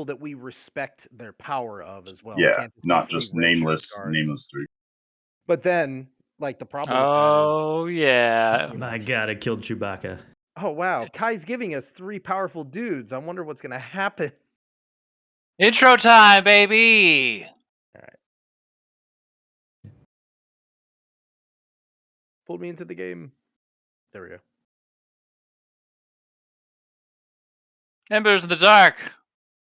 that we respect their power of as well. It Yeah, can't just be not 3 just red shirt nameless guards. 3. But then, like, the problem with that is Oh, yeah. My god, I killed Chewbacca. oh, wow, Kai's giving us 3 powerful dudes. I wonder what's gonna happen. Intro time, baby! Alright. Pulled me into the game. There we go. Embers in the Dark,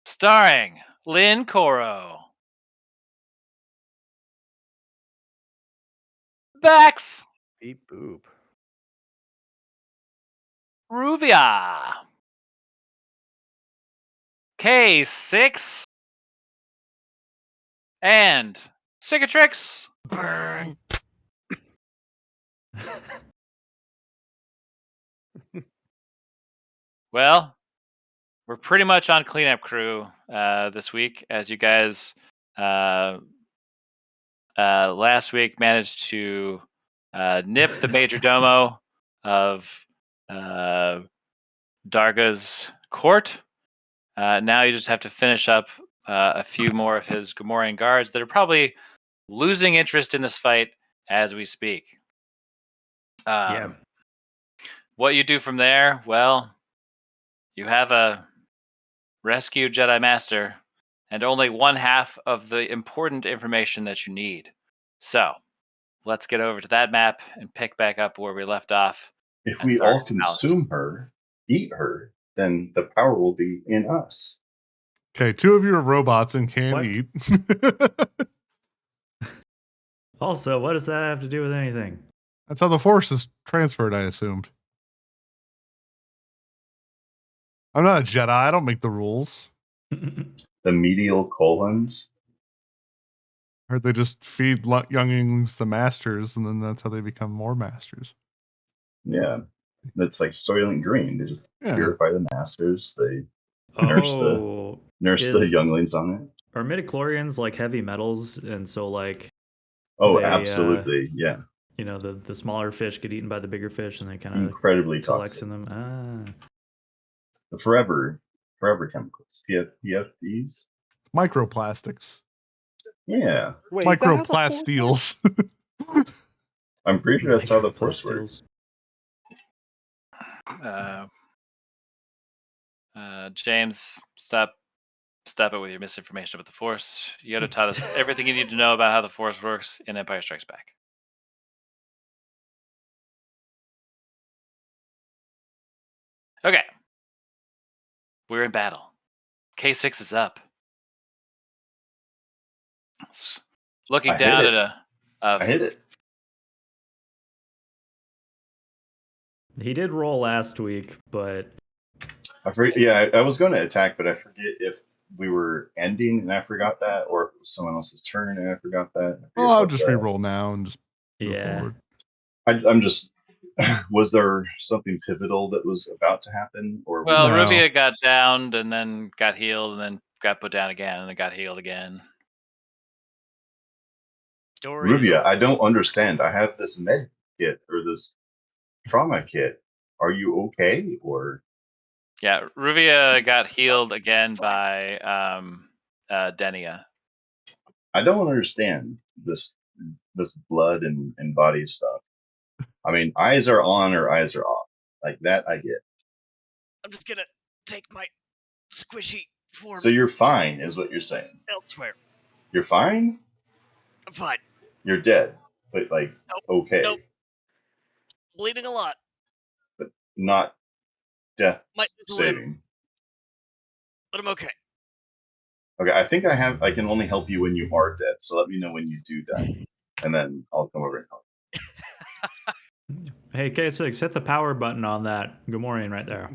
starring Lynn Coro. Bax! Beep boop. Ruvia. K6. And Cicatrix. Burn. Well, we're pretty much on cleanup crew this week, as you guys last week managed to nip the major domo of Darga's court. Now you just have to finish up a few more of his Gamorrean guards that are probably losing interest in this fight as we speak. Yeah. What you do from there, well, you have a rescued Jedi Master and only one half of the important information that you need. So, let's get over to that map and pick back up where we left off. If at we all Darga's Palace. consume her, eat her, then the power will be in us. Okay, 2 of you are robots and can What? eat. Also, what does that have to do with anything? That's how the Force is transferred, I assumed. I'm not a Jedi. I don't make the rules. The medial colons. I heard they just feed younglings the masters, and then that's how they become more masters. Yeah, that's like Soylent Green. They just purify the masters. They nurse the younglings on it. Are midichlorians like heavy metals, and so like? Oh, absolutely, yeah. You know, the smaller fish get eaten by the bigger fish, and they kind of incredibly collects toxic. in them. The forever chemicals. PFDs. Microplastics. Yeah. Wait, microplastiles. I'm pretty sure that's how the Force works. James, stop it with your misinformation about the Force. Yoda taught us everything you need to know about how the Force works in Empire Strikes Back. Okay. We're in battle. K6 is up. Looking down at a I hit it. He did roll last week, but I was going to attack, but I forget if we were ending and I forgot that, or if it was someone else's turn and I forgot that. I'll just re-roll now and just move forward. I'm just. Was there something pivotal that was about to happen, or? Well, Ruvia got downed and then got healed and then got put down again and then got healed again. Ruvia, I don't understand. I have this med kit or this trauma kit. Are you okay, or? Yeah, Ruvia got healed again by Denia. I don't understand this blood and body stuff. I mean, eyes are on or eyes are off. Like that, I get. I'm just gonna take my squishy form. So you're fine, is what you're saying. Elsewhere. You're fine? I'm fine. You're dead, but like okay. Nope. Bleeding a lot. But not death Might saving. But I'm okay. Okay, I think I can only help you when you are dead, so let me know when you do die. And then I'll come over and help. Hey, K6, hit the power button on that Gamorrean right there.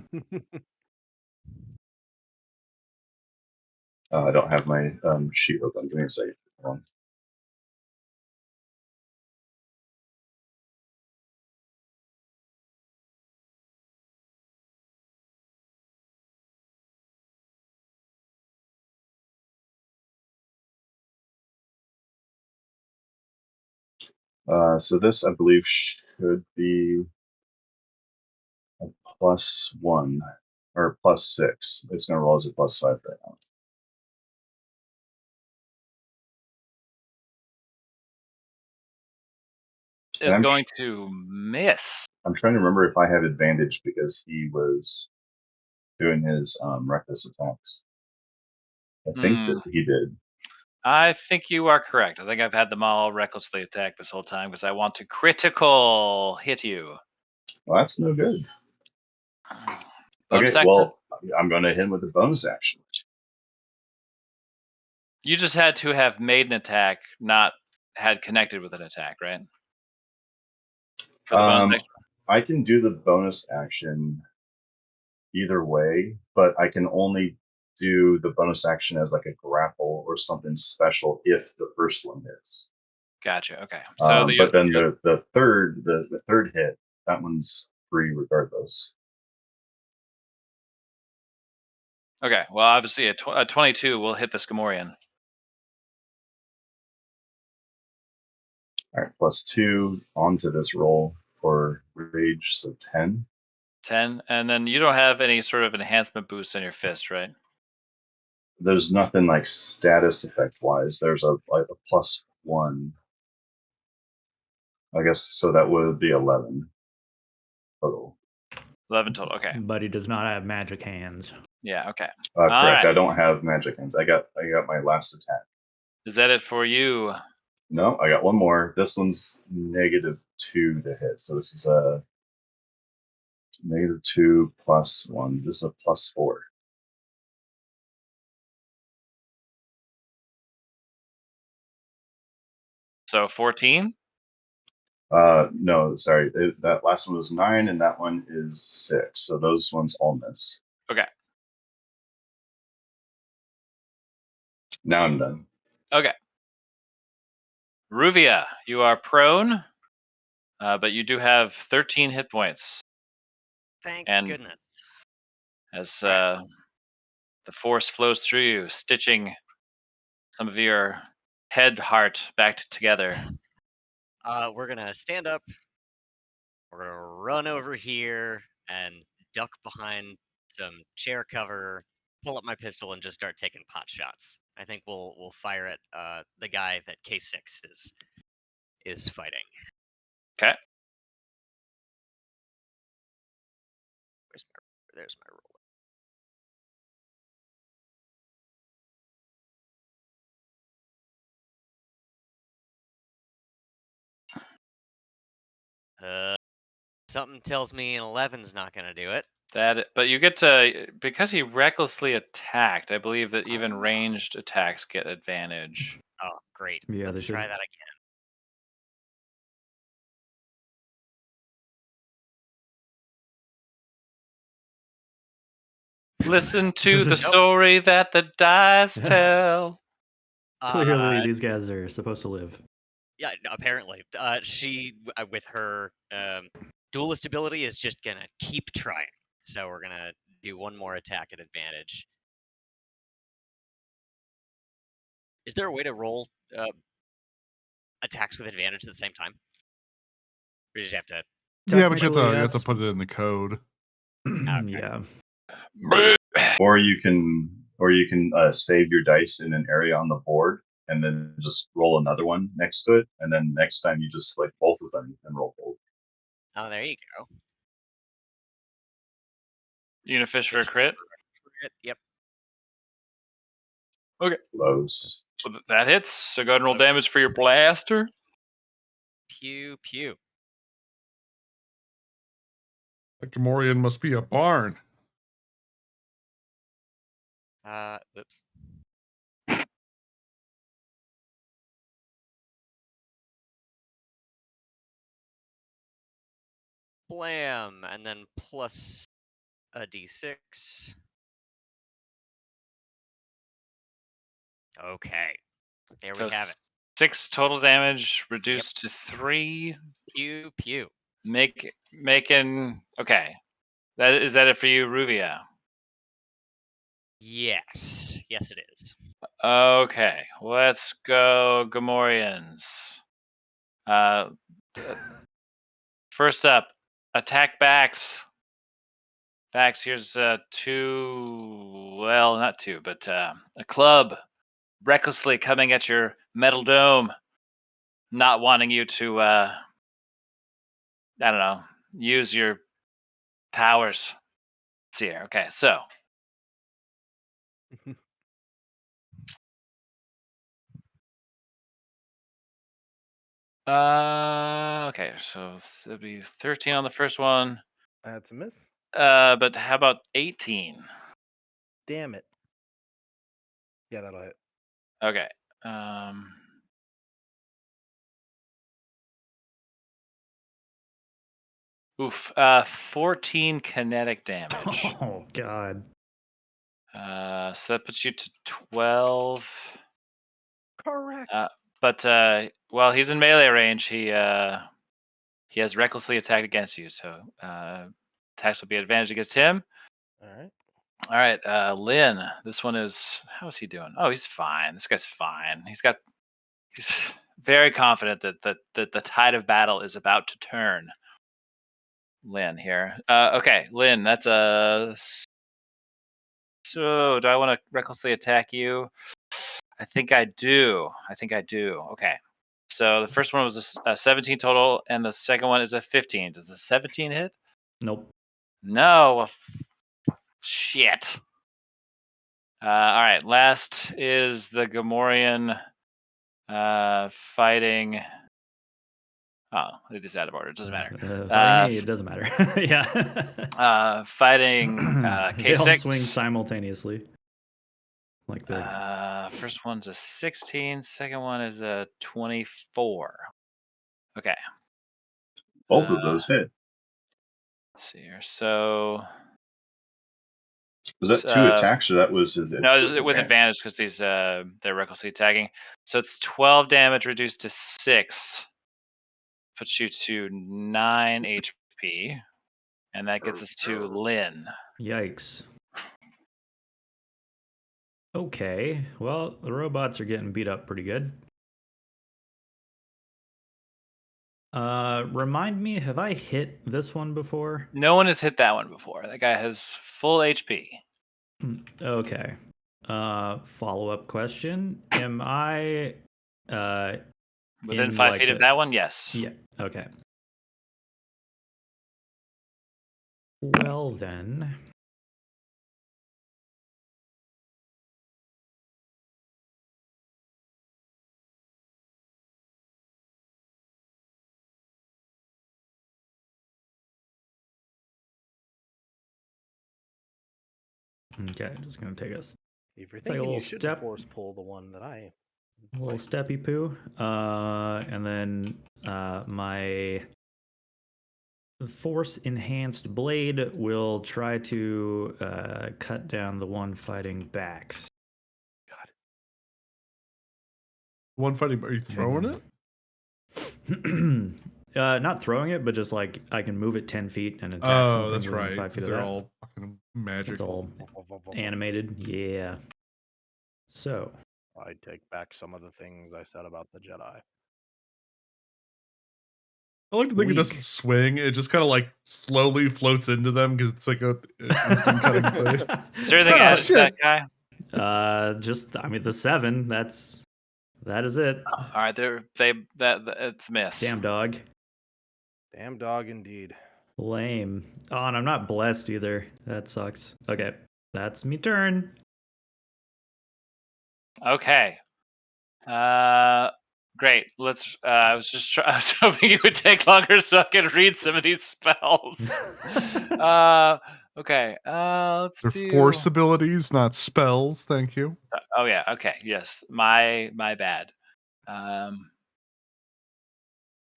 I don't have my sheet open. Give me a second. Hold on. So this, I believe, should be a +1 or +6. It's going to roll as a +5 right now. is going to miss. I'm trying to remember if I have advantage because he was doing his reckless attacks. I think that he did. I think you are correct. I think I've had them all recklessly attack this whole time because I want to critical hit you. Well, that's no good. Bonus Okay, action? well, I'm going to hit him with a bonus action. You just had to have made an attack, not had connected with an attack, right? For the bonus action? I can do the bonus action either way, but I can only do the bonus action as like a grapple or something special if the first one hits. Gotcha. Okay. So But then the third hit, that one's free regardless. Okay. Well, obviously a 22 will hit the Scamorian. All right, +2 onto this roll for rage, so 10. 10, and then you don't have any sort of enhancement boost on your fist, right? There's nothing like status effect wise. There's a +1. I guess so. That would be 11 total. 11 total. Okay. But he does not have magic hands. Yeah. Okay. Correct. right. I don't have magic hands. I got my last attack. Is that it for you? No, I got one more. This one's -2 to hit. So this is a -2 +1. This is a +4. So 14? No, sorry. That last one was 9 and that one is 6. So those ones all miss. Okay. Now I'm done. Okay. Ruvia, you are prone, but you do have 13 hit points. Thank And goodness. as Right. the force flows through you, stitching some of your head heart back together. We're gonna stand up. We're gonna run over here and duck behind some chair cover, pull up my pistol, and just start taking pot shots. I think we'll fire at the guy that K6 is fighting. Okay. There's my roll. Something tells me an 11's not gonna do it. But you get to, because he recklessly attacked, I believe that even ranged attacks get advantage. Oh, great. Yeah, Let's they try should. that again. Listen to the story that the dice tell. Clearly, these guys are supposed to live. Yeah, apparently. She, with her duelist ability, is just gonna keep trying. So we're gonna do one more attack at advantage. Is there a way to roll attacks with advantage at the same time? We just have to. Yeah, but you Technically, have to yes. put it in the code. Okay. Yeah. Or you can save your dice in an area on the board and then just roll another one next to it, and then next time you just select both of them and roll both. Oh, there you go. You gonna fish for a crit? Yep. Okay. Close. Well, that hits. So go ahead and roll damage for your blaster. Pew pew. The Gamorrean must be a barn. Oops. Blam, and then plus a d6. Okay. There So we have it. 6 total damage reduced to 3. Pew pew. Making okay. Is that it for you, Ruvia? Yes. Yes, it is. Okay, let's go, Gamorreans. First up, attack backs. Backs, here's 2. Well, not 2, but a club recklessly coming at your metal dome, not wanting you to I don't know, use your powers. Let's see here. Okay, so okay, so it'd be 13 on the first one. That's a miss. But how about 18? Damn it. Yeah, that'll hit. Okay. Um, oof. 14 kinetic damage. Oh God. So that puts you to 12. Correct. But well, he's in melee range. He has recklessly attacked against you, so attacks will be advantage against him. All right. All right, Lynn. This one is how is he doing? Oh, he's fine. This guy's fine. He's very confident that the tide of battle is about to turn. Lynn here. Okay, Lynn. That's a. So, do I want to recklessly attack you? I think I do. Okay. So the first one was a 17 total, and the second one is a 15. Does a 17 hit? Nope. No. Shit. All right. Last is the Gamorrean fighting. Oh, it is out of order. It doesn't matter. Fighting me, it doesn't matter. Yeah. Fighting They all swing K6. simultaneously. Like the First one's a 16. Second one is a 24. Okay. Both of those hit. Let's see here. So Was that two attacks or that was his? no, with advantage because these they're recklessly attacking. So it's 12 damage reduced to 6. Puts you to 9 HP. And that gets us to Lynn. yikes. Okay. Well, the robots are getting beat up pretty good. Remind me, have I hit this one before? No one has hit that one before. That guy has full HP. Okay. Follow-up question. Am I Within in 5 feet of that one? Yes. Yeah. Okay. Well then. Okay, just gonna take us If you're a thinking little you should step. force pull the one that I a little steppy poo. And then my force enhanced blade will try to cut down the one fighting backs. God. One fighting. Are you throwing it? Not throwing it, but just like I can move it 10 feet and attack Oh, something that's within right. 5 feet 'Cause of they're that. all fucking magic. It's all animated. Yeah. So I take back some of the things I said about the Jedi. I like to think it doesn't swing. It just kind of like slowly floats into them because it's like a instant cutting blade. Is there anything added to that guy? just I mean the 7. That is it. All right, it's a miss. Damn dog. Damn dog, indeed. Lame. Oh, and I'm not blessed either. That sucks. Okay, that's me turn. Okay. Great. Let's. I was hoping it would take longer so I could read some of these spells. Okay. Let's They're do force abilities, not spells. Thank you. Oh yeah. Okay. Yes. My bad.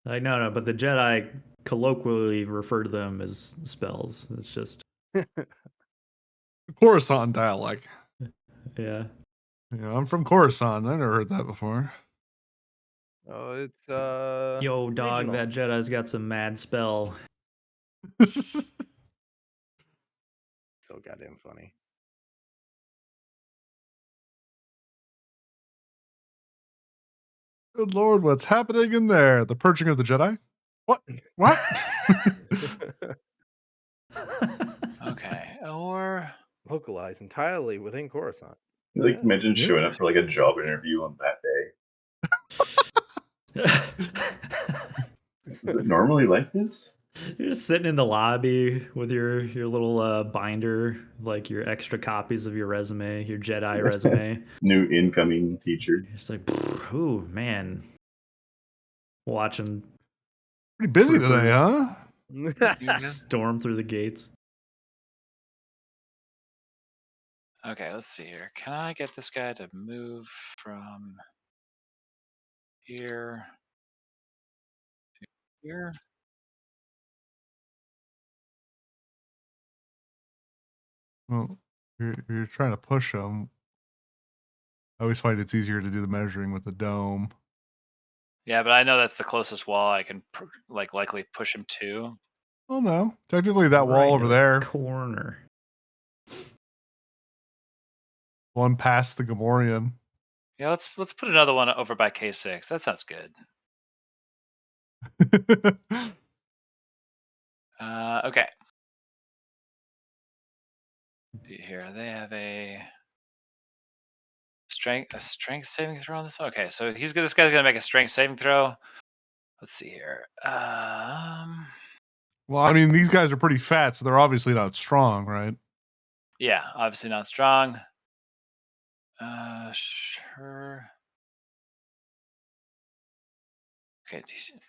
Like no, but the Jedi colloquially refer to them as spells. It's just Coruscant dialect. yeah. Yeah, I'm from Coruscant. I never heard that before. Oh, it's Yo, dog, regional. that Jedi's got some mad spell. So goddamn funny. Good lord, what's happening in there? The purging of the Jedi? What? What? Okay. Or Localized entirely within Coruscant. Like imagine Yeah. showing up for like a job interview on that day. Is it normally like this? You're just sitting in the lobby with your little binder, like your extra copies of your resume, your Jedi resume. New incoming teacher. You're just like, ooh, man. Watching Pretty busy today, troopers huh? storm through the gates. Okay, let's see here. Can I get this guy to move from here to here? Well, you're trying to push them. I always find it's easier to do the measuring with the dome. Yeah, but I know that's the closest wall I can likely push him to. Oh no, technically that wall Right over in the there, corner. one past the Gamorrean. Yeah, let's put another one over by K6. That sounds good. Okay. See here, they have a strength saving throw on this one. Okay, so this guy's gonna make a strength saving throw. Let's see here. Well, I mean, these guys are pretty fat, so they're obviously not strong, right? Yeah, obviously not strong. Sure. Okay, decent.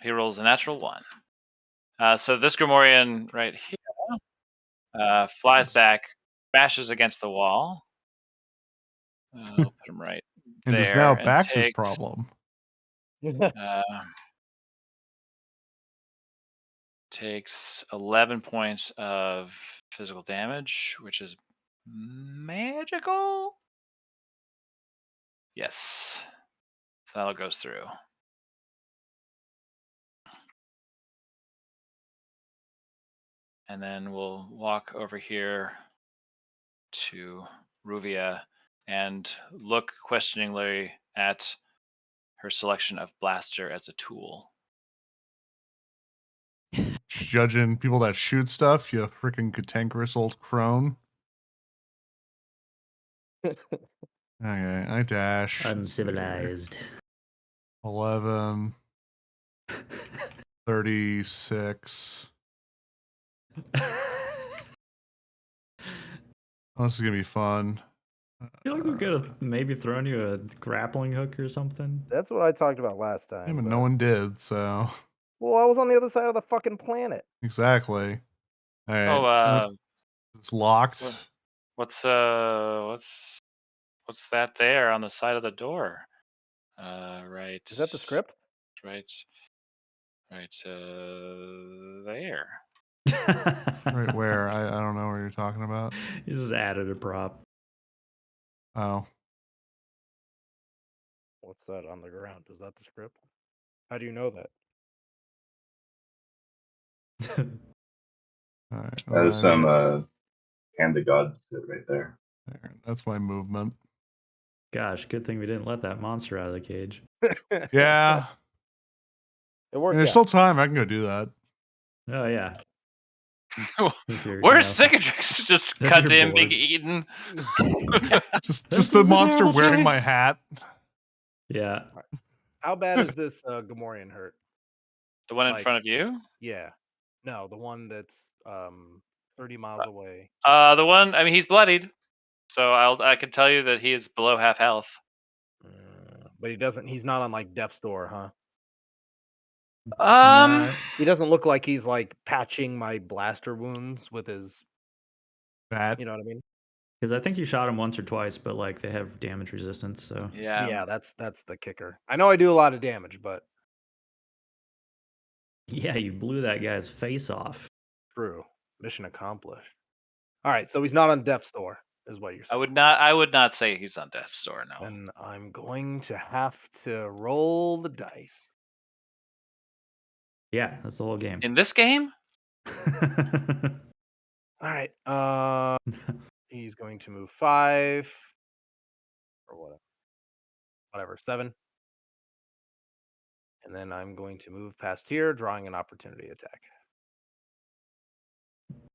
He rolls a natural 1. So this Grimorian right here flies back, bashes against the wall. I'll put him right And is there now and Bax's takes problem. uh, takes 11 points of physical damage, which is magical. Yes, so that'll goes through. And then we'll walk over here to Ruvia and look questioningly at her selection of blaster as a tool. Judging people that shoot stuff, you freaking cantankerous old crone. Okay, I dash. Let's see here. Uncivilized. 11, 36. Oh, this is gonna be fun. I feel like we could have maybe thrown you a grappling hook or something. That's what I talked about last Yeah, time. but no one did, so Well, I was on the other side of the fucking planet. exactly. All right, Oh, it's locked. what's that there on the side of the door? Right. Is that the script? Right. Right. There. Right where? I don't know what you're talking about. You just added a prop. Oh, What's that on the ground? Is that the script? How do you know that? all right. That is some hand to God shit right there. There, that's my movement. Gosh, good thing we didn't let that monster out of the cage. Yeah, It worked there's out. still time. I can go do that. Oh yeah. If you're, Where's you know, Cicatrix? Just if cut to you're him being bored. eaten. Just This the is a monster terrible wearing my choice. hat. Yeah. How bad is this Gamorrean hurt? The one in Like- front of you? Yeah. No, the one that's 30 miles away. The one. I mean, he's bloodied, so I can tell you that he is below half health. But he's not on like death's door, huh? Nah, He doesn't look like he's like patching my blaster wounds with his, Bat. you know what I mean? because I think you shot him once or twice, but like they have damage resistance, so Yeah. That's the kicker. I know I do a lot of damage, but yeah, you blew that guy's face off. true. Mission accomplished. All right, so he's not on death's door, is what you're saying. I would not say he's on death's door. No. Then I'm going to have to roll the dice. Yeah, that's the whole game. In this game? All right. He's going to move 5 or whatever. Whatever, 7. And then I'm going to move past here, drawing an opportunity attack.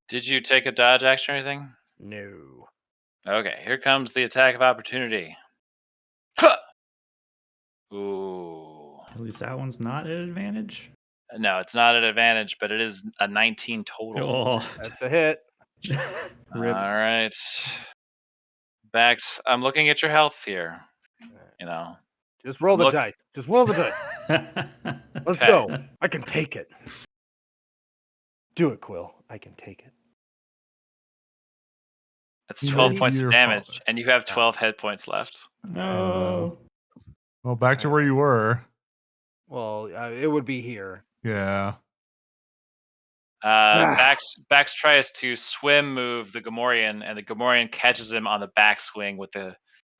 Did you take a dodge action or anything? No. Okay, here comes the attack of opportunity. Huh! Ooh. At least that one's not at advantage. No, it's not an advantage, but it is a 19 total. Oh, That's a hit. rip. All right. Bax, I'm looking at your health here. You know. Just roll the Look- dice. Just roll the dice. Let's Okay. go. I can take it. Do it, Quill. I can take it. That's You 12 may points be of your damage, father. and you have 12 head points left. No. Well, back to where you were. Well, it would be here. Yeah. Bax tries to swim move the Gamorrean, and the Gamorrean catches him on the backswing with the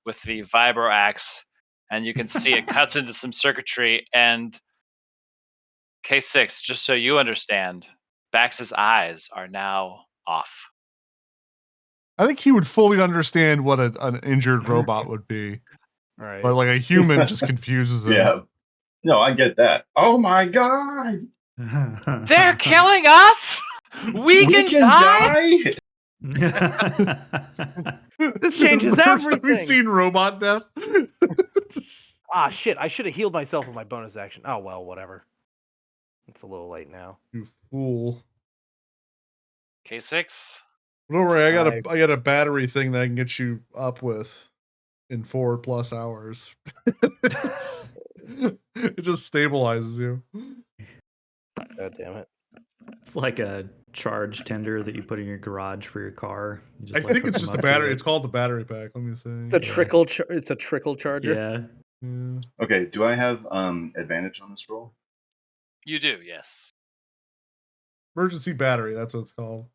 vibro axe, and you can see it cuts into some circuitry. And K6, just so you understand, Bax's eyes are now off. I think he would fully understand what an injured robot would be. All right. But like a human just confuses him. Yeah. No, I get that. Oh my god! They're killing us. We can die. This changes The first time everything. we've seen robot death. Ah, shit. I should have healed myself with my bonus action. Oh, well, whatever. It's a little late now. You fool. K6. Don't worry, I I- got a battery thing that I can get you up with in 4+ hours. It just stabilizes you. God damn it. It's like a charge tender that you put in your garage for your car. You just, I like, think hook it's them just a up to battery. it. It's called the battery pack. Let me see. It's a trickle. It's a trickle charger. Yeah. Yeah. Okay, do I have advantage on this roll? You do, yes. Emergency battery. That's what it's called.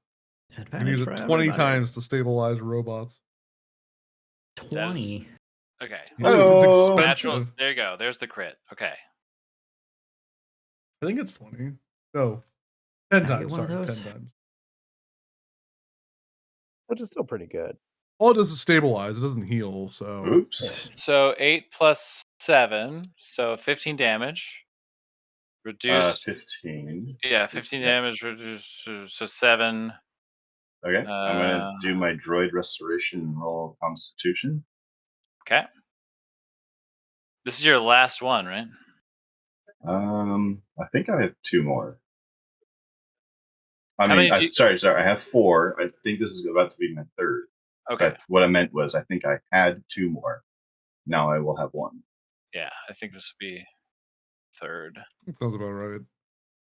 You can Advantage use it for 20 everybody. times to stabilize robots. 20. Okay. It's Oh. expensive. Natural. There you go. There's the crit. Okay. I think it's 20. No, 10 Can I get times. one of Sorry, those? 10 times. Which is still pretty good. All it does is stabilize. It doesn't heal. So Oops. So 8 plus 7, so 15 damage. Reduced. 15. Yeah, 15 Yeah. damage. Reduced. So 7. Okay, I'm gonna do my droid restoration and roll Constitution. Okay. This is your last one, right? I think I have 2 more. How many do you- sorry, I have 4. I think this is about to be my 3rd. Okay. But what I meant was, I think I had 2 more. Now I will have 1. Yeah, I think this would be 3rd. that sounds about right.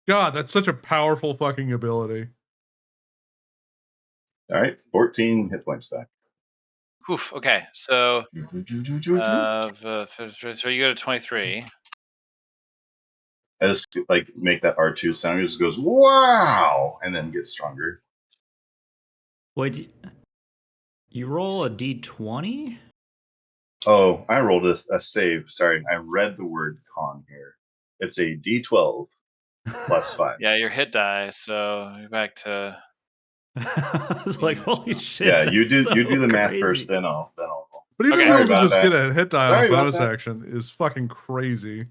God, that's such a powerful fucking ability. All right, 14 hit points back. Oof. Okay. So, so you go to 23. I just like make that R2 sound. It just goes wow, and then gets stronger. Wait, you roll a d20? Oh, I rolled a save. Sorry, I read the word con here. It's a D12 plus 5. Yeah, your hit die. So you're back to. I was like, holy shit. Yeah, you do that's you do so the math crazy. first, then I'll roll. But even Okay. being Sorry able to about just that. get a hit die on Sorry a about bonus that. action is fucking crazy.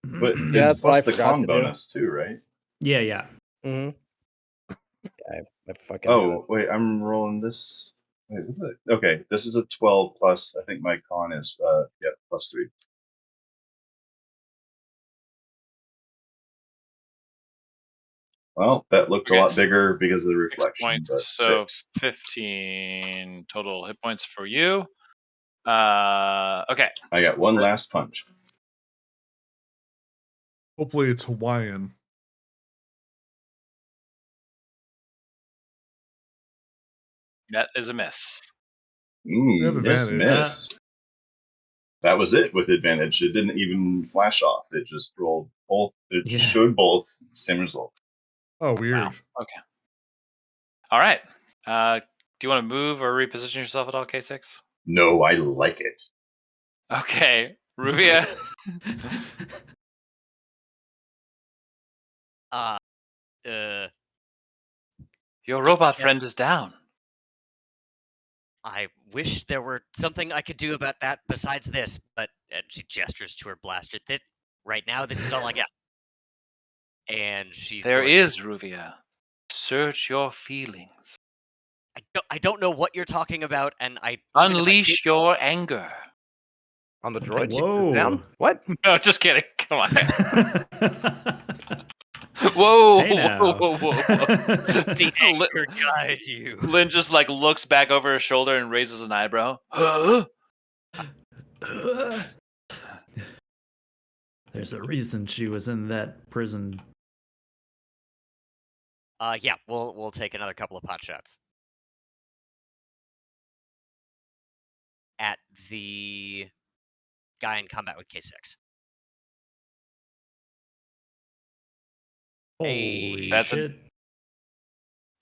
But Yeah, it's that's what I plus the forgot con to do. bonus too, right? Yeah, yeah. Mm-hmm. Yeah, I fucking Oh, wait, I'm rolling this. Wait, what is it? Okay, this is a 12 plus. I think my con is plus 3. Well, that looked a Okay, lot bigger because of the 6 reflection, points. but So 6. 15 total hit points for you. Okay. I got one last punch. Hopefully it's Hawaiian. That is a miss. We have Miss. advantage. That was it with advantage. It didn't even flash off. It just rolled both. It Yeah. showed both. Same result. Oh, weird. Wow. Okay. All right. Do you want to move or reposition yourself at all, K6? No, I like it. Okay. Ruvia. Your robot friend is down. I wish there were something I could do about that besides this, but she gestures to her blaster. Right now, this is all I got. And she's There going is, to- Ruvia. Search your feelings. I don't know what you're talking about, and I even if I Unleash your anger. on the droid. Whoa. Down? What? No, just kidding. Come on. Whoa, Hey now. whoa. The anger guides you. Lynn just like looks back over her shoulder and raises an eyebrow. Huh? There's a reason she was in that prison. Yeah, we'll take another couple of pot shots. At the guy in combat with K6. Holy That's shit.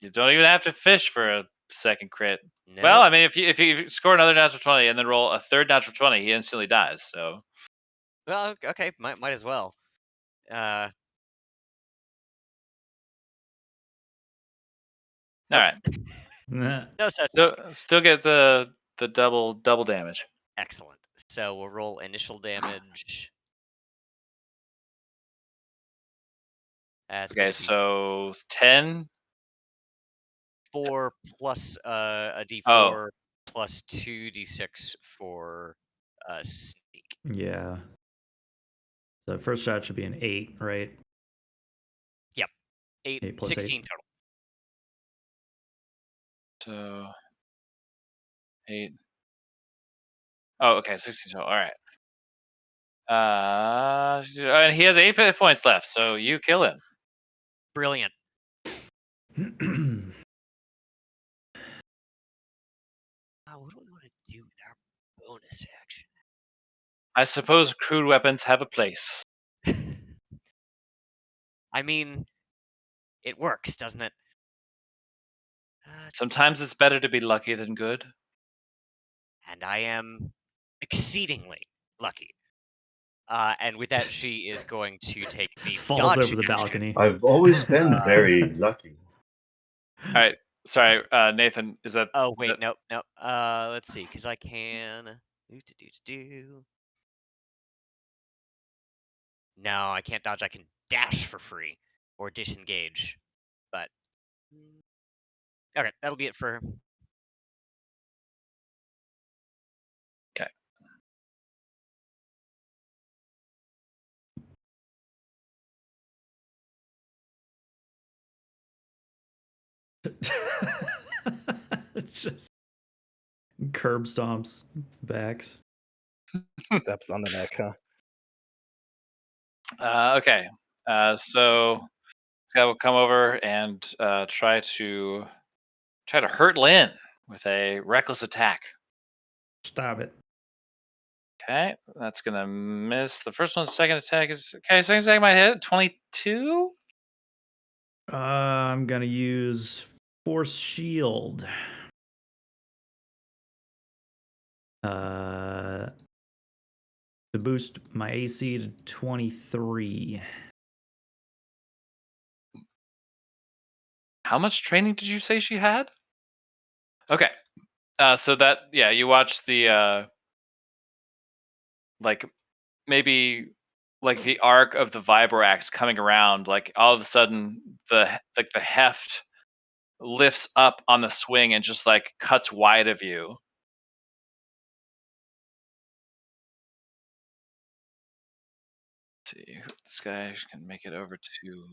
You don't even have to fish for a second crit. No. Well, I mean, if you score another natural 20 and then roll a third natural 20, he instantly dies. So Well, okay, might as well. all right, Nah. No such thing. still get the double damage. Excellent. So we'll roll initial damage. That's Okay, gonna be so 10. 4 plus a Oh, d4 plus 2d6 for sneak. Yeah. The first shot should be an 8, right? Yep. 8, 8 plus 16 8. total. so 8. Oh, okay, 16 total. All right. And he has 8 hit points left, so you kill him. Brilliant. What do we want to do with our bonus action? I suppose crude weapons have a place. I mean, it works, doesn't it? Sometimes it's better to be lucky than good. And I am exceedingly lucky. And with that, she is going to take the Falls dodge over the action. balcony. I've always been very lucky. All right, sorry, Nathan. Is that? Oh wait, that- nope. Let's see, because I can. No, I can't dodge. I can dash for free or disengage, but okay, that'll be it for her. Okay. Just curb stomps backs. Steps on the neck, huh? Okay. So this guy will come over and try to hurt Lynn with a reckless attack. Stop it. Okay, that's gonna miss. The first one's second attack is okay. Second attack might hit 22. I'm gonna use Force Shield. To boost my AC to 23. How much training did you say she had? Okay. So that you watch the like maybe like the arc of the Vibrax coming around, like all of a sudden the heft lifts up on the swing and just like cuts wide of you. Let's see, this guy can make it over to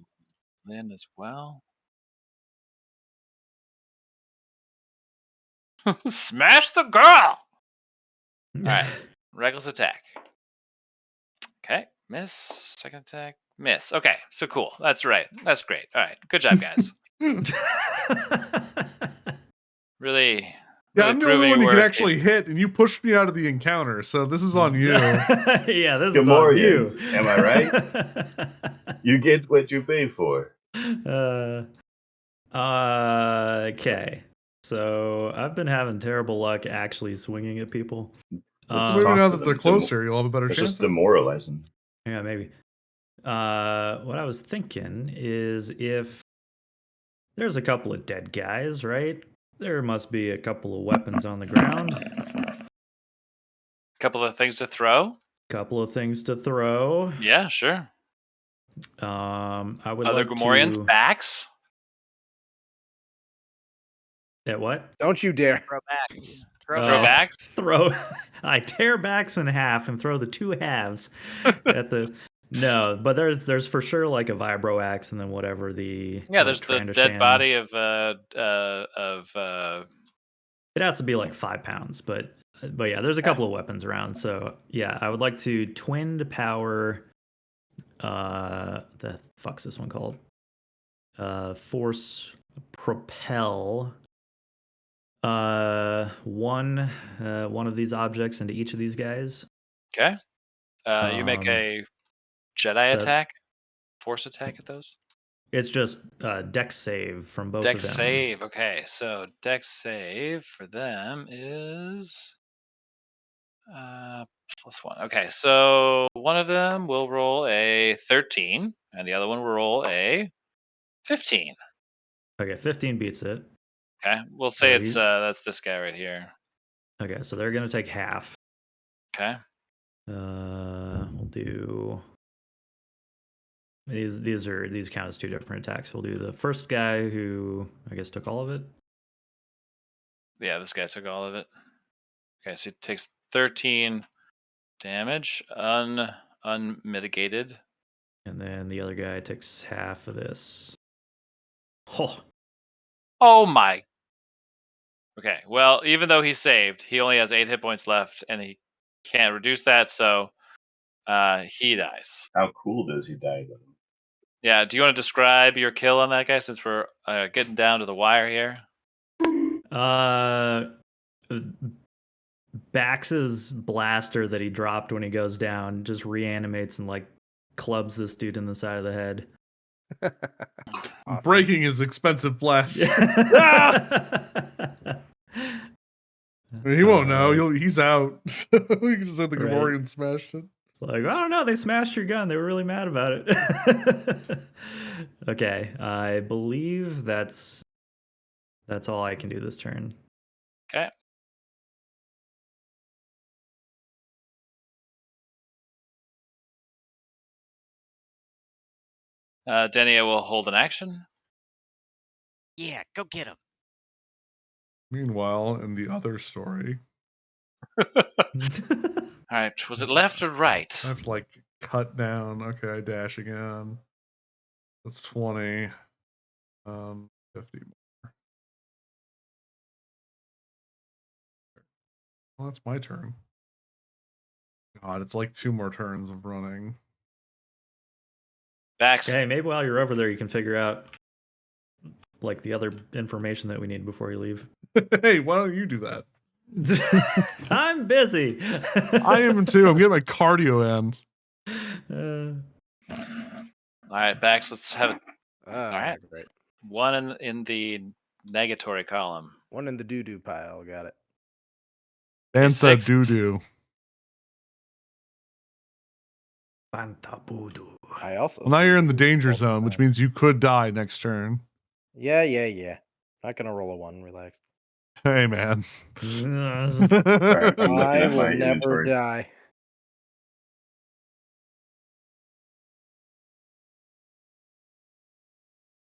Lynn as well. Smash the girl! All right, reckless attack. Okay, miss. Second attack, miss. Okay, so cool. That's right. That's great. All right, good job, guys. Really. Yeah, I'm the only proving one you we're can a actually hit, and you pushed me out of the encounter, so this is on you. Yeah, this is on you. Gamorreans, am I right? You get what you pay for. Okay. So I've been having terrible luck actually swinging at people. Let's Maybe talk now to that them. they're closer, you'll have a better It's chance. just demoralizing. Yeah, maybe. What I was thinking is if there's a couple of dead guys, right? There must be a couple of weapons on the ground. Couple of things to throw. Couple of things to throw. Yeah, sure. I would Other like Gamorreans, to. backs. At what? Don't you dare. Throwbacks. Throwbacks. Throw. I tear backs in half and throw the two halves at the No, but there's for sure like a vibro axe, and then whatever the Yeah, like there's the dead Trandoshan- body of It has to be like 5 pounds, but yeah, there's a couple of weapons around. So yeah, I would like to twin to power. The fuck's this one called? Force propel. One of these objects into each of these guys. okay. You make a Jedi so attack, force attack at those. It's just dex save from both Dex of them. save. Okay, so dex save for them is +1. Okay, so one of them will roll a 13, and the other one will roll a 15. Okay, 15 beats it. Okay, we'll say So it's that's this guy right here. Okay, so they're gonna take half. Okay. We'll do these count as 2 different attacks. We'll do the first guy who I guess took all of it. Yeah, this guy took all of it. Okay, so he takes 13 damage, unmitigated. And then the other guy takes half of this. Oh, Oh my. Okay, well, even though he saved, he only has 8 hit points left, and he can't reduce that, so he dies. How cool does he die though? Yeah, do you want to describe your kill on that guy since we're getting down to the wire here? Bax's blaster that he dropped when he goes down just reanimates and like clubs this dude in the side of the head. Awesome. Breaking his expensive blaster. I mean, he won't know. He's out. We can just have the Right. Gamorrean smashed it. Like, I don't know, they smashed your gun. They were really mad about it. Okay, I believe that's all I can do this turn. Okay. Denia will hold an action. Yeah, go get him. Meanwhile, in the other story, All right, was it left or right? I have to like cut down. Okay, I dash again. That's 20. 50 more. Well, that's my turn. God, it's like 2 more turns of running. Bax. Okay, maybe while you're over there, you can figure out like the other information that we need before you leave. Hey, why don't you do that? I'm busy. I am too. I'm getting my cardio in. All right, Bax, let's have it. All right. Great. One in the negatory column. One in the doo-doo pile. Got it. Banta six. doo-doo. I also. Well, now see you're in the doo-doo danger all the zone, which time. means you could die next turn. Yeah. Not gonna roll a 1. Relax. Hey, man. Alright, I'm looking I at my will never inventory. die.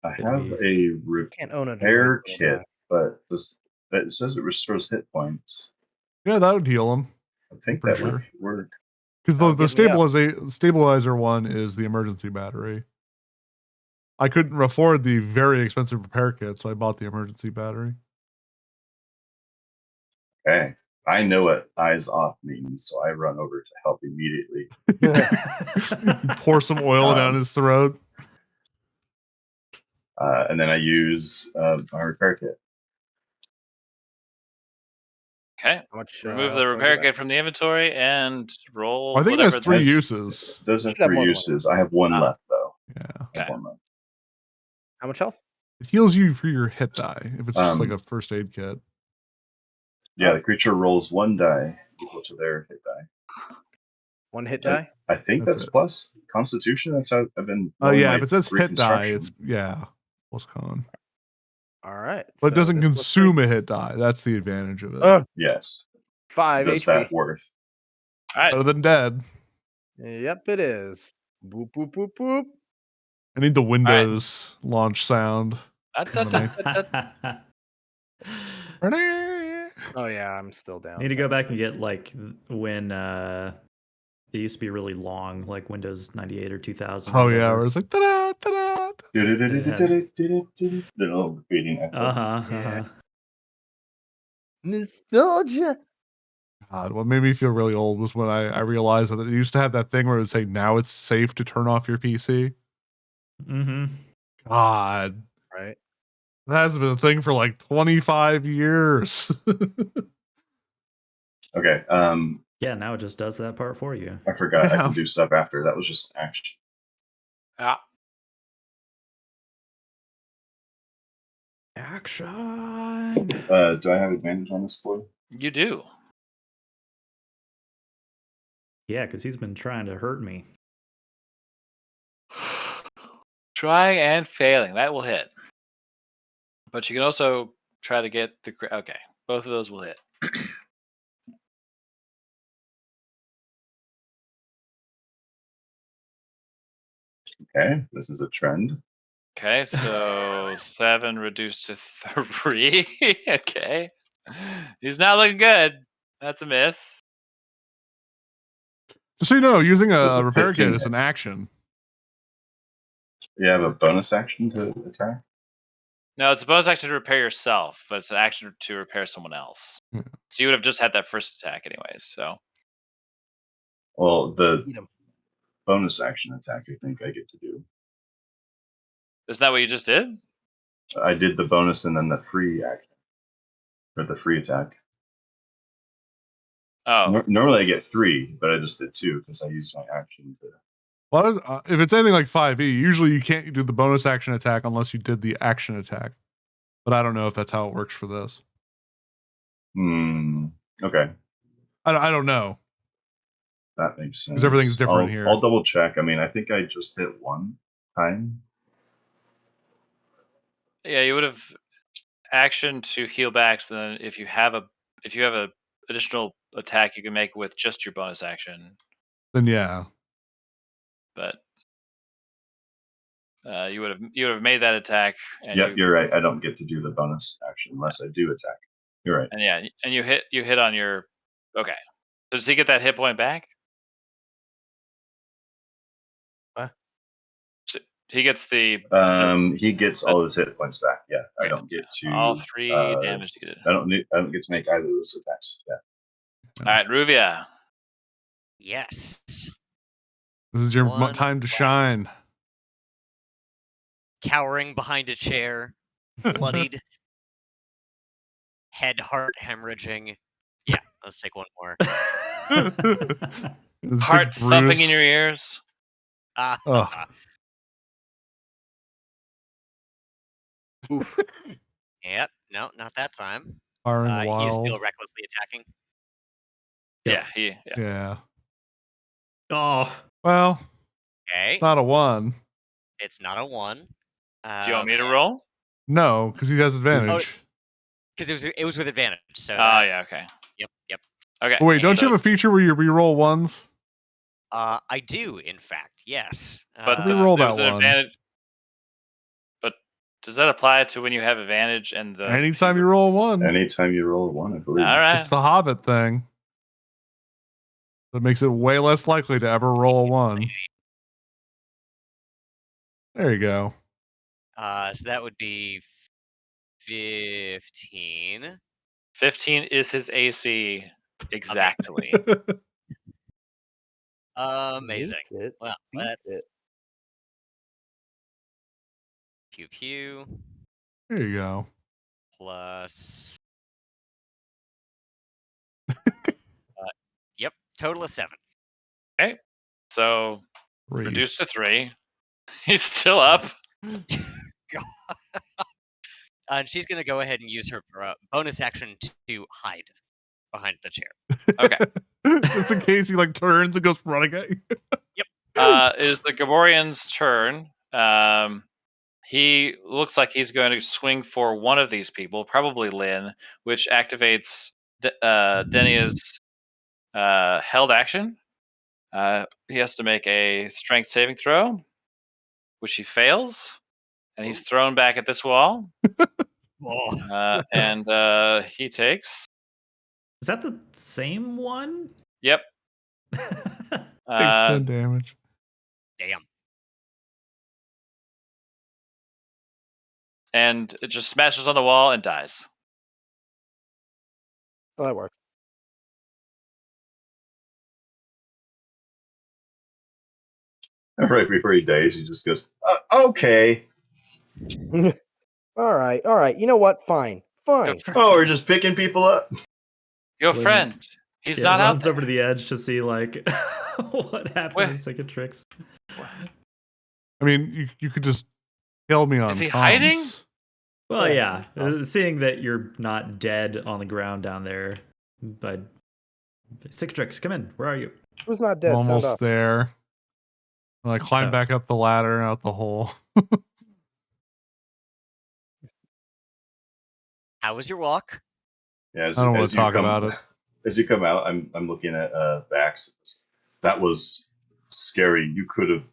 I have a Can't own a repair droid. kit, but it says it restores hit points. Yeah, that would heal him. I think Pretty that sure. would work. Because That'll the get me up. stabilizer one is the emergency battery. I couldn't afford the very expensive repair kit, so I bought the emergency battery. Okay. I know what eyes off means, so I run over to help immediately. Pour some oil down his throat. And then I use my repair kit. Okay. How much, Remove how the much repair is kit from the inventory and roll. I think it whatever has 3 Has- uses. It does have Should have 3 more than one. uses. I have 1 Ah. left, though. Yeah. I have Okay. 1 left. How much health? It heals you for your hit die if it's just like Um, a first aid kit. Yeah, Oh. the creature rolls 1 die equal to their hit die. 1 hit Uh, die? I think That's that's it. plus Constitution. That's how I've been. Oh, rolling yeah. my If it says hit die, reconstruction. it's, yeah. Plus con. All right. But it so doesn't this looks consume a hit die. That's the advantage of it. like- Yes. 5 Does HP. that worth? All right. Better than dead. Yep, it is. Boop, boop, boop, boop. I need the Windows launch sound. Oh, yeah, I'm still down. Need to go back and get like when It used to be really long, like Windows 98 or 2000 or Oh yeah, whatever. where it's like ta-da, ta-da. The little repeating echo. Uh-huh, Yeah. uh-huh. Nostalgia. God, what made me feel really old was when I realized that it used to have that thing where it would say, now it's safe to turn off your PC. Mm-hmm. God, Right. that has been a thing for like 25 years. Okay. Yeah, now it just does that part for you. I forgot I Yeah. can do stuff after. That was just an action. Yeah. Action. Do I have advantage on this boy? You do. Yeah, because he's been trying to hurt me. Trying and failing. That will hit. But you can also try to get the. Okay. Both of those will hit. Okay, this is a trend. Okay, so 7 reduced to 3. Okay. He's not looking good. That's a miss. Just so you know, using There's a a repair 15 kit is hit. an action. You have a bonus action to attack? No, it's a bonus action to repair yourself, but it's an action to repair someone else. Yeah. So you would have just had that first attack anyways. So Well, the Eat 'em. bonus action attack I think I get to do. isn't that what you just did? I did the bonus and then the free action. Or the free attack. Oh, Normally I get 3, but I just did 2 because I used my action to. Well, if it's anything like 5e, usually you can't do the bonus action attack unless you did the action attack. But I don't know if that's how it works for this. Okay, I don't know. that makes sense. 'Cause everything's different here. I'll double check. I mean, I think I just hit 1 time. yeah. You would have action to heal back. So then, if you have a additional attack, you can make with just your bonus action. Then yeah. But you would have made that attack. And Yep, you're right. I don't get to do the bonus action unless I do attack. You're right. And yeah, and you hit on your. Okay. Does he get that hit point back? What? So he gets the. He gets all his hit points back. Yeah, I Okay. don't get to. All 3 damage you did. I don't get to make either of those attacks. Yeah. All right, Ruvia. Yes. This is your One time to left. shine. Cowering behind a chair, bloodied, head heart hemorrhaging. Yeah, let's take one more. This Heart big thumping Brutus. in your ears. Ah, Ugh. Oof. yep. No, not that time. Firing He's wild. still recklessly attacking. Yeah, Yeah. Oh, Well, Okay, not a 1. it's not a 1. Do you want me to roll? No, because he has advantage. Because it was with advantage. So. Oh, yeah, okay. Yep. Okay. Oh, wait, don't so, you have a feature where you reroll 1s? I do, in fact. Yes. But Reroll there's that an one. advantage. But does that apply to when you have advantage and the. Anytime you roll 1. Anytime you roll 1, I believe. All right. It's the Hobbit thing. That makes it way less likely to ever roll a 1. There you go. So that would be 15. 15 is his AC exactly. Amazing. Beats it. Well, Beats let's it. pew pew There you go. plus. Yep, total of 7. Okay. So 3. reduced to 3. He's still up. And she's going to go ahead and use her bonus action to hide behind the chair. Okay. Just in case he like turns and goes running at you. It is the Gaborian's turn. He looks like he's going to swing for one of these people, probably Lynn, which activates Denia's held action. He has to make a strength saving throw, which he fails, and he's thrown back at this wall. Oh. And he takes. is that the same one? Yep. Takes 10 damage. Damn. And it just smashes on the wall and dies. Oh, that works. Right before he dies, he just goes, "Okay. All right. You know what? Fine. Your, Oh, we're just picking people up." your Lynn- friend. He's Yeah, not out runs there. over to the edge to see like what happened to Cicatrix. I mean, you could just kill me on Is he comms. hiding? Well, Yeah. yeah. Seeing that you're not dead on the ground down there, but Cicatrix, come in. Where are you? Who's not I'm dead? Sound almost off. there. I climb Oh. back up the ladder and out the hole. How was your walk? Yeah, I don't want to talk about it. As you come out, I'm looking at Vax. That was scary. You could have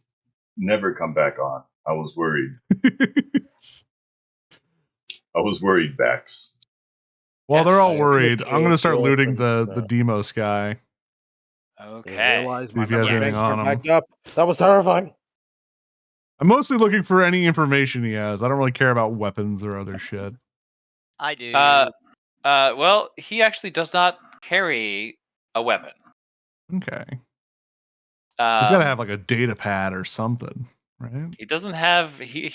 never come back on. I was worried. I was worried, Vax. While they're all Yes. worried, I'm going to start Roll looting for the Demos guy. Okay. Realize See my if he has memory anything banks on are him. backed up. That was terrifying. I'm mostly looking for any information he has. I don't really care about weapons or other shit. I do. Well, he actually does not carry a weapon. Okay. He's got to Um, have like a data pad or something, right? He doesn't have he.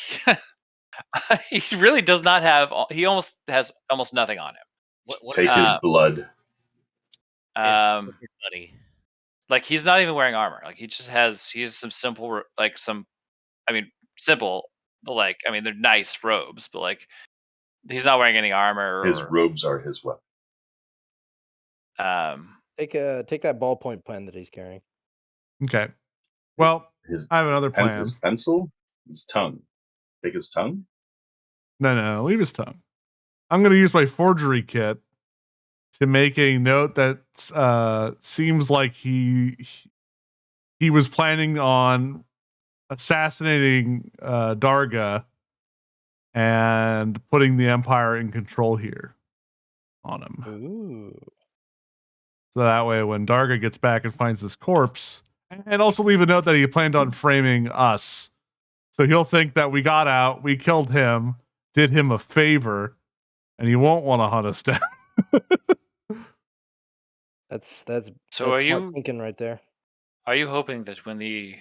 He really does not have. He almost has almost nothing on him. What Take his blood. is Um, buddy? like he's not even wearing armor. Like he has some simple simple, but like I mean they're nice robes, but like he's not wearing any armor. His Or, robes are his weapon. Take that ballpoint pen that he's carrying. Okay. Well, His I have another plan. his pencil, his tongue. Take his tongue. No, leave his tongue. I'm going to use my forgery kit to make a note that seems like he was planning on assassinating Darga and putting the Empire in control here on him. Ooh. So that way, when Darga gets back and finds this corpse, and also leave a note that he planned on framing us. So he'll think that we got out, we killed him, did him a favor, and he won't want to hunt us down. That's So smart are you thinking right there. are you hoping that when the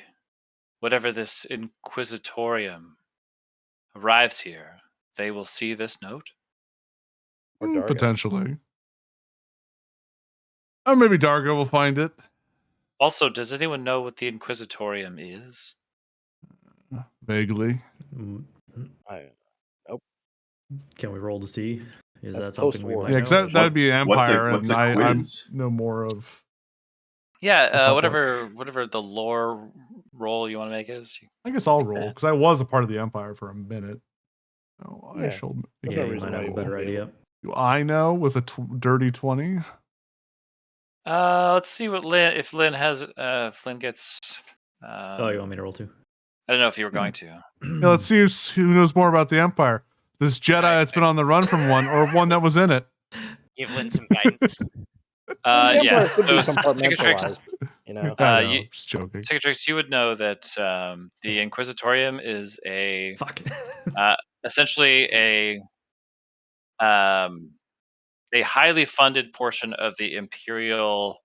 whatever this Inquisitorium arrives here, they will see this note? Or Dargo. Potentially. Or maybe Darga will find it. Also, does anyone know what the Inquisitorium is? Vaguely. Mm, Can we roll to see? Is That's that something we post-war. might Yeah, know? because that'd be What's a- Empire, what's and a I'm quiz? no more of. Yeah, Republic. whatever the lore roll you want to make is. I guess I'll Take roll that. because I was a part of the Empire for a minute. Oh, I Yeah. shall. There's Yeah, no you reason might why have a you better wouldn't be able idea. Do I know with a dirty 20? Let's see what Lynn if Lynn has Flynn gets. Oh, you want me to roll too? I don't know if you were going to. Yeah, let's see who knows more about the Empire. This Jedi that's been on the run from one, or one that was in it. Give Lynn some guidance. The Yeah. Empire should be So compartmentalized. You know. I know, you- just joking. Cicatrix, you would know that the Inquisitorium is a Fuck. essentially a highly funded portion of the Imperial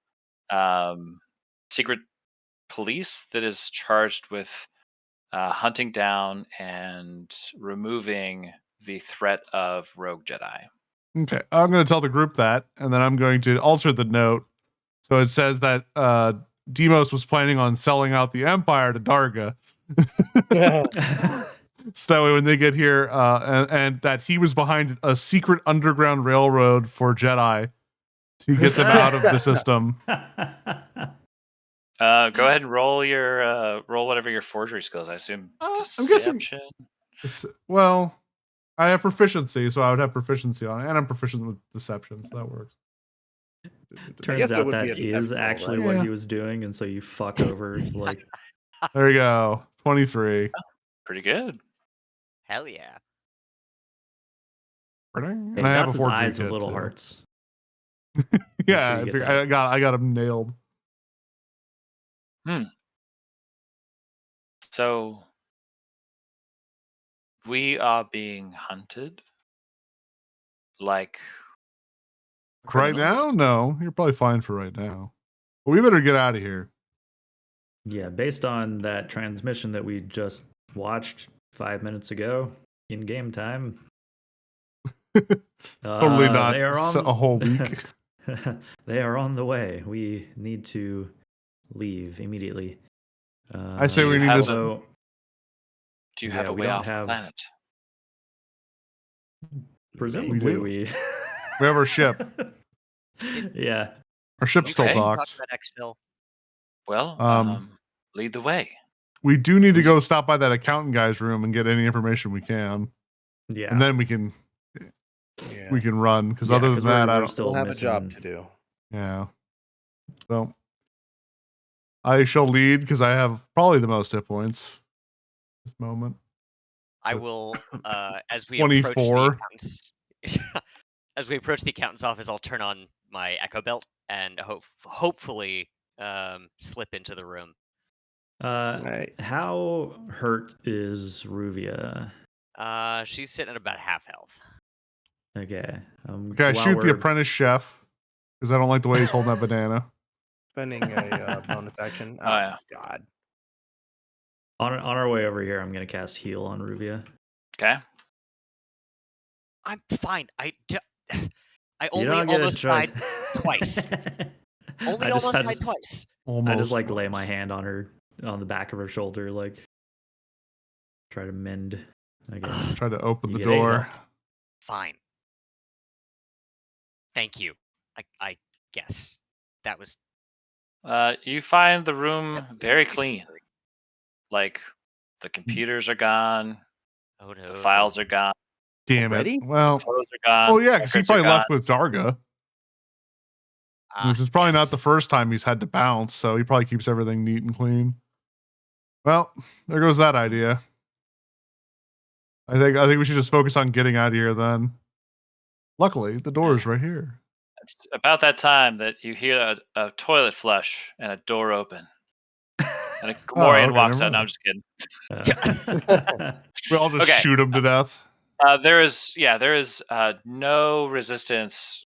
secret police that is charged with hunting down and removing the threat of rogue Jedi. Okay, I'm going to tell the group that, and then I'm going to alter the note. So it says that Demos was planning on selling out the Empire to Darga. So that way when they get here, and that he was behind a secret underground railroad for Jedi to get them out of the system. Go ahead and roll your roll whatever your forgery skills. I assume I'm guessing- deception. Well, I have proficiency, so I would have proficiency on it, and I'm proficient with deception, so that works. Turns guess it out would that be a is deception roll, actually right? what Yeah. he was doing, and so you fuck over like There you go, 23. Pretty good. Hell yeah. And Hey, I have a dots his forgery eyes with kit, little too. hearts. Yeah, sure you get I got him nailed. Hmm. So we are being hunted like Right now? criminals? No, you're probably fine for right now. But we better get out of here. Yeah, based on that transmission that we just watched 5 minutes ago in game time, Totally not they are a whole week. they are on the way. We need to leave immediately. I say Do we you need have to. although, Do you yeah, have a we way don't off the have. planet? Presumably, do. we. We have our ship. Yeah. Our Did ship's you still Okay. guys talk docked. about exfil? Well, lead the way. We do need to We go stop by that accountant guy's room and get any information we can, Yeah. and then we can Yeah. run. Because Yeah, other than that, I we're don't. still We'll have missing. a job to do. Yeah. So I shall lead because I have probably the most hit points at this moment. I But- will, as we approach the 24. accountant's, as we approach the accountant's office, I'll turn on my echo belt and hopefully slip into the room. Right. How hurt is Ruvia? She's sitting at about half health. Okay. Okay, I shoot the apprentice chef because I don't like the way he's holding that banana. Spending a bonus action. Oh, yeah. God. On our way over here, I'm gonna cast heal on Ruvia. Okay. I'm fine. I You only don't get almost a choice. died twice. Only almost died twice. Almost. I just like lay my hand on her, on the back of her shoulder, like try to mend. Again. Try to open You the get 8 door. health. Fine. Thank you. I guess that was You find the room that was very really clean. scary. Like the computers are gone, Oh no. the files are gone, Damn Already? it. Well, photos are gone. oh yeah, because he records are probably gone. left with Darga. This is probably not the first time he's had to bounce, so he probably keeps everything neat and clean. Well, there goes that idea. I think we should just focus on getting out of here then. Luckily, the door is right here. It's about that time that you hear a toilet flush and a door open. And a Gamorrean okay, walks never out. No, I'm mind. just kidding. We all just Okay. shoot him to death. There is no resistance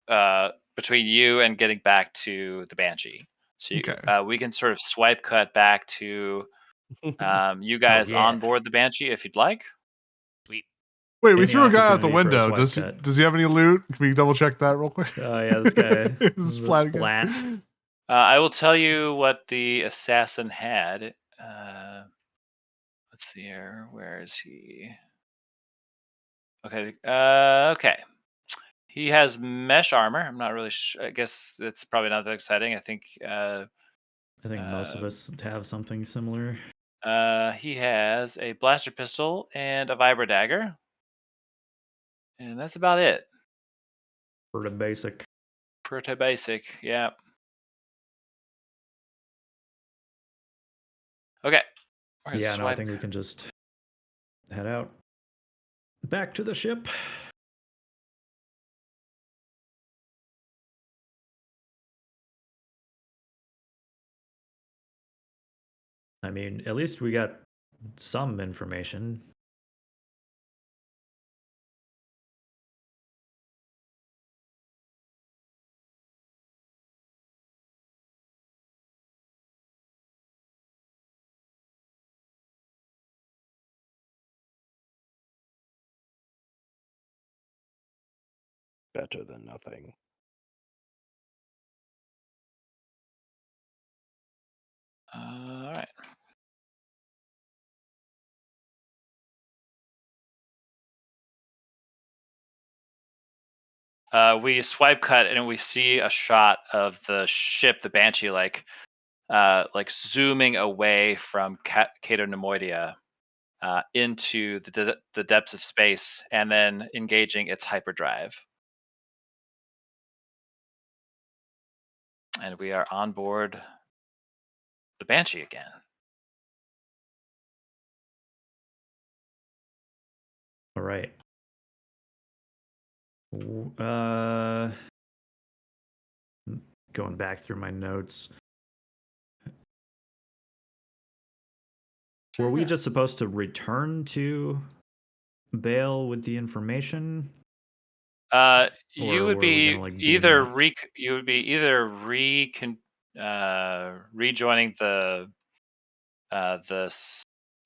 between you and getting back to the Banshee. So Okay. we can sort of swipe cut back to you guys yeah. on board the Banshee if you'd like. Sweet. Wait, we Any threw a guy out the opportunity for a window. swipe cut. Does he have any loot? Can we double check that real quick? Oh yeah, this guy. This the splat splat. again. I will tell you what the assassin had. Let's see here. Where is he? Okay. Okay. He has mesh armor. I'm not really sure. I guess it's probably not that exciting. I think I think most of us have something similar. he has a blaster pistol and a vibra dagger. And that's about it. Pretty basic. Pretty basic. Yeah. Okay. We're gonna Yeah, no, I swipe. think we can just head out. Back to the ship. I mean, at least we got some information. Better than nothing. All right. We swipe cut and we see a shot of the ship, the Banshee, like zooming away from Cato Nemoidia into the depths of space, and then engaging its hyperdrive. And we are on board the Banshee again. All right. Going back through my notes. Were we just supposed to return to Bale with the information? You Or would were we be gonna, like, either beam you would be either rejoining the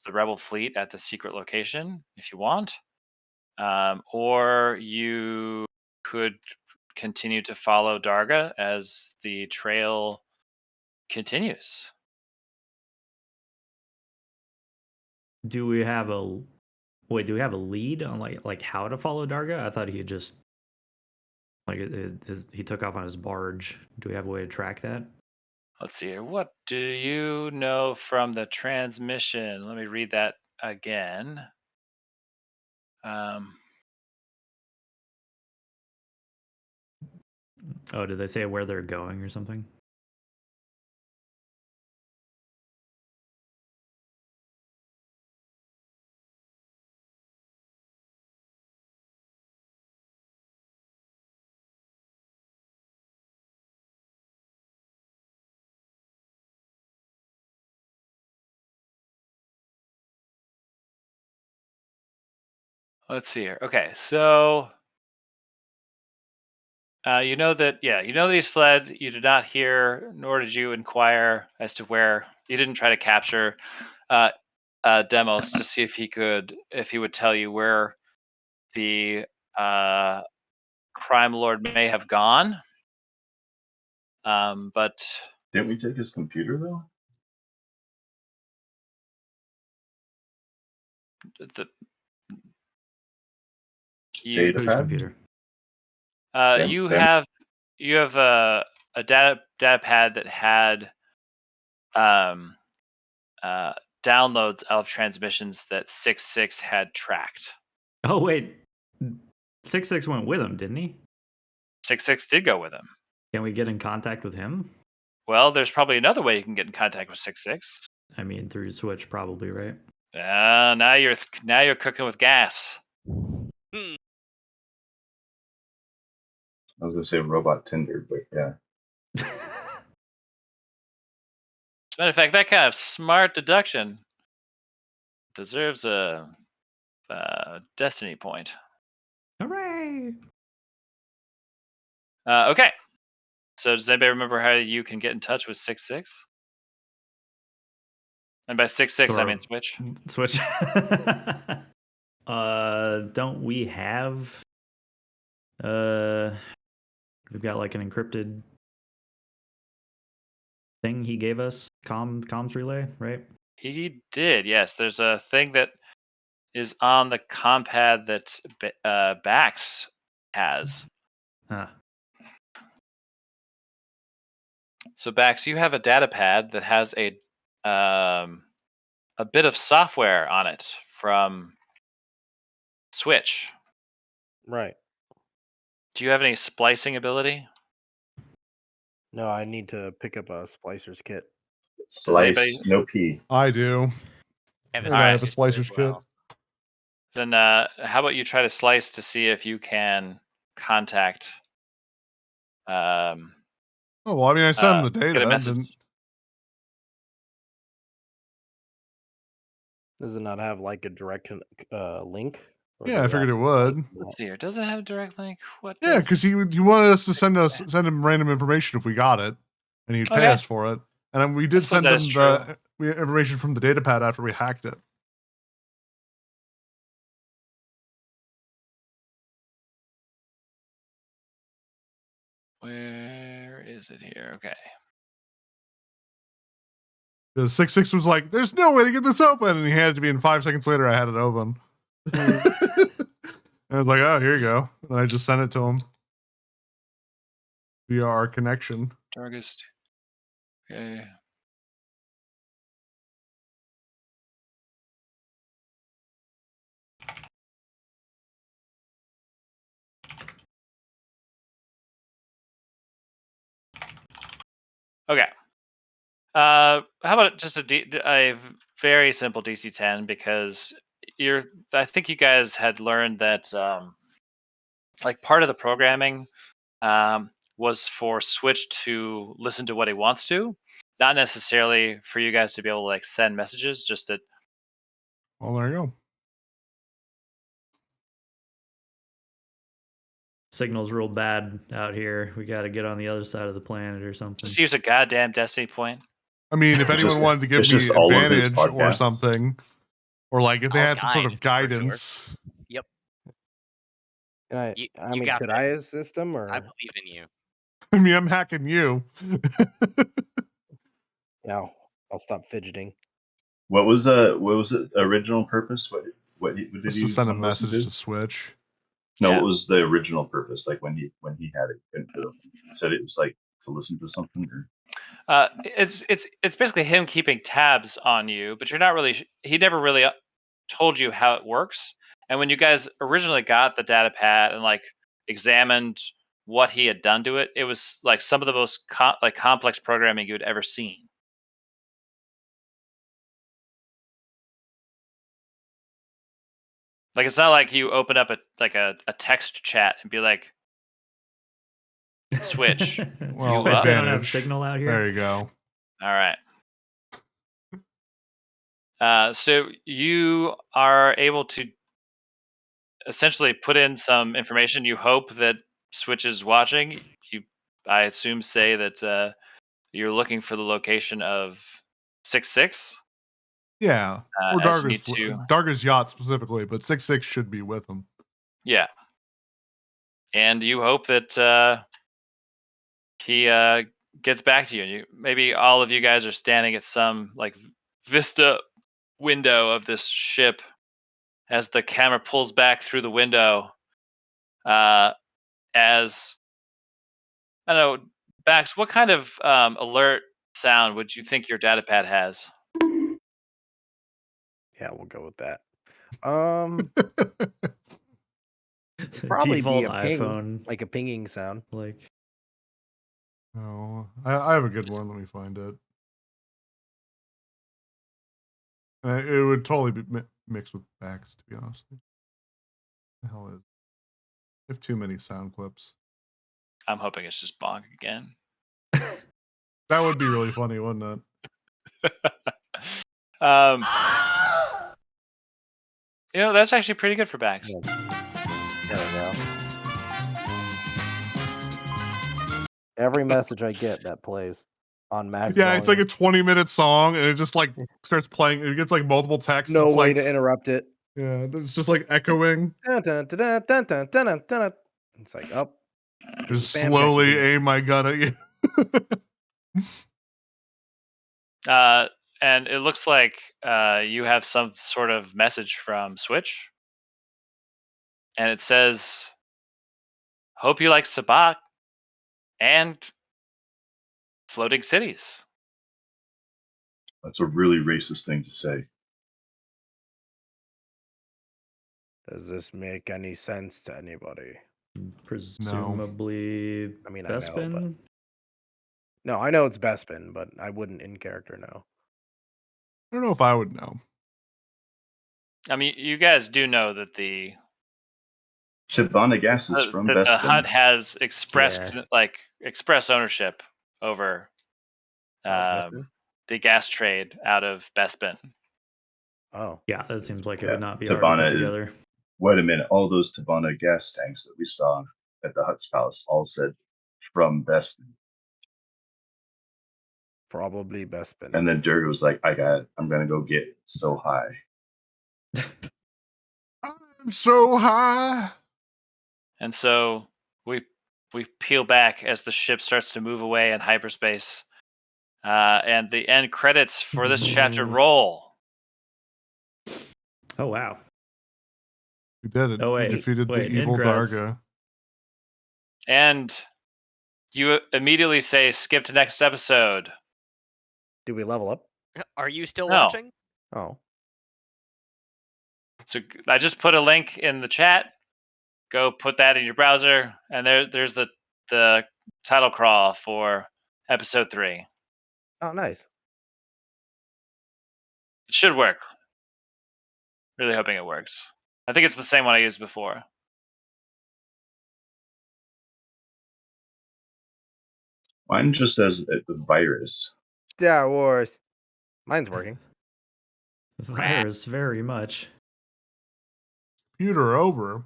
rebel fleet at the secret location if you want, or you could continue to follow Darga as the trail continues. Do we have a wait? Do we have a lead on like how to follow Darga? I thought he had just like he took off on his barge. Do we have a way to track that? Let's see here. What do you know from the transmission? Let me read that again. Oh, did they say where they're going or something? Let's see here. Okay, so you know that he's fled. You did not hear, nor did you inquire as to where. You didn't try to capture Demos to see if he would tell you where the crime lord may have gone. But Didn't we take his computer though? the Data Whose pad? computer? you Them? have a data pad that had um, downloads of transmissions that 6-6 had tracked. Oh wait, 6-6 went with him, didn't he? 6-6 did go with him. Can we get in contact with him? Well, there's probably another way you can get in contact with 6-6. I mean, through Switch, probably, right? Now you're cooking with gas. Hmm. I was gonna say robot Tinder, but yeah. As a matter of fact, that kind of smart deduction deserves a destiny point. Hooray! Okay. So does anybody remember how you can get in touch with 6-6? And by 6-6, I mean Switch. Switch. Don't we have? We've got like an encrypted thing he gave us, comms relay, right? He did, yes. There's a thing that is on the compad that Bax has. Ah. So Bax, you have a data pad that has a bit of software on it from Switch. Right. Do you have any splicing ability? No, I need to pick up a splicer's kit. Slice, no P. I do. I have a And I have a slicer's kit as slicer's kit. well. Then how about you try to slice to see if you can contact Oh well, I mean, I sent him the get a data. message. Then Does it not have like a direct link? Or yeah, do I we figured it have to would. Let's see here. Does it have a direct link? What? Yeah, because he wanted us to send him random information if we got it, and he'd pay Okay. us for it. And then we did suppose send that him is the information from the data pad after we hacked it. Where is it here? Okay. The 6-6 was like, "There's no way to get this open," and he handed it to me. And 5 seconds later, I had it open. And I was like, "Oh, here you go." And I just sent it to him via our connection. Dargest. Okay. Okay. How about just a very simple DC-10, because I think you guys had learned that like part of the programming was for Switch to listen to what he wants to, not necessarily for you guys to be able to like send messages, just that Well, there you go. Signal's real bad out here. We got to get on the other side of the planet or something. Just use a goddamn destiny point. I mean, if anyone just- wanted to give it's me just all of his advantage or podcasts. something, or like if they I'll had some sort guide, of for sure. guidance. Yep. I You mean, got should I this. assist them or? I believe in you. I mean, I'm hacking you. No, I'll stop fidgeting. What was the original purpose? What did Just you to send a wanna listen message to? to Switch. No, Yeah. what was the original purpose? Like when he had it, couldn't put it. He said it was like to listen to something. Or It's basically him keeping tabs on you, but you're not really. He never really told you how it works. And when you guys originally got the data pad and like examined what he had done to it, it was like some of the most complex programming you'd ever seen. Like it's not like you open up a text chat and be like, Switch. Well, You up? They don't have advantage. signal out here. There you go. All right. So you are able to essentially put in some information. You hope that Switch is watching. You, I assume, say that you're looking for the location of 6-6. Yeah. Or As you need to, Darga's yacht specifically, but 6-6 should be with him. yeah. And you hope that he gets back to you. And maybe all of you guys are standing at some like vista window of this ship as the camera pulls back through the window. As I don't know, Bax, what kind of alert sound would you think your data pad has? Yeah, we'll go with that. Probably be Default a ping, iPhone. like a pinging sound. Like Oh, I have a good one. Let me find it. It would totally be mixed with Bax, to be honest. What the hell is? I have too many sound clips. I'm hoping it's just Bonk again. That would be really funny, wouldn't it? That's actually pretty good for Bax. Yeah. There we go. Every message I get that plays on max. Yeah, it's like a volume. 20-minute song, and it just like starts playing. It gets like multiple texts. No it's way like, to interrupt it. yeah, it's just like echoing. Dun, dun, dun, dun, dun, dun, dun, dun. It's like up. Just Spam slowly technique. aim my gun at you. And it looks like you have some sort of message from Switch. And it says, hope you like Sabak and floating cities. that's a really racist thing to say. Does this make any sense to anybody? presumably I mean, I know, but Bespin. no, I know it's Bespin, but I wouldn't in character know. I don't know if I would know. I mean, you guys do know that the Chibana Gas is from that the Bespin. hut has express ownership over Bespin? the gas trade out of Bespin. Oh, Yeah, that seems like it Yeah, would not be hard to Tabana put is- together. Wait a minute, all those Tabana gas tanks that we saw at the Hut's Palace all said from Bespin. probably Bespin. And then Durga was like, I'm gonna go get so high. I'm so high. And so we peel back as the ship starts to move away in hyperspace. And the end credits for this chapter roll. Oh wow. We did it. Oh, We wait, defeated wait, the evil end credits. Darga. And you immediately say, skip to next episode. Do we level up? Are you still No. watching? Oh, So I just put a link in the chat. Go put that in your browser, and there's the title crawl for episode 3. oh, nice. It should work. Really hoping it works. I think it's the same one I used before. Mine just says the virus. Star Wars. Mine's working. Virus, very much. Computer over.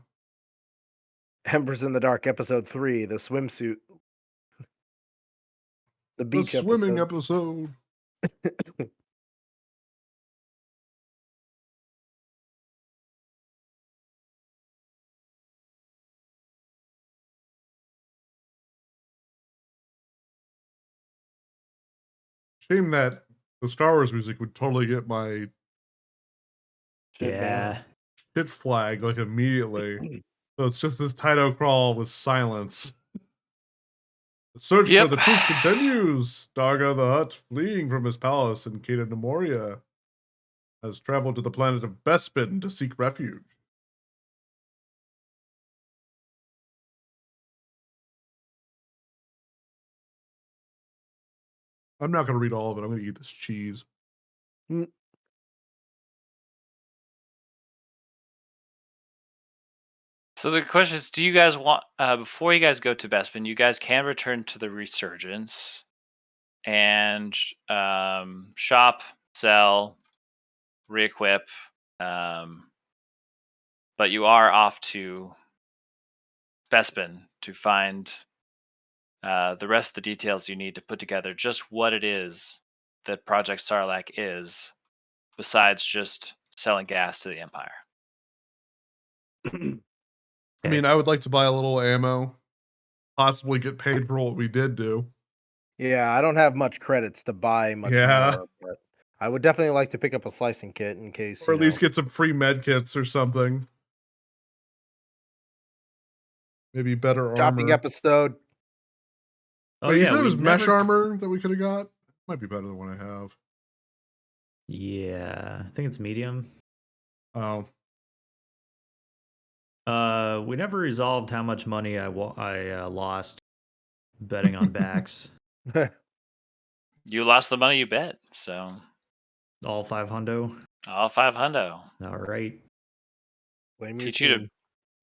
Embers in the Dark, episode 3, the swimsuit. The The beach swimming episode. episode. Shame that the Star Wars music would totally get my Shit Yeah. ban. shit flag like immediately. So it's just this title crawl with silence. The search for Yep. the truth continues. Darga the Hutt, fleeing from his palace in Kata Nemoria, has traveled to the planet of Bespin to seek refuge. I'm not going to read all of it. I'm going to eat this cheese. So the question is, do you guys want, before you guys go to Bespin, you guys can return to the Resurgence and shop, sell, re-equip, but you are off to Bespin to find the rest of the details you need to put together just what it is that Project Sarlacc is, besides just selling gas to the Empire. I mean, I would like to buy a little ammo, possibly get paid for what we did do. Yeah, I don't have much credits to buy much more, but I would definitely like to pick up a slicing kit in case. Or at least get some free med kits or something. Maybe better shopping armor. episode. Oh, Wait, you yeah, said it we was mesh never- armor that we could have got? Might be better than what I have. Yeah, I think it's medium. Oh. We never resolved how much money I lost betting on backs. You lost the money you bet, so All 500. all 500. All right. Teach you to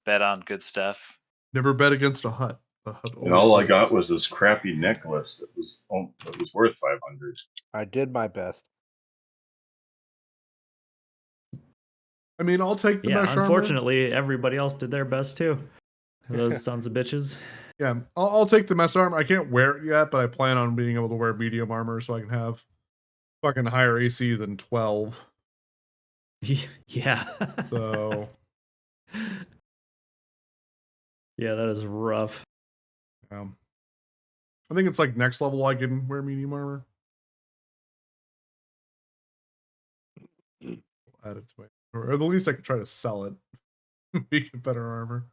bet on good stuff. Never bet against a hut. The hut And all I always got wins. was this crappy necklace that was worth 500. I did my best. I mean, I'll take the mesh armor. Unfortunately, everybody else did their best too. Those sons of bitches. Yeah, I'll take the mesh armor. I can't wear it yet, but I plan on being able to wear medium armor so I can have fucking higher AC than 12. Yeah. So. Yeah, that is rough. I think it's like next level I can wear medium armor. Add it to my, or at least I could try to sell it. Make it better armor.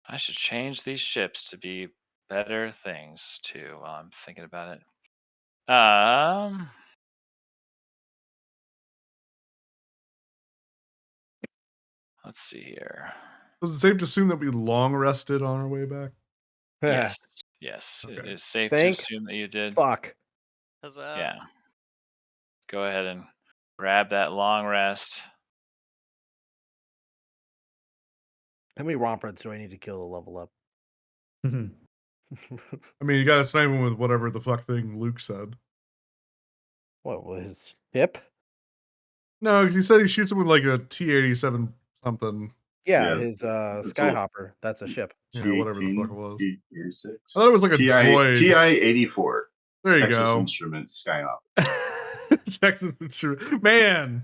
I should change these ships to be better things too while I'm thinking about it. Let's see here. Was it safe to assume that we long rested on our way back? Yes. Yes. Okay. It is safe Thank to assume that you did. Fuck. Huzzah. Yeah. Go ahead and grab that long rest. How many rompreds do I need to kill to level up? I mean, you gotta snipe him with whatever the fuck thing Luke said. What was hip? No, because he said he shoots him with like a T-87 something. Yeah, Yeah, his it's a- Skyhopper. That's a ship. Yeah, whatever the fuck it was. T86. I thought it was like a droid. TI-84. There you Texas go. Instruments Skyhopper. Texas Instruments. Man.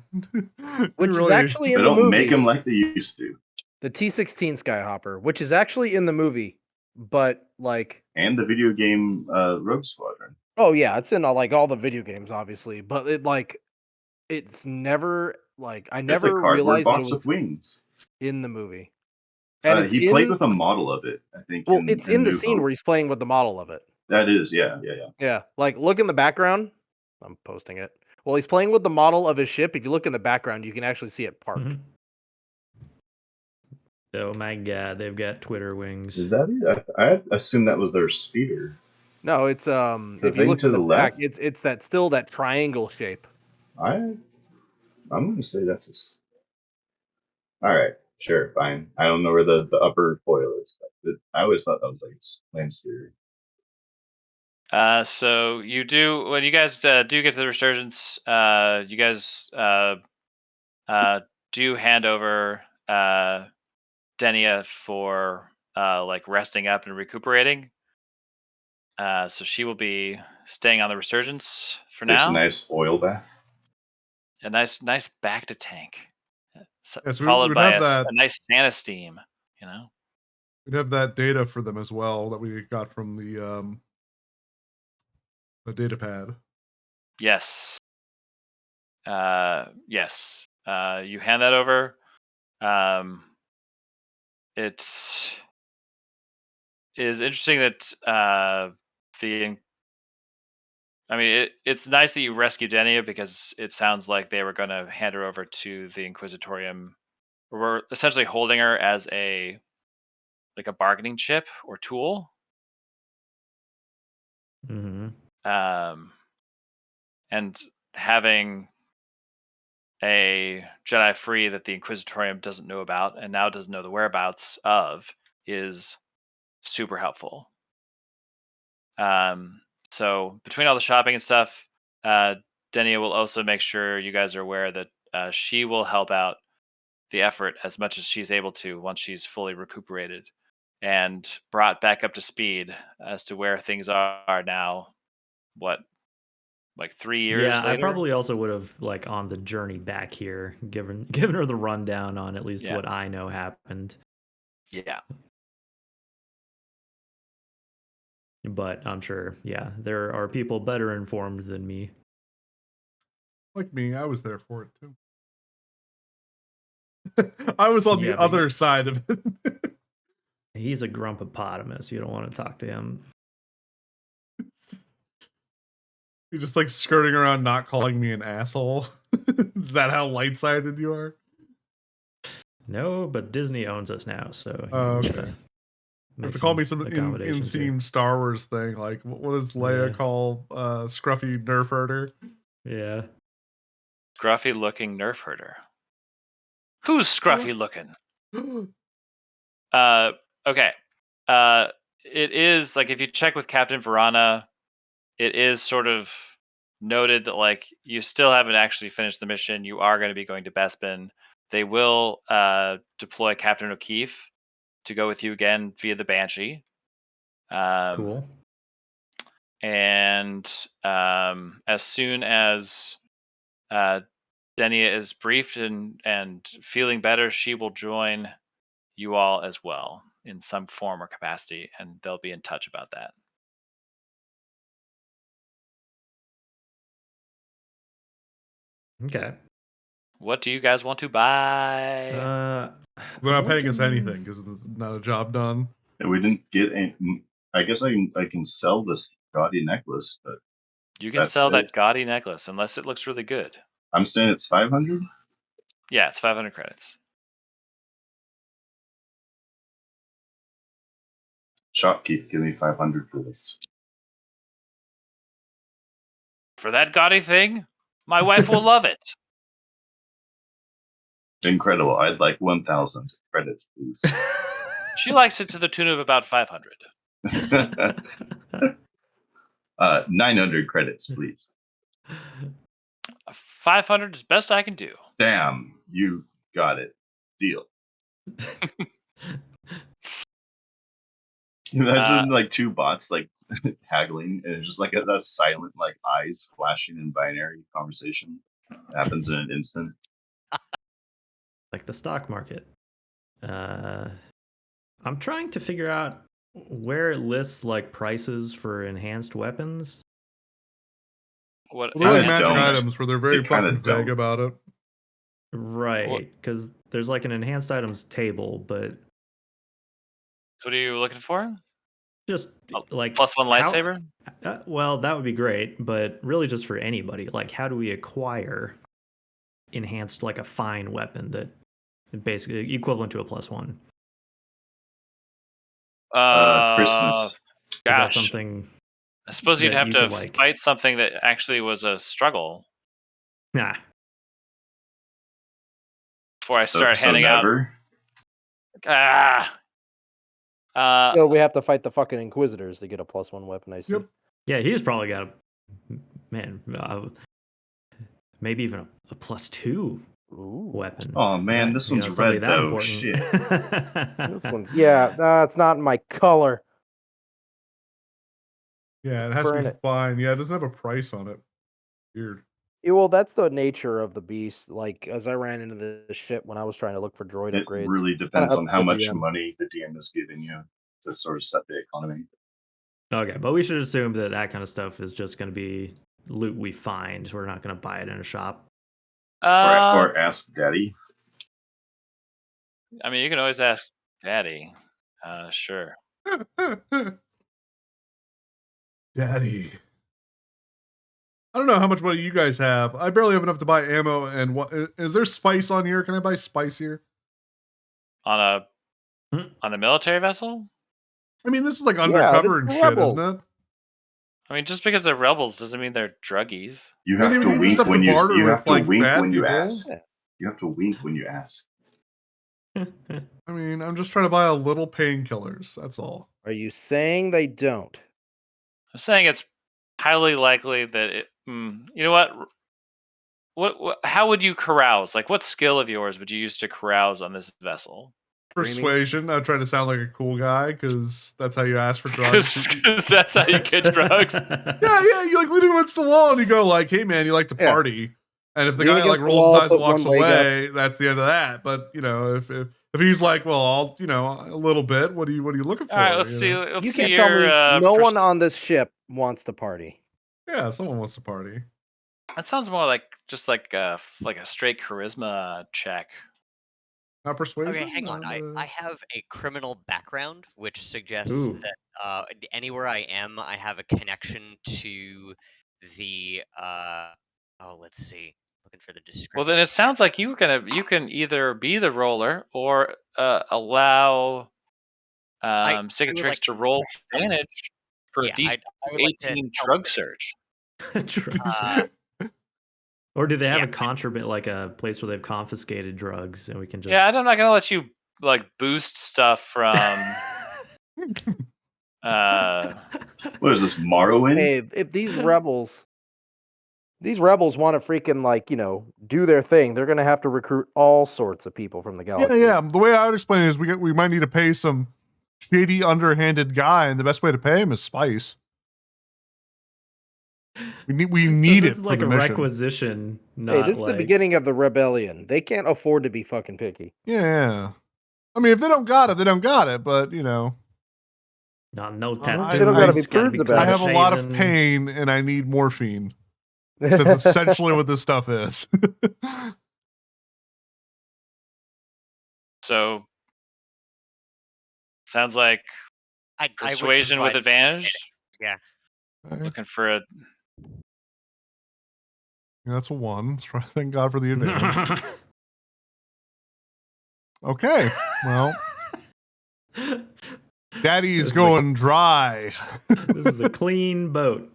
Which is really, actually They in the don't movie. make them like they used to. The T-16 Skyhopper, which is actually in the movie, but like, And the video game Rogue Squadron. oh yeah, it's in all the video games, obviously, but it's never like I It's a never cardboard realized that it box was with wings. in the movie. And it's He played with a model of it, I think. well, it's in the New scene Hope. where he's playing with the model of it. That is, yeah. Yeah, like look in the background. I'm posting it. Well, he's playing with the model of his ship. If you look in the background, you can actually see it parked. Mhm. Oh my god, they've got Twitter wings. Is that it? I assumed that was their speeder. No, it's The if you thing look to in the the back, left? it's that triangle shape. I'm going to say that's a. All right. Sure, fine. I don't know where the upper foil is. But I always thought that was like land sphere. So you do when you guys do get to the resurgence. You guys do hand over Denia for like resting up and recuperating. So she will be staying on the resurgence for It's a now. nice oil bath. A nice back to tank, Yes, followed we'd by have that. a nice Santa steam. You know. We'd have that data for them as well that we got from the data pad. Yes. Yes. You hand that over. It is interesting that it's nice that you rescued Denia because it sounds like they were going to hand her over to the Inquisitorium. We're essentially holding her as a bargaining chip or tool. Mm-hmm. And having a Jedi free that the Inquisitorium doesn't know about and now doesn't know the whereabouts of is super helpful. So between all the shopping and stuff, Denia will also make sure you guys are aware that she will help out the effort as much as she's able to once she's fully recuperated and brought back up to speed as to where things are now. What, like 3 years Yeah, I later? probably also would have like on the journey back here, given her the rundown on at least Yeah. what I know happened. Yeah. But I'm sure, yeah, there are people better informed than me. Like me, I was there for it too. I was on Yeah, the but other side of it. He's a grumpopotamus. You don't want to talk to him. You're just like skirting around, not calling me an asshole. Is that how light-sided you are? No, but Disney owns us now, so you Okay. gotta You have make to call me some some accommodations here. in-themed Star Wars thing. Like, what does Leia Yeah. call Scruffy Nerf herder? Yeah. Scruffy looking nerf herder. Who's scruffy looking? Okay. It is like if you check with Captain Verana, it is sort of noted that like you still haven't actually finished the mission. You are going to be going to Bespin. They will deploy Captain O'Keefe to go with you again via the Banshee. Cool. And as soon as Denia is briefed and feeling better, she will join you all as well in some form or capacity, and they'll be in touch about that. Okay. What do you guys want to buy? They're not paying us anything because it's not a job done. And we didn't get any. I guess I can sell this gaudy necklace, but You can that's sell that it. gaudy necklace unless it looks really good. I'm saying it's 500. Yeah, it's 500 credits. Shopkeep, give me 500 for this. For that gaudy thing, my wife will love it. Incredible. I'd like 1,000 credits, please. She likes it to the tune of about 500. 900 credits, please. 500 is best I can do. Damn, you got it. Deal. Imagine like two bots like haggling, and it's just like a silent like eyes flashing in binary conversation. It happens in an instant. Like the stock market. I'm trying to figure out where it lists like prices for enhanced weapons. What Well, they're like Kinda magic don't. items where they're very They kinda fucking vague don't. about it. Right, because there's like an enhanced items table, but What are you looking for? just like +1 lightsaber? Well, that would be great, but really just for anybody. Like, how do we acquire enhanced, like a fine weapon that basically equivalent to a +1? Christmas. Is that Gosh. something I suppose you'd that have you to could, like... fight something that actually was a struggle Nah. before I start So handing out. never. Ah. So we have to fight the fucking Inquisitors to get a +1 weapon, I see. Yep. Yeah, he's probably got maybe even a +2 Ooh. weapon. Oh man, this one's somebody red that though. important. Shit. This one's it's not my color. Yeah, it has to Burn be it. fine. Yeah, it doesn't have a price on it. Weird. Yeah, well, that's the nature of the beast. Like, as I ran into this shit when I was trying to look for droid It upgrades. really kinda depends up on to how the much DM. money the DM is giving you to sort of set the economy. Okay, but we should assume that kind of stuff is just going to be loot we find. We're not going to buy it in a shop. Or ask Daddy. I mean, you can always ask Daddy. Sure. Daddy. I don't know how much money you guys have. I barely have enough to buy ammo. And what is there spice on here? Can I buy spice here? On a military vessel? I mean, this is like Yeah, undercover it's and the shit, rebels. isn't it? I mean, just because they're rebels doesn't mean they're druggies. You I mean, have they to need wink stuff to when you barter with have to like wink bad when you people. ask. Yeah. You have to wink when you ask. I mean, I'm just trying to buy a little painkillers. That's all. Are you saying they don't? I'm saying it's highly likely that it. You know what? What? How would you carouse? Like, what skill of yours would you use to carouse on this vessel? Persuasion. I'm trying to sound like a cool guy because that's how you ask for drugs. Because that's how you get drugs. Yeah, you like lean against the wall and you go like, "Hey man, you like to Yeah. party." And if the Lean guy like against the rolls his wall, eyes and put walks one leg up. away, that's the end of that. But you know, if he's like, "Well, I'll a little bit," what are you looking for? All right, let's you see. know? Let's You see can't tell your. me no one on this ship wants to party. Yeah, someone wants to party. That sounds more like just like a straight charisma check. Not persuasion. Okay, hang on. I have a criminal background, which suggests Ooh. that anywhere I am, I have a connection to the. Let's see. Looking for the description. Well, then it sounds like you can either be the roller or allow I would cicatrix like to roll help. advantage for Yeah, DC I would like to 18 help drug Cicatrix. search. Or do they have yeah, a contraband, like a place where they've confiscated drugs, and we can just? Yeah, I'm not gonna let you like boost stuff from. What is this, Morrowind? Hey, if these rebels want to freaking do their thing, they're gonna have to recruit all sorts of people from the galaxy. Yeah. The way I would explain it is we might need to pay some shady, underhanded guy, and the best way to pay him is spice. We need this it is for like the a mission. requisition. Not Hey, this is like, the beginning of the rebellion. They can't afford to be fucking picky. Yeah. I mean, if they don't got it, they don't got it. But no I They don't gotta be gotta prudes about I it. have a lot of pain, and I need morphine. So that's essentially what this stuff is. So sounds like I would persuasion with provide- advantage. Yeah. Looking for a. That's a 1. Thank God for the advantage. Okay. Well, Daddy's going dry. This is a clean boat.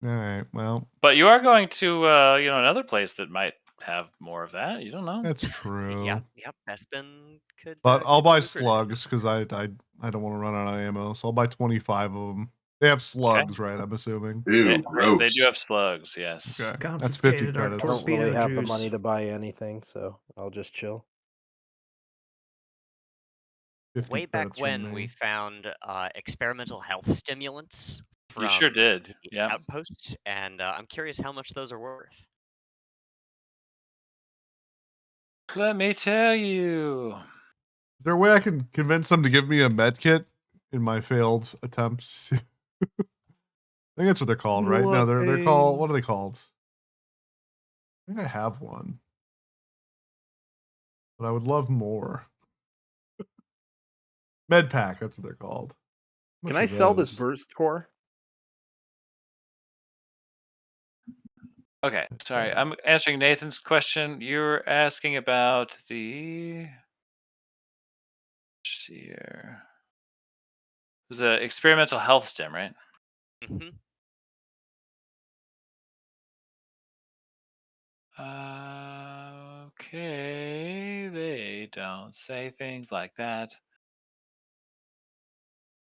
All right. Well, But you are going to another place that might have more of that. You don't know. that's true. Yep. Bespin could. But I'll could buy be lucrative. slugs because I don't want to run out of ammo. So I'll buy 25 of them. They have slugs, right? I'm assuming. Ew, gross. They do have slugs. Yes. Okay. That's 50 Confiscated our credits. I don't really torpedo have the juice. money to buy anything, so I'll just chill. 50 Way back credits when from we me. found experimental health stimulants from You sure did. the Yeah. outposts, and I'm curious how much those are worth. Let me tell you. Is there a way I can convince them to give me a med kit in my failed attempts? I think that's what they're called, right? No, they're called. What are they called? I think I have one, but I would love more. Med pack. That's what they're called. How Can much I are sell this those? burst core? Okay, sorry. I'm answering Nathan's question. You're asking about the. Let's see here. It was an experimental health stim, right? Mm-hmm. Okay, they don't say things like that.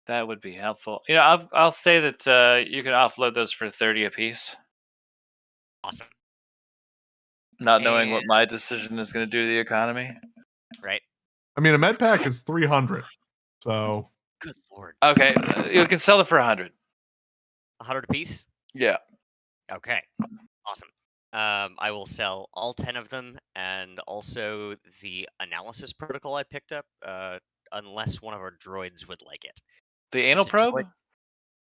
That would be helpful. You know, I'll say that you can offload those for 30 apiece. Awesome. Not knowing what And my decision is going to do to the economy. right. I mean, a med pack is 300. So Good lord. Okay, you can sell it for 100. 100 apiece. Yeah. Okay. Awesome. I will sell all 10 of them, and also the analysis protocol I picked up, unless one of our droids would like it. The anal It's a droid- probe?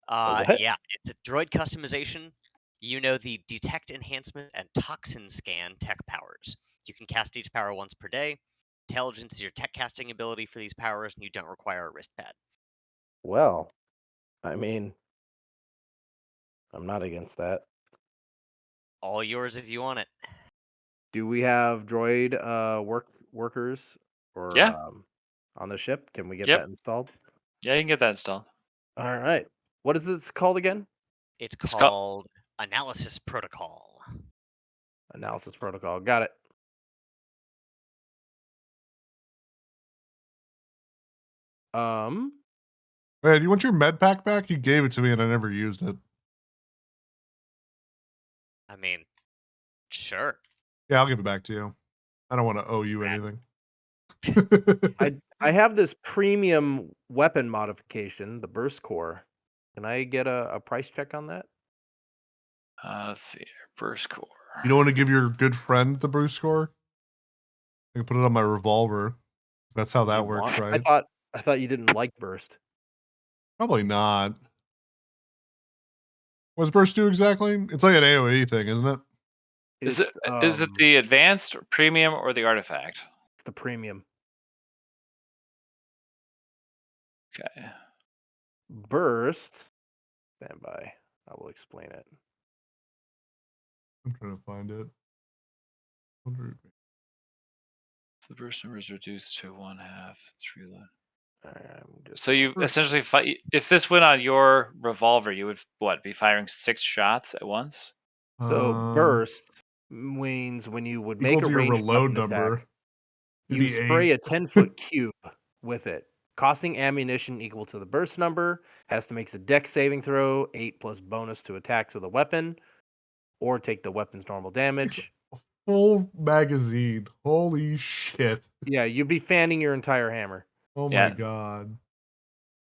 what? Yeah, it's a droid customization. You know the detect enhancement and toxin scan tech powers. You can cast each power once per day. Intelligence is your tech casting ability for these powers, and you don't require a wrist pad. Well, I mean, I'm not against that. All yours if you want it. Do we have droid workers or Yeah. on the ship? Can we get Yep. that installed? Yeah, you can get that installed. All right. What is this called again? It's It's called analysis protocol. Analysis protocol. Got it. hey, do you want your med pack back? You gave it to me and I never used it. I mean, sure. Yeah, I'll give it back to you. I don't want to owe you Rad. anything. I have this premium weapon modification, the burst core. Can I get a price check on that? Let's see here. Burst core. You don't want to give your good friend the Bruce score? I can put it on my revolver. That's how that You works, want- right? I thought you didn't like burst. Probably not. What's burst do exactly? It's like an AoE thing, isn't it? Is it the advanced, premium, or the artifact? It's the premium. Okay. Burst. Stand by. I will explain it. I'm trying to find it. 100. The burst number is reduced to 1/2. It's reload. Just So you essentially fight. If this went on your revolver, you would be firing 6 shots at once? So burst means when you would make equal a to your ranged reload weapon number. attack, It'd you be spray 8. a 10-foot cube with it, costing ammunition equal to the burst number. Has to make a dex saving throw, 8 plus bonus to attacks with a weapon, or take the weapon's normal damage. Full magazine. Holy shit. Yeah, you'd be fanning your entire hammer. Oh Yeah. my god.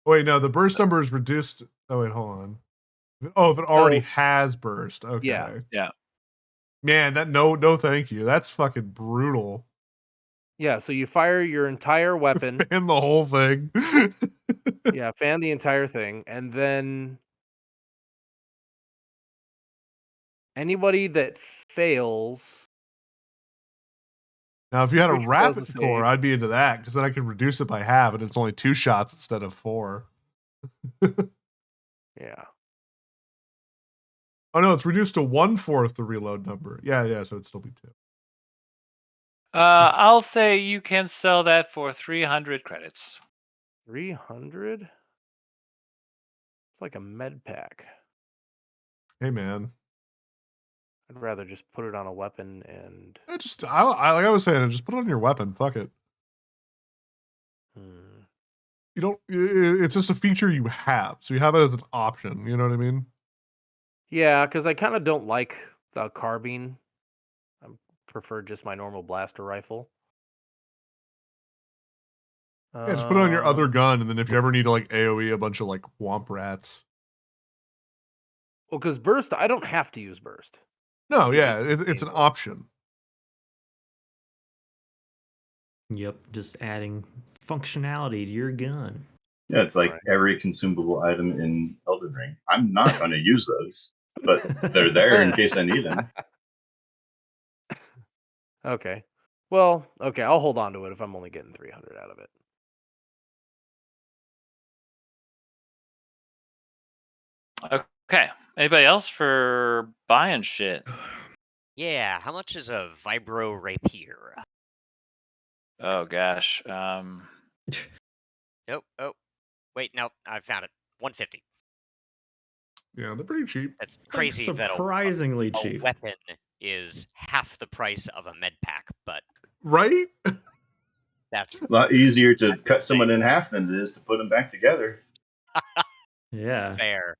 Wait, no, the burst number is reduced. Oh, wait, hold on. Oh, if it already has burst. Okay. Yeah. Man, that no thank you. That's fucking brutal. Yeah, so you fire your entire weapon. Fan the whole thing. Yeah, fan the entire thing, and then anybody that fails. Now, if you had a Creature fails rapid to core, save. I'd be into that because then I could reduce it by half, and it's only 2 shots instead of 4. Yeah. Oh no, it's reduced to 1/4 the reload number. Yeah, so it'd still be 2. I'll say you can sell that for 300 credits. 300? It's like a med pack. Hey man, I'd rather just put it on a weapon and. I like I was saying, just put it on your weapon. Fuck it. You don't. It's just a feature you have, so you have it as an option. You know what I mean? Yeah, because I kind of don't like the carbine. I prefer just my normal blaster rifle. Yeah, just put it on your other gun, and then if you ever need to like AoE a bunch of like womp rats. Well, because burst, I don't have to use burst. No, yeah, it's an option. Yep, just adding functionality to your gun. Yeah, it's like every consumable item in Elden Ring. I'm not going to use those, but they're there in case I need them. Okay. Well, okay, I'll hold on to it if I'm only getting 300 out of it. Okay. Anybody else for buying shit? Yeah, how much is a vibro rapier? Oh gosh. Oh, wait, no, I found it. 150. Yeah, they're pretty cheap. That's Like crazy that surprisingly a cheap. weapon is half the price of a med pack, but Right? That's A lot easier to cut someone in half than it is to put them back together. Yeah. fair.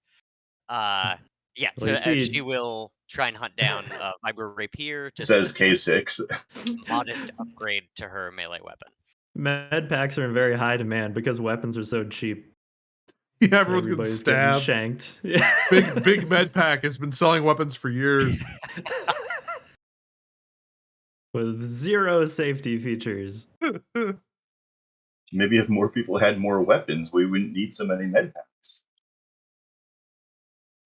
Yeah, Well, so you see- she will try and hunt down Vibro Rapier, just Says a K6. modest upgrade to her melee weapon. Med packs are in very high demand because weapons are so cheap. Yeah, everyone's getting Everybody's stabbed. shanked. Yeah. Big med pack has been selling weapons for years. With 0 safety features. Maybe if more people had more weapons, we wouldn't need so many med packs.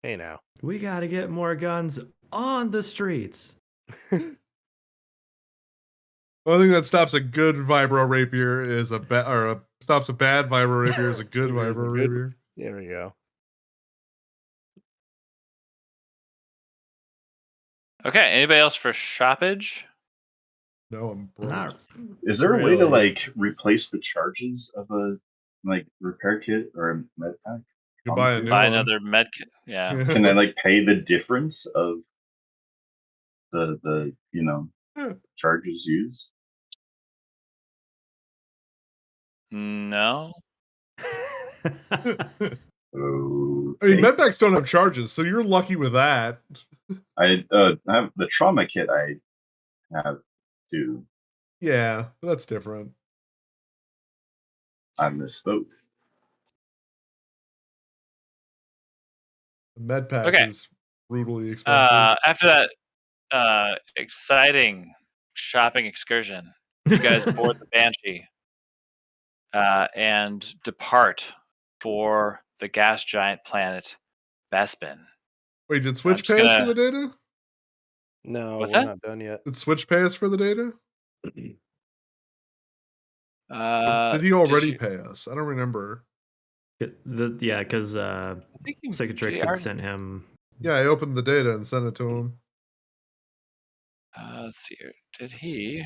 Hey now. We gotta get more guns on the streets. One thing that stops a good vibro rapier is stops a bad vibro rapier is a good Rapier is a vibro good- rapier. There we go. Okay. Anybody else for shoppage? No, I'm broke. Not Is there a way to really. like replace the charges of a like repair kit or a med pack? You can buy a new Buy one. another med kit. Yeah. Can I like pay the difference of the Yeah. charges used? No. Okay. I mean, med packs don't have charges, so you're lucky with that. I have the trauma kit. I have to. Yeah, that's different. I misspoke. The med pack Okay. is brutally expensive. After that exciting shopping excursion, you guys board the Banshee and depart for the gas giant planet Bespin. Wait, did Switch just pay us for gonna- the data? No, What's we're that? not done yet. Did Switch pay us for the data? Did he Did already you- pay us? I don't remember. Yeah, because I think you- did Cicatrix you had already- sent him. Yeah, I opened the data and sent it to him. let's see here. Did he?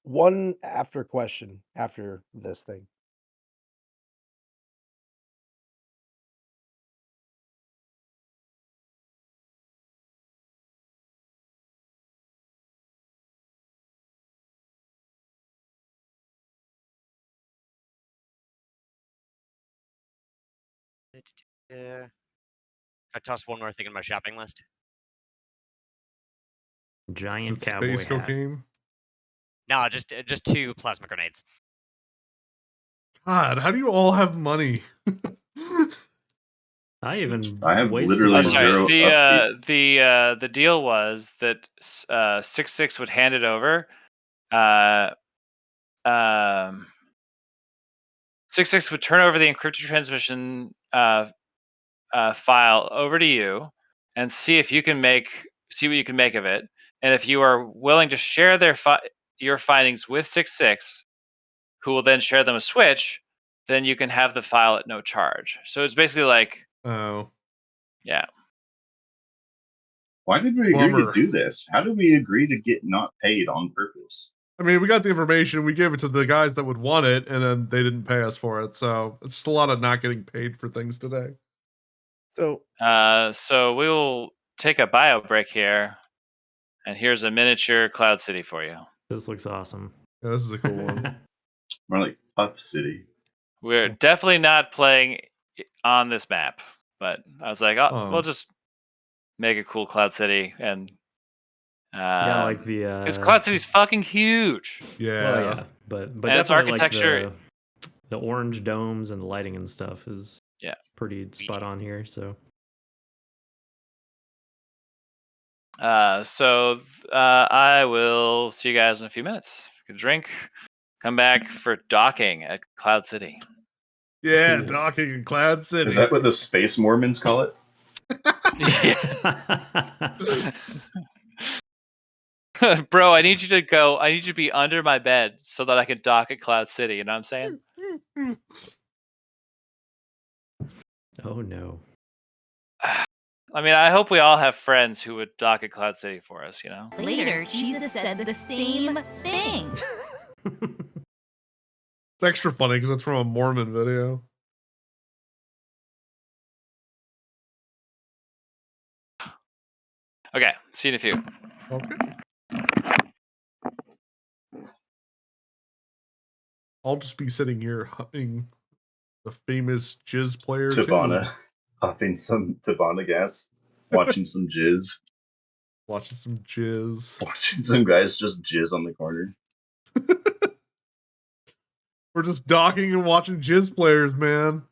One after question after this thing. I tossed one more thing in my shopping list. Giant Is it cowboy space hat. cocaine? No, just 2 plasma grenades. God, how do you all have money? I even I have wasted literally Oh, money. sorry. zero The deal was that 6-6 would hand it over. 6-6 would turn over the encrypted transmission file over to you and see what you can make of it. And if you are willing to share your findings with 6-6, who will then share them with Switch, then you can have the file at no charge. So it's basically like, Oh, yeah. Why did we agree to Bummer. do this? How did we agree to get not paid on purpose? I mean, we got the information, we gave it to the guys that would want it, and then they didn't pay us for it. So it's just a lot of not getting paid for things today. So So we will take a bio break here, and here's a miniature Cloud City for you. This looks awesome. Yeah, this is a cool one. More like Puff City. We're definitely not playing on this map, but I was like, Oh. we'll just make a cool Cloud City, and Yeah, like the because Cloud City's fucking huge. Yeah. Well, yeah, but And its definitely architecture- like the orange domes and lighting and stuff is Yeah. pretty spot on here. So I will see you guys in a few minutes. Get a drink, come back for docking at Cloud City. Yeah, Cool. docking in Cloud City. Is that what the Space Mormons call it? Bro, I need you to go. I need you to be under my bed so that I can dock at Cloud City. You know what I'm saying? oh no. I mean, I hope we all have friends who would dock at Cloud City for us, you know? Later, Jesus said the same thing. It's extra funny because it's from a Mormon video. Okay, see you in a few. Okay. I'll just be sitting here humming the famous jizz player Tivana, huffing some Tivana gas, watching some jizz, watching some jizz. watching some guys just jizz on the corner. We're just docking and watching jizz players, man.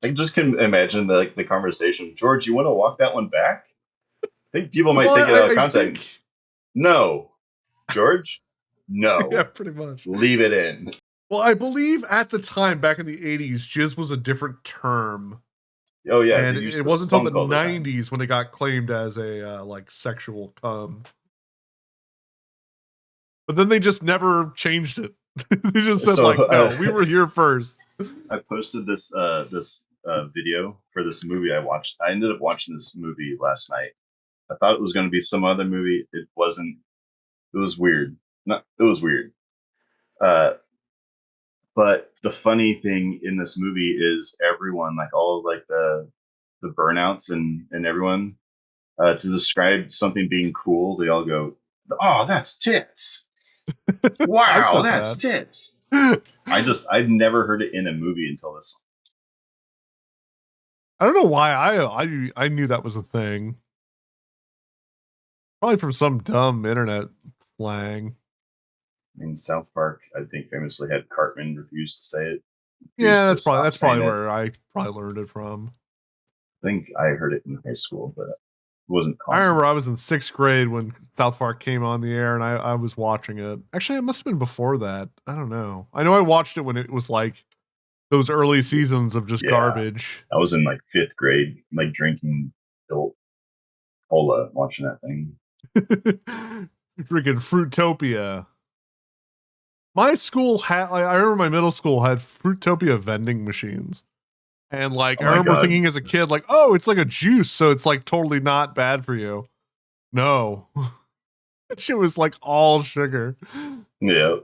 I just can imagine the conversation. George, you want to walk that one back? I think people might take it out of context. No, George, no. Yeah, pretty much. Leave it in. Well, I believe at the time, back in the 80s, jizz was a different term. Oh yeah, and it wasn't until the 90s when it got claimed as a like sexual cum. But then they just never changed it. They just said no, we were here first. I posted this video for this movie I watched. I ended up watching this movie last night. I thought it was going to be some other movie. It wasn't. It was weird. It was weird. But the funny thing in this movie is everyone, like all of like the burnouts and everyone, to describe something being cool, they all go, "Oh, that's tits! Wow, that's tits!" I've never heard it in a movie until this one. I don't know why I knew that was a thing. Probably from some dumb internet slang. I mean, South Park, I think, famously had Cartman refuse to say it. Yeah, that's probably where I probably learned it from. I think I heard it in high school, but it wasn't common. I remember I was in 6th grade when South Park came on the air, and I was watching it. Actually, it must have been before that. I don't know. I know I watched it when it was like those early seasons of just garbage. I was in like 5th grade, like drinking adult cola, watching that thing. Drinking Fruitopia. My school had, I remember my middle school had Fruitopia vending machines. And like, I remember thinking as a kid, like, oh, it's like a juice, so it's like totally not bad for you. No. That shit was like all sugar. Yeah.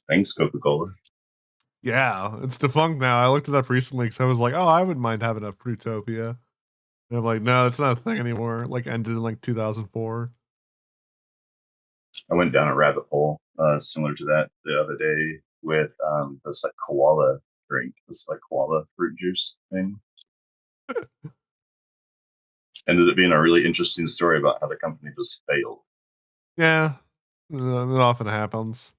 Thanks, Coca-Cola. Yeah, it's defunct now. I looked it up recently because I was like, oh, I wouldn't mind having a Fruitopia. And I'm like, no, it's not a thing anymore. Like, ended in like 2004. I went down a rabbit hole similar to that the other day with this like koala drink, this like koala fruit juice thing. Ended up being a really interesting story about how the company just failed. Yeah, that often happens.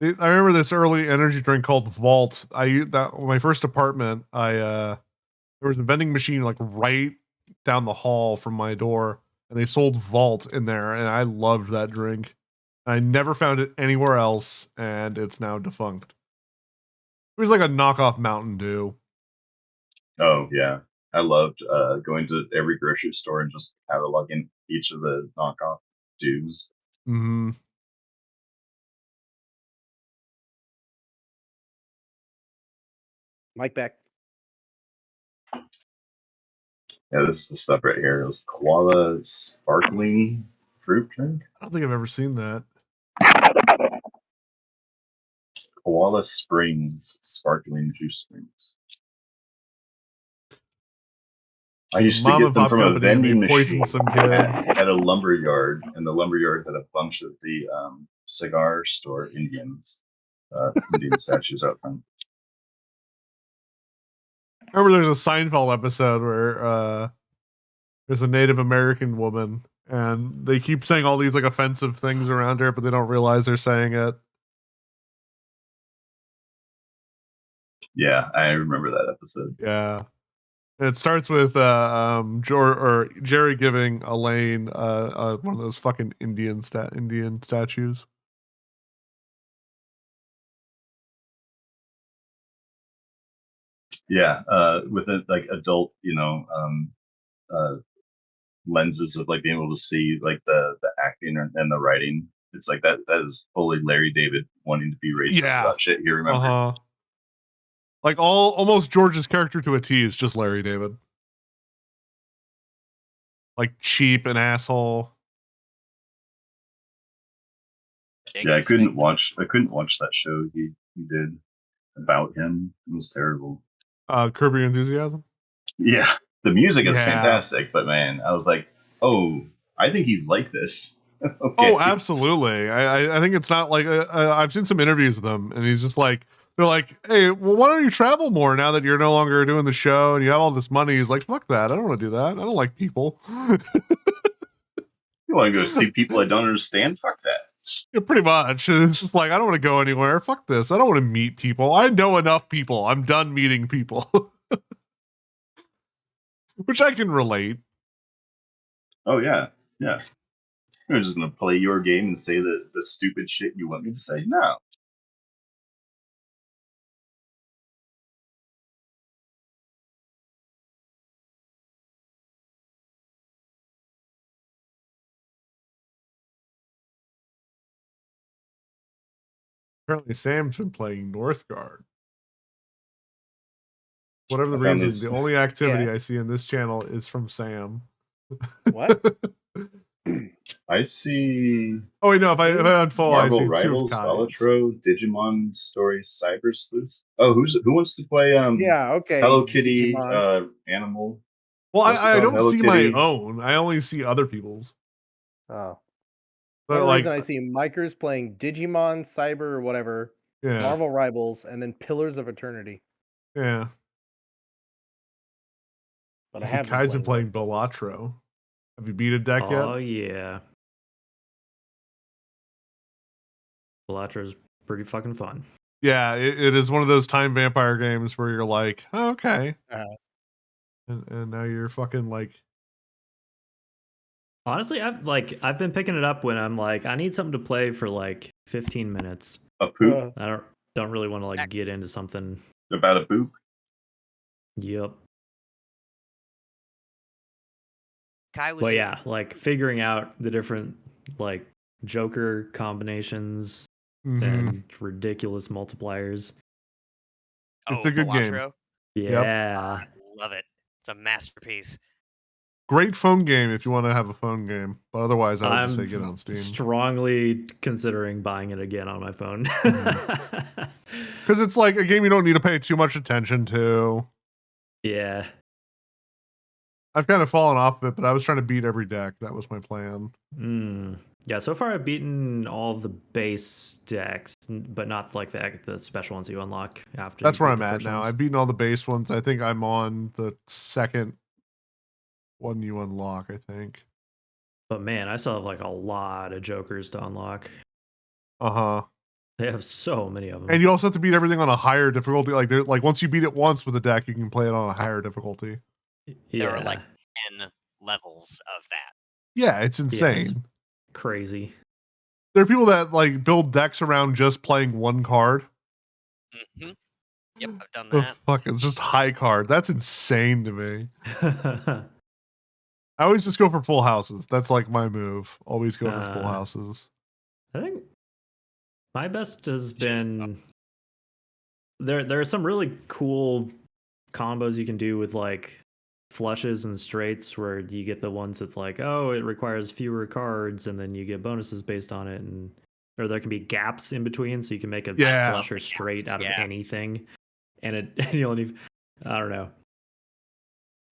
I remember this early energy drink called Vault. My first apartment, there was a vending machine like right down the hall from my door, and they sold Vault in there, and I loved that drink. I never found it anywhere else, and it's now defunct. It was like a knockoff Mountain Dew. Oh yeah, I loved going to every grocery store and just cataloging each of the knockoff dews. Mm-hmm. Mike back. Yeah, this is the stuff right here. It was koala sparkling fruit drink. I don't think I've ever seen that. Koala Springs sparkling juice drinks. I used to get them from a vending machine at a lumber yard, and the lumber yard had a bunch of the cigar store Indian statues out front. I remember there's a Seinfeld episode where there's a Native American woman, and they keep saying all these like offensive things around her, but they don't realize they're saying it. Yeah, I remember that episode. Yeah. And it starts with Jerry giving Elaine one of those fucking Indian statues. Yeah, with it like adult, lenses of like being able to see like the acting and the writing. It's like that is fully Larry David wanting to be racist about shit he remembered. Uh-huh. Like almost George's character to a T is just Larry David. Like cheap and asshole. Yeah, I couldn't watch that show he did about him. It was terrible. Curb Your Enthusiasm? Yeah. The music is fantastic, but man, I was like, oh, I think he's like this. Okay. Oh, absolutely. I think it's not like I've seen some interviews with him, and he's just like, they're like, hey, well, why don't you travel more now that you're no longer doing the show and you have all this money? He's like, fuck that. I don't want to do that. I don't like people. You want to go see people I don't understand? Fuck that. Yeah, pretty much. And it's just like, I don't want to go anywhere. Fuck this. I don't want to meet people. I know enough people. I'm done meeting people. Which I can relate. Oh yeah, yeah. I'm just gonna play your game and say the stupid shit you want me to say. No. Apparently, Sam's been playing Northgard. Whatever the I found reason, this- the only activity Yeah. I see in this channel is from Sam. What? I see Oh wait, no. If I unfollow, I see Marvel two of Rivals, Kai's. Velatro, Digimon Story, Cyber Sleuths. Oh, who wants to play Yeah, okay. Hello Kitty Digimon. animal? Well, What's it I called? don't Hello see my Kitty? own. I only see other people's. Oh. But For like, reason I see Micers playing Digimon, Cyber, or whatever, yeah, Marvel Rivals, and then Pillars of Eternity. yeah. But I I see have Kai's been playing Northgard. Belatro. Have you beat a deck Oh yet? yeah. Belatra's pretty fucking fun. Yeah, it is one of those time vampire games where you're like, oh, okay, and now you're fucking like, Honestly, I've been picking it up when I'm like, I need something to play for like 15 minutes. A poop I don't really want to like get into something. about a poop. Yep. Kai was But in. yeah, like figuring out the different like Joker combinations mhm. and ridiculous multipliers. It's a good game. Belatro? Yeah. I love it. It's a masterpiece. Great phone game if you want to have a phone game. But otherwise, I would just say get it on Steam. Strongly considering buying it again on my phone. Because it's like a game you don't need to pay too much attention to. Yeah. I've kind of fallen off of it, but I was trying to beat every deck. That was my plan. Yeah, so far I've beaten all of the base decks, but not like the special ones you unlock after. That's you where beat I'm the at first now. ones. I've beaten all the base ones. I think I'm on the second one you unlock, I think. But man, I still have like a lot of Jokers to unlock. Uh-huh. They have so many of them. And you also have to beat everything on a higher difficulty. Like once you beat it once with a deck, you can play it on a higher difficulty. There are like 10 levels of that. Yeah, it's Yeah, insane. it's crazy. There are people that like build decks around just playing one card. Mm-hmm. Yep, I've done The that. fuck, it's just high card. That's insane to me. I always just go for full houses. That's like my move. Always go for full houses. I think my best has It's just- been there are some really cool combos you can do with like flushes and straights where you get the ones that's like, oh, it requires fewer cards and then you get bonuses based on it, and or there can be gaps in between so you can make a Yeah. flush or straight out of Yeah. anything. And it and you only I don't know.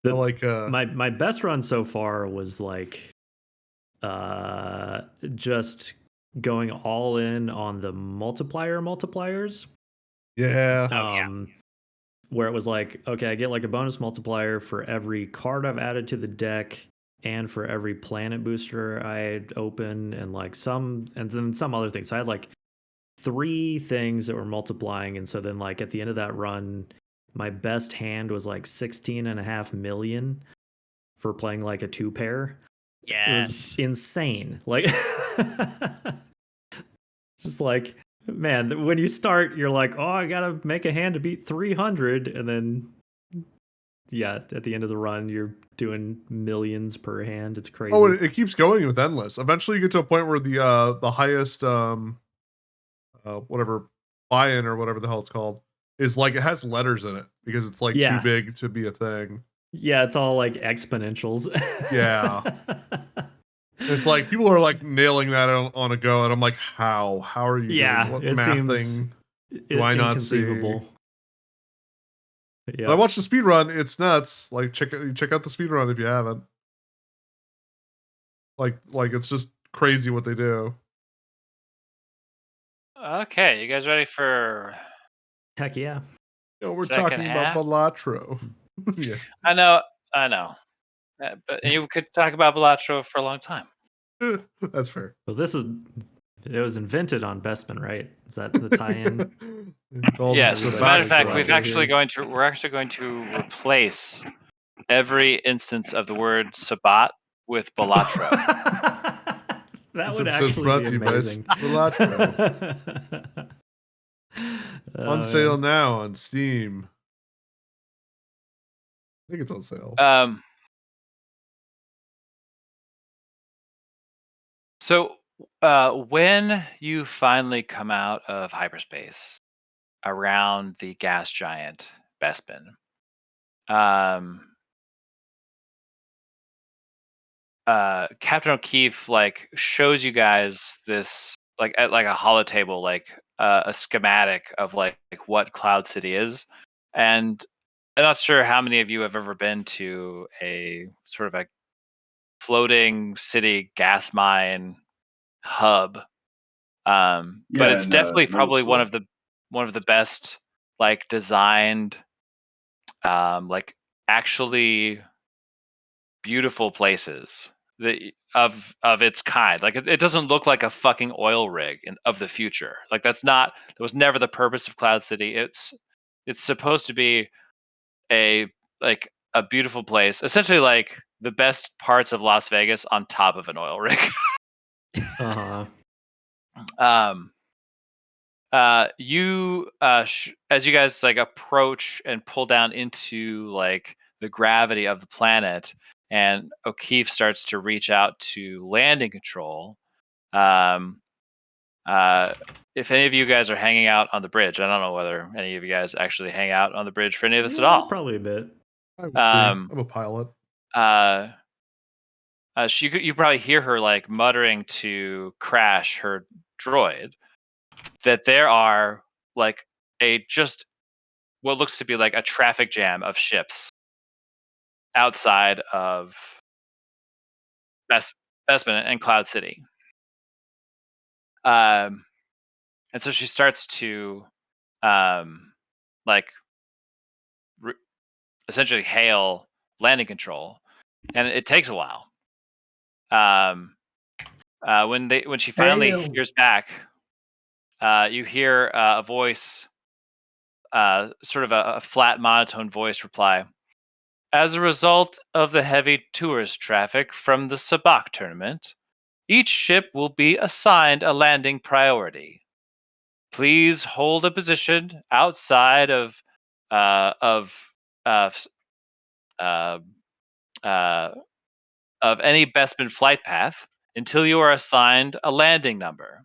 I like My best run so far was like just going all in on the multipliers. yeah. Oh, yeah. Where it was like, okay, I get like a bonus multiplier for every card I've added to the deck and for every planet booster I open, and like then some other things. So I had like 3 things that were multiplying, and so then like at the end of that run, my best hand was like 16.5 million for playing like a 2-pair. It was Yes. insane. Like just like, man, when you start, you're like, oh, I gotta make a hand to beat 300, and then yeah, at the end of the run, you're doing millions per hand. It's crazy. Oh, and it keeps going with endless. Eventually, you get to a point where the highest whatever buy-in or whatever the hell it's called is like it has letters in it because it's like Yeah. too big to be a thing. Yeah, it's all like exponentials. Yeah. It's like people are like nailing that on a go, and I'm like, how are you Yeah, doing? What it math seems thing do I not see? inconceivable. But I watched the speed run. It's nuts. Like check out the speed run if you haven't. Like it's just crazy what they do. Okay, you guys ready for Heck yeah. We're second talking half? about Balatro. Yeah. I know. But you could talk about Balatro for a long time. That's fair. Well, it was invented on Bestman, right? Is that the tie-in? Called Yes, the as a matter of back fact, row. we're actually going to replace every instance of the word Sabat with Balatro. That This would episode's actually brought be to you by amazing. Balatro. On sale now on Steam. I think it's on sale. So when you finally come out of hyperspace around the gas giant Bespin, Captain O'Keefe like shows you guys this like at like a holo table, like a schematic of like what Cloud City is, and I'm not sure how many of you have ever been to a sort of a floating city gas mine hub, but Yeah, it's in definitely middle probably one school. of the best like designed, like actually beautiful places that of its kind. Like it doesn't look like a fucking oil rig of the future. Like that was never the purpose of Cloud City. It's supposed to be a like a beautiful place, essentially like the best parts of Las Vegas on top of an oil rig. Uh-huh. You as you guys like approach and pull down into like the gravity of the planet, and O'Keefe starts to reach out to landing control. Um, if any of you guys are hanging out on the bridge, I don't know whether any of you guys actually hang out on the bridge for any of this at all. Probably a bit. I'm a pilot. You probably hear her like muttering to Crash, her droid, that there are like a just what looks to be like a traffic jam of ships outside of Bespin and Cloud City. And so she starts to like essentially hail landing control, and it takes a while. When she finally hears back, you hear a voice, sort of a flat monotone voice reply. As a result of the heavy tourist traffic from the Sabak tournament, each ship will be assigned a landing priority. Please hold a position outside of uh, of uh, uh, uh, of any Bespin flight path until you are assigned a landing number.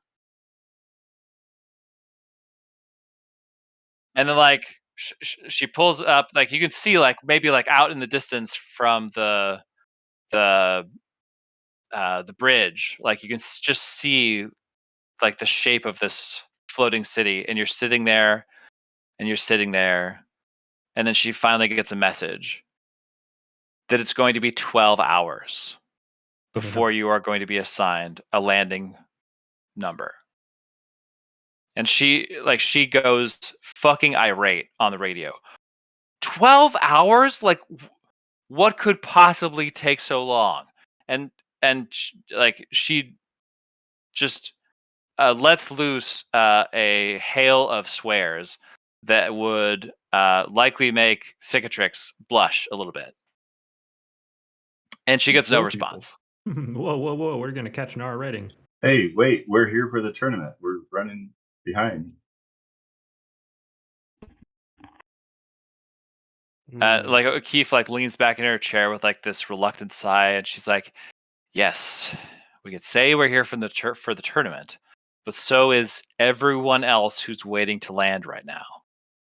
And then, like, she pulls up, like you can see, like maybe like out in the distance from the bridge, like you can just see like the shape of this floating city, and you're sitting there, and you're sitting there, and then she finally gets a message that it's going to be 12 hours before you are going to be assigned a landing number. And she goes fucking irate on the radio. 12 hours? Like what could possibly take so long? And she just lets loose a hail of swears that would likely make Cicatrix blush a little bit. And she gets no response. Whoa. We're going to catch an R rating. Hey, wait, we're here for the tournament. We're running behind. Like O'Keefe like leans back in her chair with like this reluctant sigh, and she's like, "Yes, we could say we're here for the tournament, but so is everyone else who's waiting to land right now."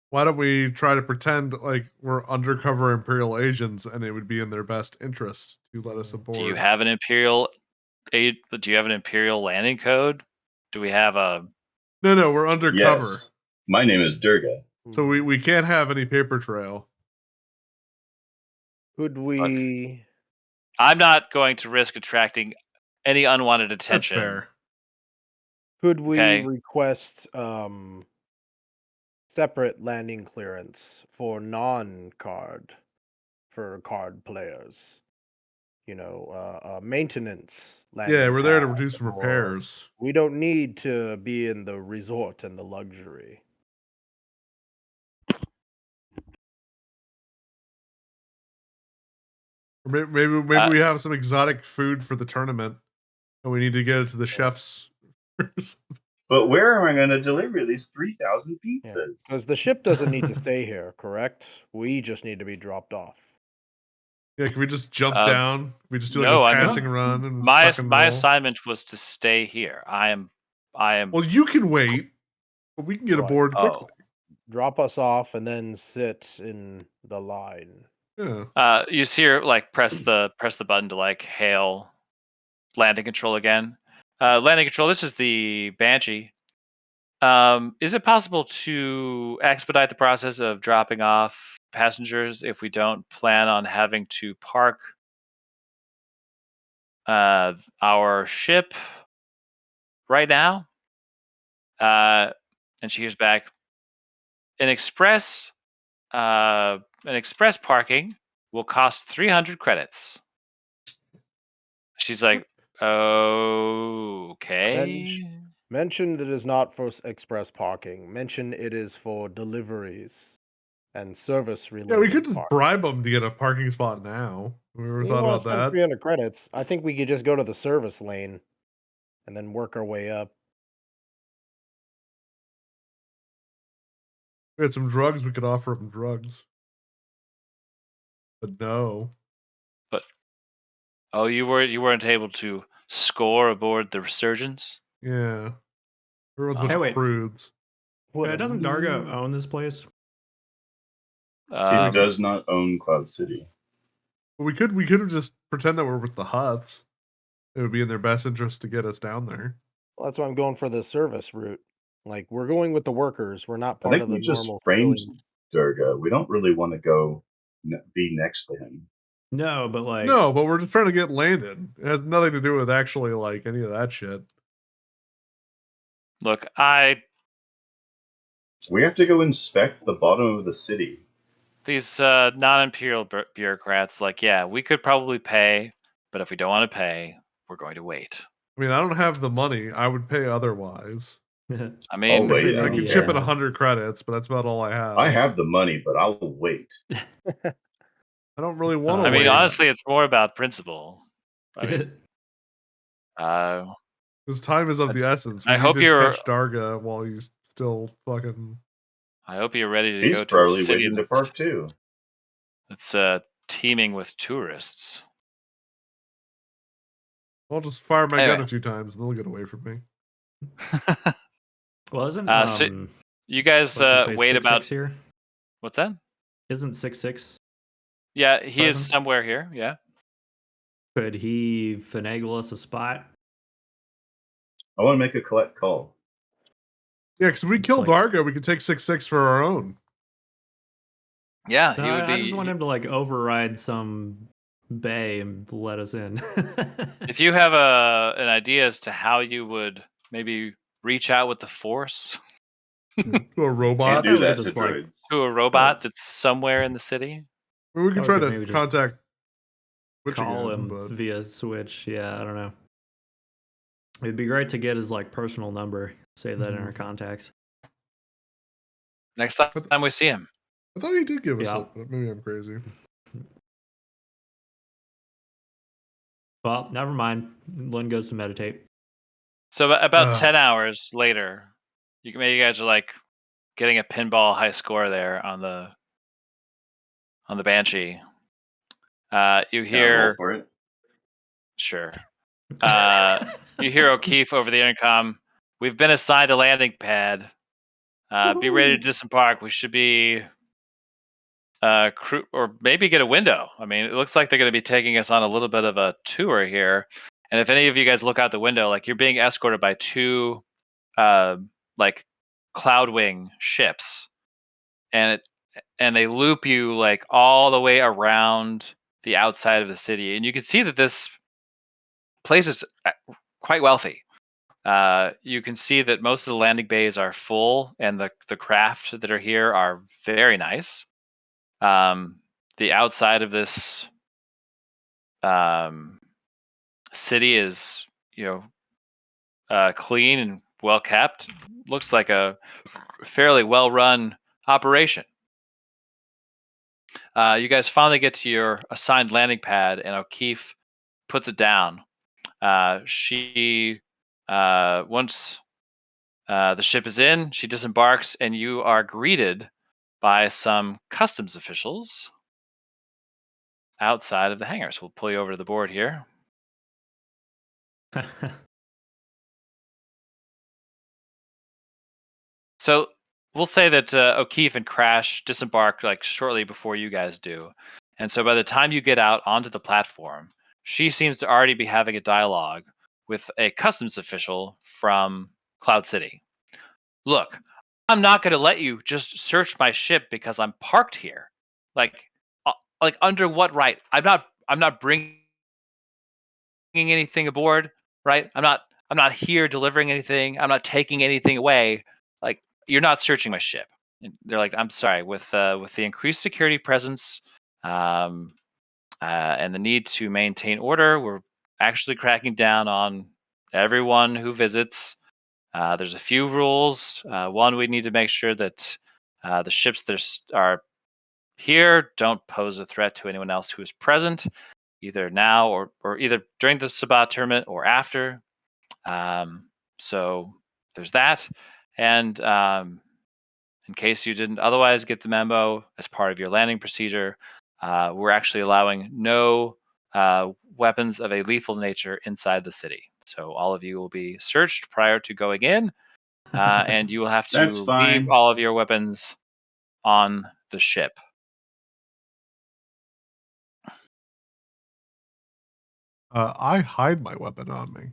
Why don't we try to pretend like we're undercover Imperial agents, and it would be in their best interest to let us aboard? Do you have an Imperial landing code? Do we have a? No, we're undercover. Yes. My name is Durga. So we can't have any paper trail. Could we? I'm not going to risk attracting any unwanted That's attention. fair. Could we Okay. request separate landing clearance for non-card for card players? Maintenance landing Yeah, we're there to pad, do some or repairs. we don't need to be in the resort and the luxury. Or maybe we have some exotic food for the tournament, and we need to get it to the chefs. But where am I going to deliver these 3,000 Yeah, pizzas? because the ship doesn't need to stay here, correct? We just need to be dropped off. Yeah, can we just jump Uh, down? We just do like no, a I mean, passing run and my tuck and roll? assignment was to stay here. I am. Well, you can wait, but we can get Right. aboard Oh. quickly. Drop us off and then sit in the line. Yeah. You see her like press the button to like hail landing control again. Landing control. This is the Banshee. Is it possible to expedite the process of dropping off passengers if we don't plan on having to park our ship right now? And she hears back. An express parking will cost 300 credits. She's like, okay. Mention it is not for express parking. Mention it is for deliveries and service related. Yeah, we could just bribe them to get a parking spot now. We ever thought about that? 300 credits. I think we could just go to the service lane and then work our way up. We had some drugs. We could offer them drugs, but no. But you weren't able to score aboard the Resurgence? Yeah, everyone's a bunch Hey, of wait. prudes. Doesn't Dargo own this place? It does not own Cloud City. But we could have just pretend that we're with the Huts. It would be in their best interest to get us down there. Well, that's why I'm going for the service route. Like, we're going with the workers. We're not I part think of the we just normal framed civilian. Durga. We don't really want to go be next to him. No, but like No, but we're just trying to get landed. It has nothing to do with actually like any of that shit. Look, We have to go inspect the bottom of the city. these non-imperial bureaucrats, like, yeah, we could probably pay, but if we don't want to pay, we're going to wait. I mean, I don't have the money. I would pay otherwise. I mean, I'll wait. I can chip in 100 credits, but that's about all I have. I have the money, but I'll wait. I don't really want to I mean, wait. honestly, it's more about principle. I mean, Because time is of the essence. We I need hope to you're- catch Darga while he's still fucking. I hope you're ready to He's go to a probably city waiting to park too. that's teeming with tourists. I'll just fire my Anyway. gun a few times and they'll get away from me. well, isn't So you guys what's his face, wait 6'6" about here? what's that? Isn't 6'6"? Yeah, he is Present? somewhere here. Yeah. Could he finagle us a spot? I want to make a collect call. Yeah, because if we kill Like- Darga, we can take 6-6 for our own. Yeah, No, he would be. I just want him to like override some bay and let us in. If you have an idea as to how you would maybe reach out with the Force To a robot. Can't do that just to like- droids. to a robot that's somewhere in the city. Well, we can Or try we could to maybe just contact Switch call again, him but via Switch. Yeah, I don't know. It'd be great to get his like personal number. Save that in our contacts. Next time we see him. I thought he did give us Yeah. it, but maybe I'm crazy. Well, never mind. Lynn goes to meditate. So about Ugh. 10 hours later, you guys are like getting a pinball high score there on the Banshee. You Can I roll hear for it? sure. You hear O'Keefe over the intercom. We've been assigned a landing pad. Be ready to disembark. We should be crew, or maybe get a window. I mean, it looks like they're going to be taking us on a little bit of a tour here. And if any of you guys look out the window, like you're being escorted by two like Cloudwing ships, and they loop you like all the way around the outside of the city, and you can see that this place is quite wealthy. You can see that most of the landing bays are full, and the craft that are here are very nice. The outside of this city is, clean and well kept. Looks like a fairly well run operation. You guys finally get to your assigned landing pad, and O'Keefe puts it down. She once the ship is in, she disembarks, and you are greeted by some customs officials outside of the hangar. So we'll pull you over to the board here. So we'll say that O'Keefe and Crash disembark like shortly before you guys do. And so by the time you get out onto the platform, she seems to already be having a dialogue with a customs official from Cloud City. Look, I'm not going to let you just search my ship because I'm parked here. Like under what right? I'm not bringing anything aboard, right? I'm not here delivering anything. I'm not taking anything away. Like, you're not searching my ship. And they're like, I'm sorry, with the increased security presence and the need to maintain order, we're actually cracking down on everyone who visits. There's a few rules. One, we need to make sure that the ships that are here don't pose a threat to anyone else who is present, either now or either during the Sabbat tournament or after. So there's that. And in case you didn't otherwise get the memo, as part of your landing procedure, we're actually allowing no weapons of a lethal nature inside the city. So all of you will be searched prior to going in, and you will have to That's fine. leave all of your weapons on the ship. I hide my weapon on me.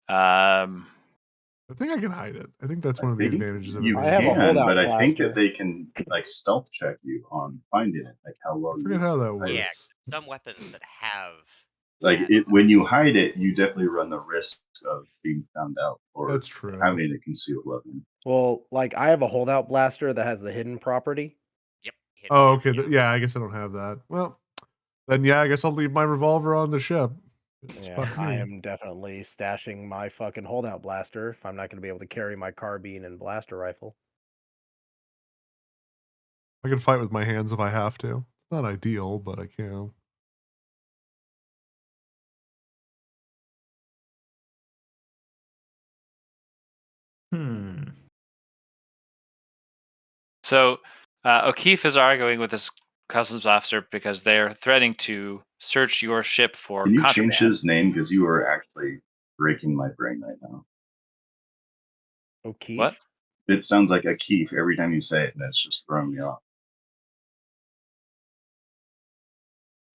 I think I can hide it. I think that's one of the advantages of it. You I have a can, holdout but I think blaster. that they can like stealth check you on finding it, like how well I forget how that works. Yeah, some weapons that have Like that. it when you hide it, you definitely run the risk of being found out or That's true. having a concealed weapon. Well, like I have a holdout blaster that has the hidden property. Yep. hidden, Oh, okay. yeah. Yeah, I guess I don't have that. Well, then yeah, I guess I'll leave my revolver on the ship. It's Yeah, fine with I me. am definitely stashing my fucking holdout blaster if I'm not going to be able to carry my carbine and blaster rifle. I can fight with my hands if I have to. It's not ideal, but I can. So O'Keefe is arguing with this customs officer because they're threatening to search your ship for Can you contraband. change his name because you are actually breaking my brain right now? O'Keefe? What? It sounds like a Keef every time you say it, and it's just throwing me off.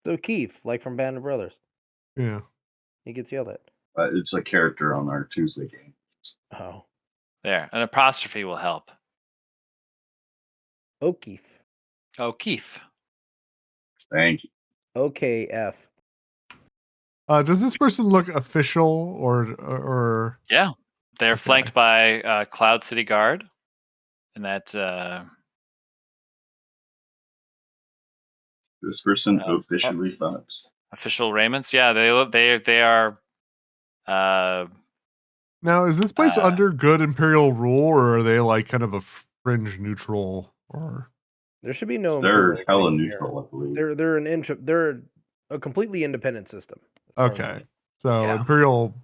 O'Keefe, like from Band of Brothers. Yeah. He gets yelled at. It's a character on our Tuesday game. Oh. There, an apostrophe will help. O'Keefe. O'Keefe. Thank you. OKF. Does this person look official or? Yeah, they're Okay. flanked by Cloud City Guard, and that This person officially fucks. official raiments. Yeah, they are. Now, is this place under good Imperial rule, or are they like kind of a fringe neutral? Or There should be no. They're Imperial hella reign neutral, I believe. They're a completely independent system. okay, so Yeah. Imperial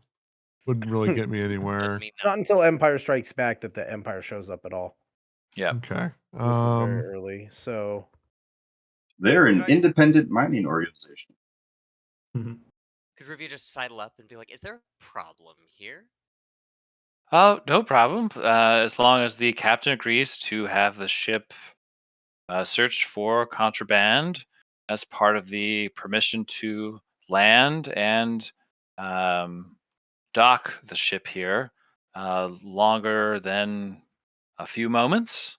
wouldn't really get me anywhere. Mean Not until Empire Strikes Back that the Empire shows up at all. Yeah. Okay. This is very early, so They're an Could I- independent mining organization. Could Review just sidle up and be like, "Is there a problem here?" Oh, no problem. As long as the captain agrees to have the ship searched for contraband as part of the permission to land and dock the ship here longer than a few moments.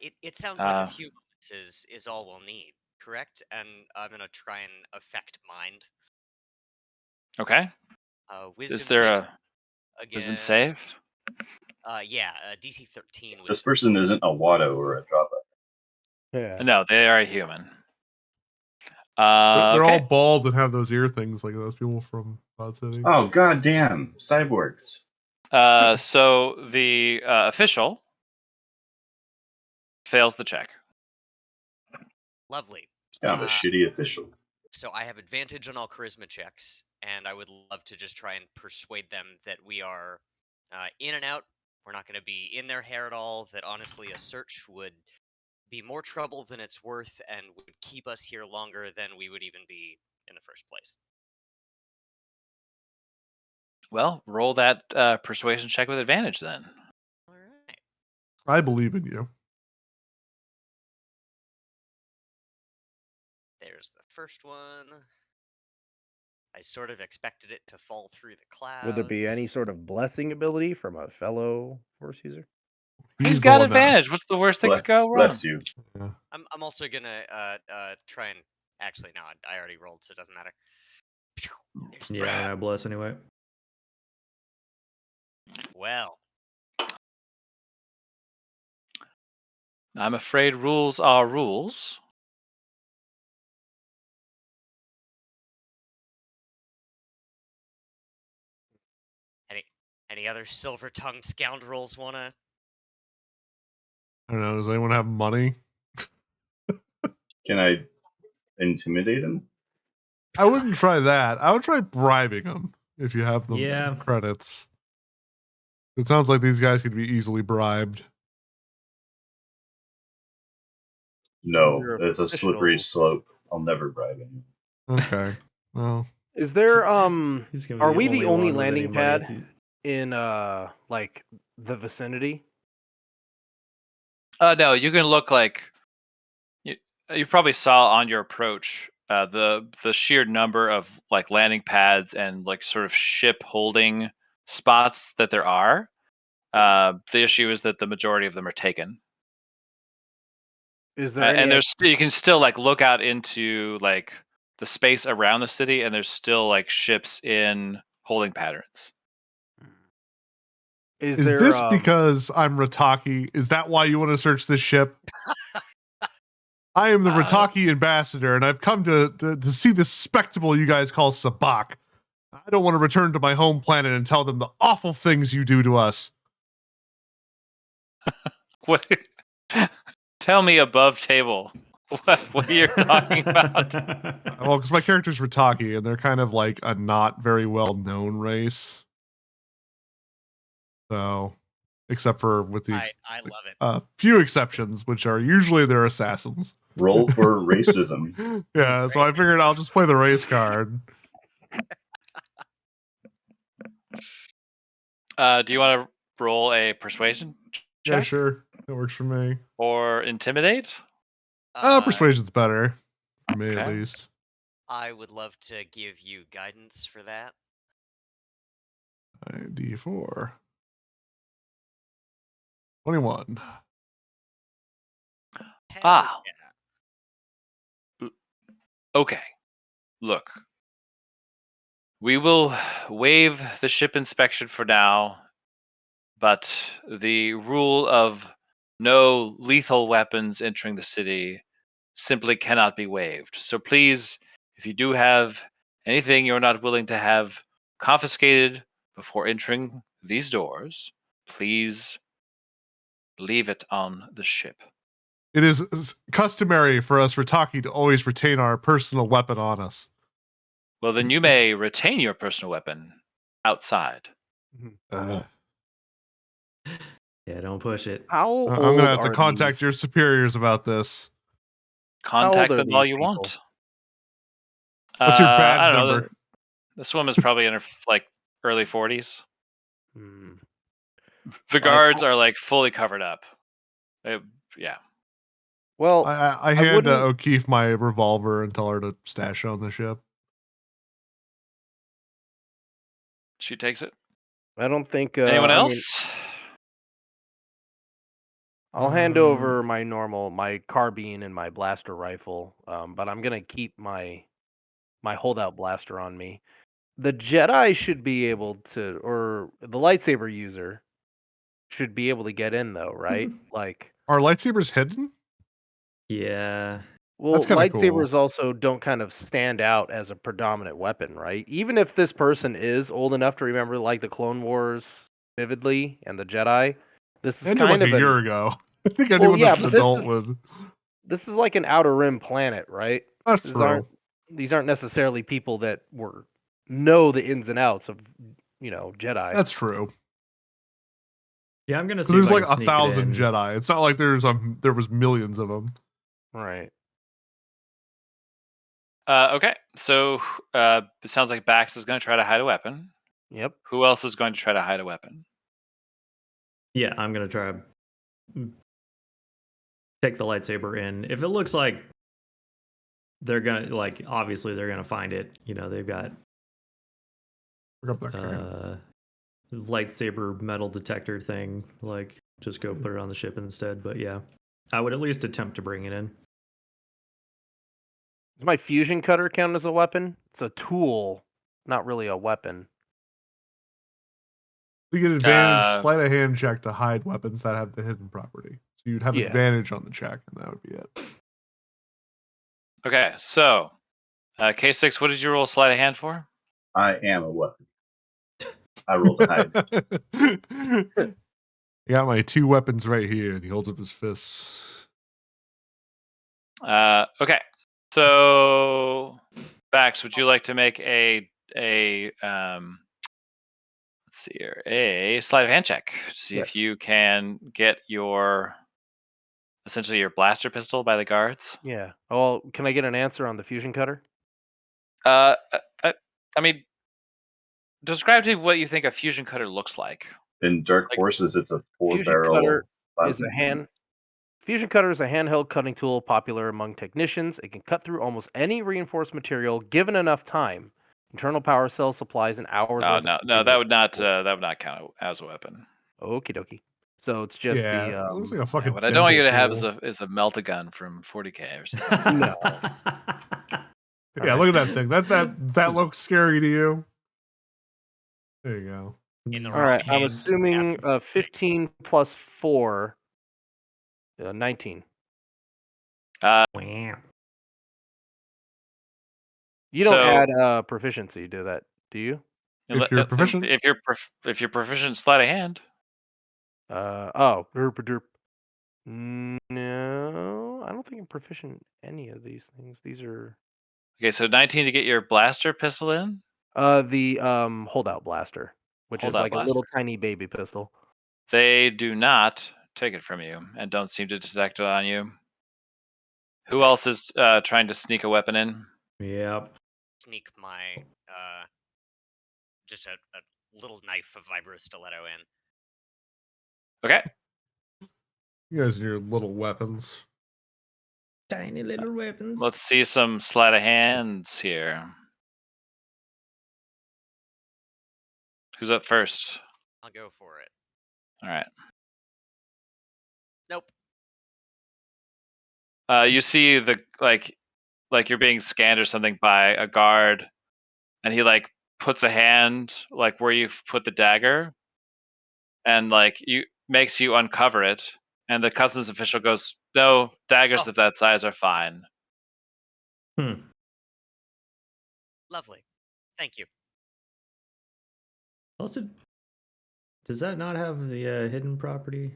It sounds like a few moments is all we'll need. correct, and I'm gonna try and affect mind. Okay. Wisdom Is there save a wisdom save? against. Yeah, DC 13 This wisdom. person isn't a Watto or a Java. Yeah. No, they are a human. They're all Okay. bald and have those ear things like those people from Cloud City. Oh goddamn, cyborgs! So the official fails the check. Lovely. Kind of a shitty official. So I have advantage on all charisma checks, and I would love to just try and persuade them that we are in and out. We're not going to be in their hair at all. That honestly, a search would be more trouble than it's worth, and would keep us here longer than we would even be in the first place. Well, roll that persuasion check with advantage then. All right. I believe in you. There's the first one. I sort of expected it to fall through the clouds. Would there be any sort of blessing ability from a fellow Force user? He's the got one that- advantage. What's the worst that could go wrong? Bless you. Yeah. I'm also gonna try and actually no, I already rolled, so it doesn't matter. There's Yeah, I don't have bless anyway. Well, I'm afraid rules are rules. any other silver-tongued scoundrels wanna? I don't know. Does anyone have money? Can I intimidate him? I wouldn't try that. I would try bribing them if you have the Yeah. credits. It sounds like these guys could be easily bribed. No, You're it's a slippery official. slope. I'll never bribe anyone. Okay. Well, Is there He's gonna be are we the only one with any landing money at pad in like the vicinity? No, you can look like you probably saw on your approach the sheer number of like landing pads and like sort of ship holding spots that there are. The issue is that the majority of them are taken. Is there any And there's you can still like look out into like the space around the city, and there's still like ships in holding patterns. is is there this because I'm Rataki? Is that why you want to search this ship? I am the Rataki ambassador, and I've come to see this spectacle you guys call Sabak. I don't want to return to my home planet and tell them the awful things you do to us. What? Tell me above table what you're talking about. Well, because my character's Rataki, and they're kind of like a not very well known race. So, except for with the I love it. few exceptions, which are usually their assassins. Roll for racism. Yeah, so I figured I'll just play the race card. Do you want to roll a persuasion Yeah, check sure. That works for me. or intimidate? Persuasion's better. For me, at Okay. least. I would love to give you guidance for that. D4. 21. Hell Ah. yeah. Okay. Look. We will waive the ship inspection for now, but the rule of no lethal weapons entering the city simply cannot be waived. So please, if you do have anything you're not willing to have confiscated before entering these doors, please leave it on the ship. It is customary for us Rataki to always retain our personal weapon on us. Well, then you may retain your personal weapon outside. Uh, Yeah, don't push it. how old I'm going to have to are contact these? your superiors about this. Contact are them all these you people? want. What's your I badge don't know. number? This woman's probably in her like early 40s. Hmm. The guards are like fully covered up. Yeah. Well, I hand wouldn't- O'Keefe my revolver and tell her to stash it on the ship. She takes it. I don't think Anyone I mean, else? I'll hand over my carbine and my blaster rifle, but I'm gonna keep my holdout blaster on me. The Jedi should be able to, or the lightsaber user should be able to get in though, right? Like, Are lightsabers hidden? Yeah. well, kinda cool. lightsabers also don't kind of stand out as a predominant weapon, right? Even if this person is old enough to remember like the Clone Wars vividly and the Jedi, this is Ended kind like of a year ago. I think well, anyone yeah, that's an but this adult is would. this is like an outer rim planet, right? That's These true. aren't necessarily people that know the ins and outs of Jedi. That's true. Yeah, I'm gonna see There's if I like can sneak it 1,000 in. Jedi. It's not like there was millions of them. Right. Okay, so it sounds like Bax is going to try to hide a weapon. Yep. Who else is going to try to hide a weapon? Yeah, I'm gonna try to take the lightsaber in. If it looks like they're gonna obviously they're gonna find it. They've got Look up that crane. lightsaber metal detector thing. Just go put it on the ship instead. But yeah, I would at least attempt to bring it in. Does my fusion cutter count as a weapon? It's a tool, not really a weapon. You get advantage, sleight of hand check to hide weapons that have the hidden property. So you'd have advantage on the check, and that would be it. Okay, so K6, what did you roll sleight of hand for? I am a weapon. I rolled a hide. I got my 2 weapons right here, and he holds up his fists. Okay, so Bax, would you like to make a let's see here, a sleight of hand check to see if you can get essentially your blaster pistol by the guards? Yeah. Well, can I get an answer on the fusion cutter? I mean, describe to me what you think a fusion cutter looks like. In Dark Forces, it's a Fusion 4-barrel cutter is plasma. Fusion cutter is a handheld cutting tool popular among technicians. It can cut through almost any reinforced material given enough time. Internal power cells, supplies, and hours. Oh worth no, of no, that would not count as a weapon. Okie dokie. So it's just it the. looks like a fucking. What I don't want you to have tool. is a melt-a-gun from 40K or something. No. Yeah, look at that thing. That looks scary to you. There you go. In the All right, I'm hands, assuming 15 plus 4, 19. Wow. You don't add proficiency to that, do you? If you're proficient. If you're proficient in sleight of hand. Derp derp. No, I don't think I'm proficient in any of these things. These are Okay, so 19 to get your blaster pistol in? the holdout blaster, which is Holdout like a blaster. little tiny baby pistol. They do not take it from you and don't seem to detect it on you. Who else is trying to sneak a weapon in? Yep. Sneak my just a little knife of vibro stiletto in. Okay. You guys and your little weapons. Tiny little weapons. Let's see some sleight of hands here. Who's up first? I'll go for it. All right. Nope. You see the like you're being scanned or something by a guard, and he puts a hand where you've put the dagger, and makes you uncover it, and the customs official goes, "No, daggers of that size are fine." Lovely. Thank you. Also, does that not have the hidden property?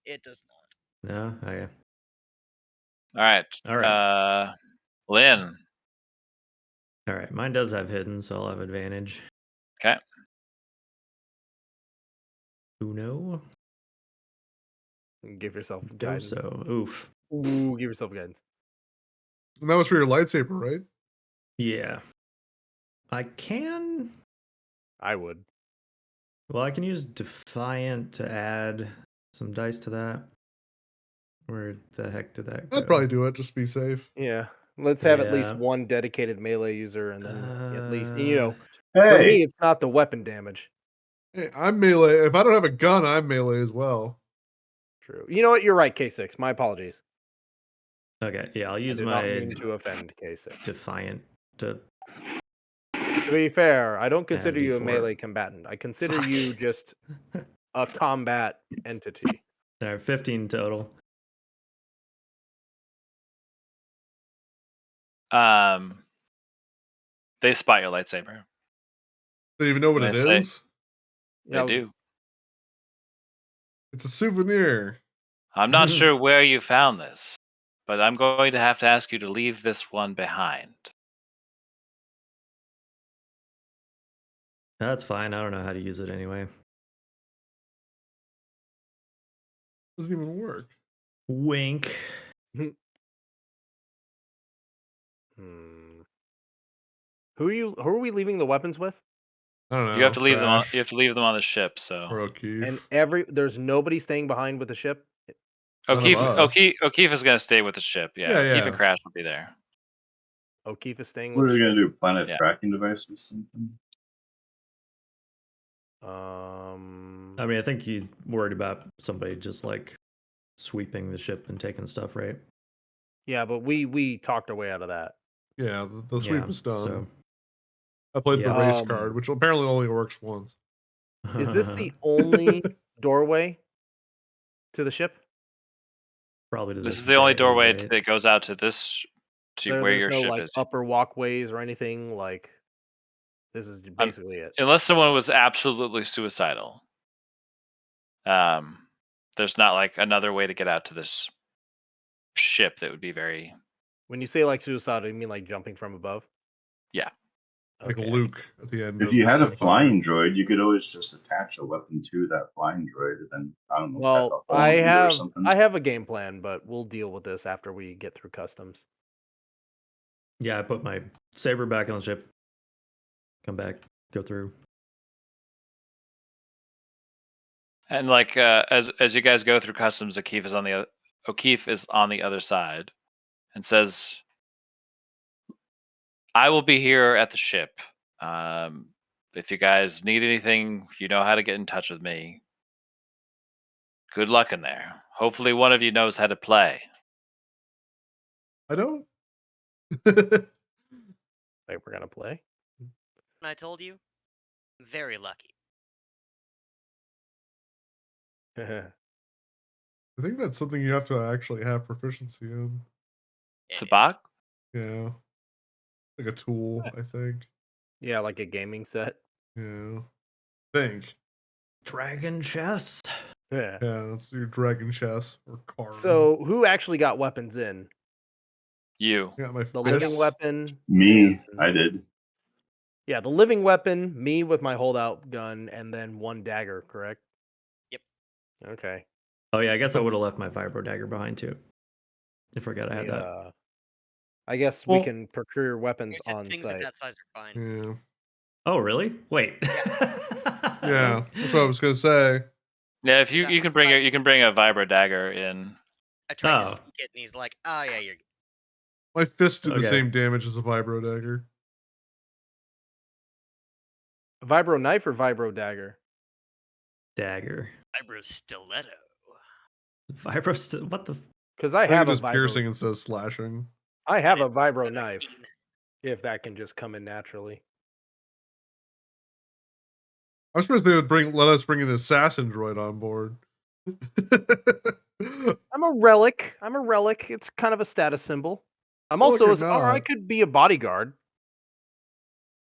It does not. No? Okay. All right. All right. Lynn. All right. Mine does have hidden, so I'll have advantage. Okay. Uno. Give yourself guidance. So, oof. Ooh, give yourself guidance. And that was for your lightsaber, right? Yeah. I would. Well, I can use Defiant to add some dice to that. Where the heck did that go? I'd probably do it just to be safe. Yeah. Let's have at least one dedicated melee user, and then at least, for me, it's not the weapon damage. Hey, I'm melee. If I don't have a gun, I'm melee as well. True. You know what? You're right, K6. My apologies. Okay, yeah, I'll I use did my not mean to offend K6. defiant to. To be fair, I don't consider you a D4. melee combatant. I consider Fuck. you just a combat entity. There are 15 total. They spot your lightsaber. They even know what And it they say- is. They do. It's a souvenir. I'm not sure where you found this, but I'm going to have to ask you to leave this one behind. That's fine. I don't know how to use it anyway. Doesn't even work. Wink. Hmm. Who are we leaving the weapons with? I don't know. You have to leave them. Crash You have to leave them on the ship. So or O'Keefe. And there's nobody staying behind with the ship. None of O'Keefe us. is going to stay with the ship. Yeah, Yeah, O'Keefe yeah. and Crash will be there. O'Keefe is staying What with are we the gonna do? Planet Yeah. tracking device or something? ship. I mean, I think he's worried about somebody just like sweeping the ship and taking stuff, right? Yeah, but we talked our way out of that. Yeah, the sweep Yeah, was done. so- I played the Yeah. race card, which apparently only works once. Is this the only doorway to the ship? Probably to This this is the only bay, doorway right? that goes out to this where There's your no ship like is. upper walkways or anything. Like this is basically it. Unless someone was absolutely suicidal. There's not like another way to get out to this ship that would be very. When you say like suicide, you mean like jumping from above? Yeah. Like Okay. Luke at the end. If of you had a Empire. flying droid, you could always just attach a weapon to that flying droid, and then I don't know, crack a Well, hole in it or something. I have a game plan, but we'll deal with this after we get through customs. Yeah, I put my saber back on the ship. Come back, go through. And like as you guys go through customs, O'Keefe is on the other side, and says, "I will be here at the ship. If you guys need anything, you know how to get in touch with me. Good luck in there. Hopefully, one of you knows how to play." I don't. Like we're gonna play. I told you, very lucky. I think that's something you have to actually have proficiency in. Sabak? Yeah. Like a tool, I think. Yeah, like a gaming set. Yeah. Think. Dragon chess. Yeah. Yeah, that's your dragon chess or card. So who actually got weapons in? You. I got my The fist. living weapon. Me, and- I did. Yeah, the living weapon, me with my holdout gun, and then one dagger, correct? Yep. Okay. Oh yeah, I guess I would have left my vibro dagger behind too. I forgot I had that. I guess Well- we can procure weapons Here's on things of site. that size are fine. Yeah. Oh really? Wait. Yeah. That's what I was gonna say. Yeah, if you Exactly. can bring a vibro dagger in. I tried to Oh. sneak it, and he's like, "Oh yeah, you're." My fist did the Okay. same damage as a vibro dagger. Vibro knife or vibro dagger? Dagger. Vibro stiletto. Vibro. What the? Because I I think have it's a just vibro. piercing instead of slashing. I have a did vibro 17. knife. If that can just come in naturally. I'm surprised they would let us bring an assassin droid on board. I'm a relic. It's kind of a status symbol. I'm Relic also or I not. could be a bodyguard.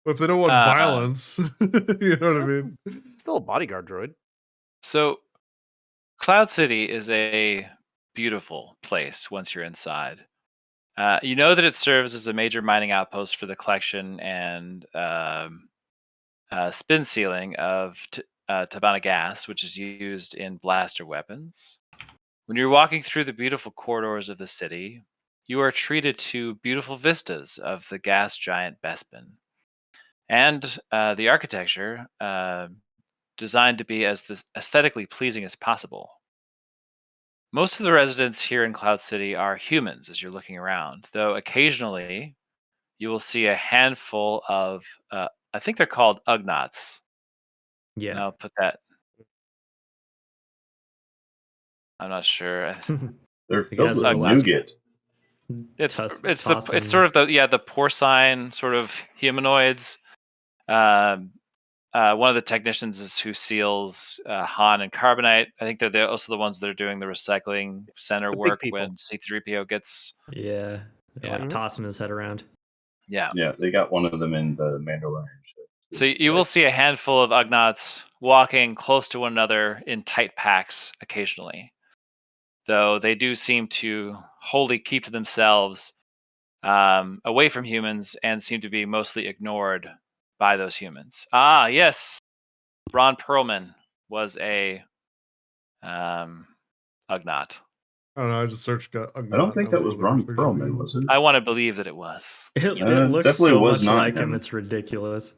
But if they don't want violence, you know what I mean? Still a bodyguard droid. So, Cloud City is a beautiful place once you're inside. You know that it serves as a major mining outpost for the collection and spin sealing of Tabana gas, which is used in blaster weapons. When you're walking through the beautiful corridors of the city, you are treated to beautiful vistas of the gas giant Bespin. And the architecture designed to be as aesthetically pleasing as possible. Most of the residents here in Cloud City are humans as you're looking around, though occasionally you will see a handful of, I think they're called Ugnaughts. Yeah. I'll put that. I'm not sure. They're He filled has with a last- nougat. It's sort of the porcine sort of humanoids. One of the technicians is who seals Han and Carbonite. I think they're also the ones that are doing the recycling center The big work people. when C-3PO gets. Yeah. Yeah. Like tossing his head around. Yeah. Yeah, they got one of them in the Mandalorian show. So you will see a handful of Ugnaughts walking close to one another in tight packs occasionally, though they do seem to wholly keep to themselves, away from humans, and seem to be mostly ignored by those humans. Ah, yes, Ron Perlman was a Ugnaught. I don't know. I just searched. I don't think that was Ron Perlman, was it? I want to believe that it was. It Yeah, looks definitely so was much not like him. him. It's ridiculous.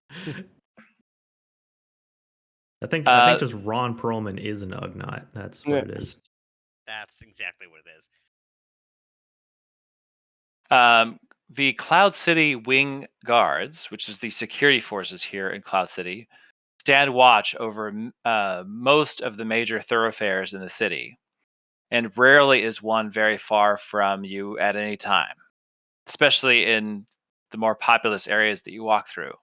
I think just Ron Perlman is an Ugnaught. That's what it is. That's exactly what it is. The Cloud City Wing Guards, which is the security forces here in Cloud City, stand watch over most of the major thoroughfares in the city, and rarely is one very far from you at any time, especially in the more populous areas that you walk through.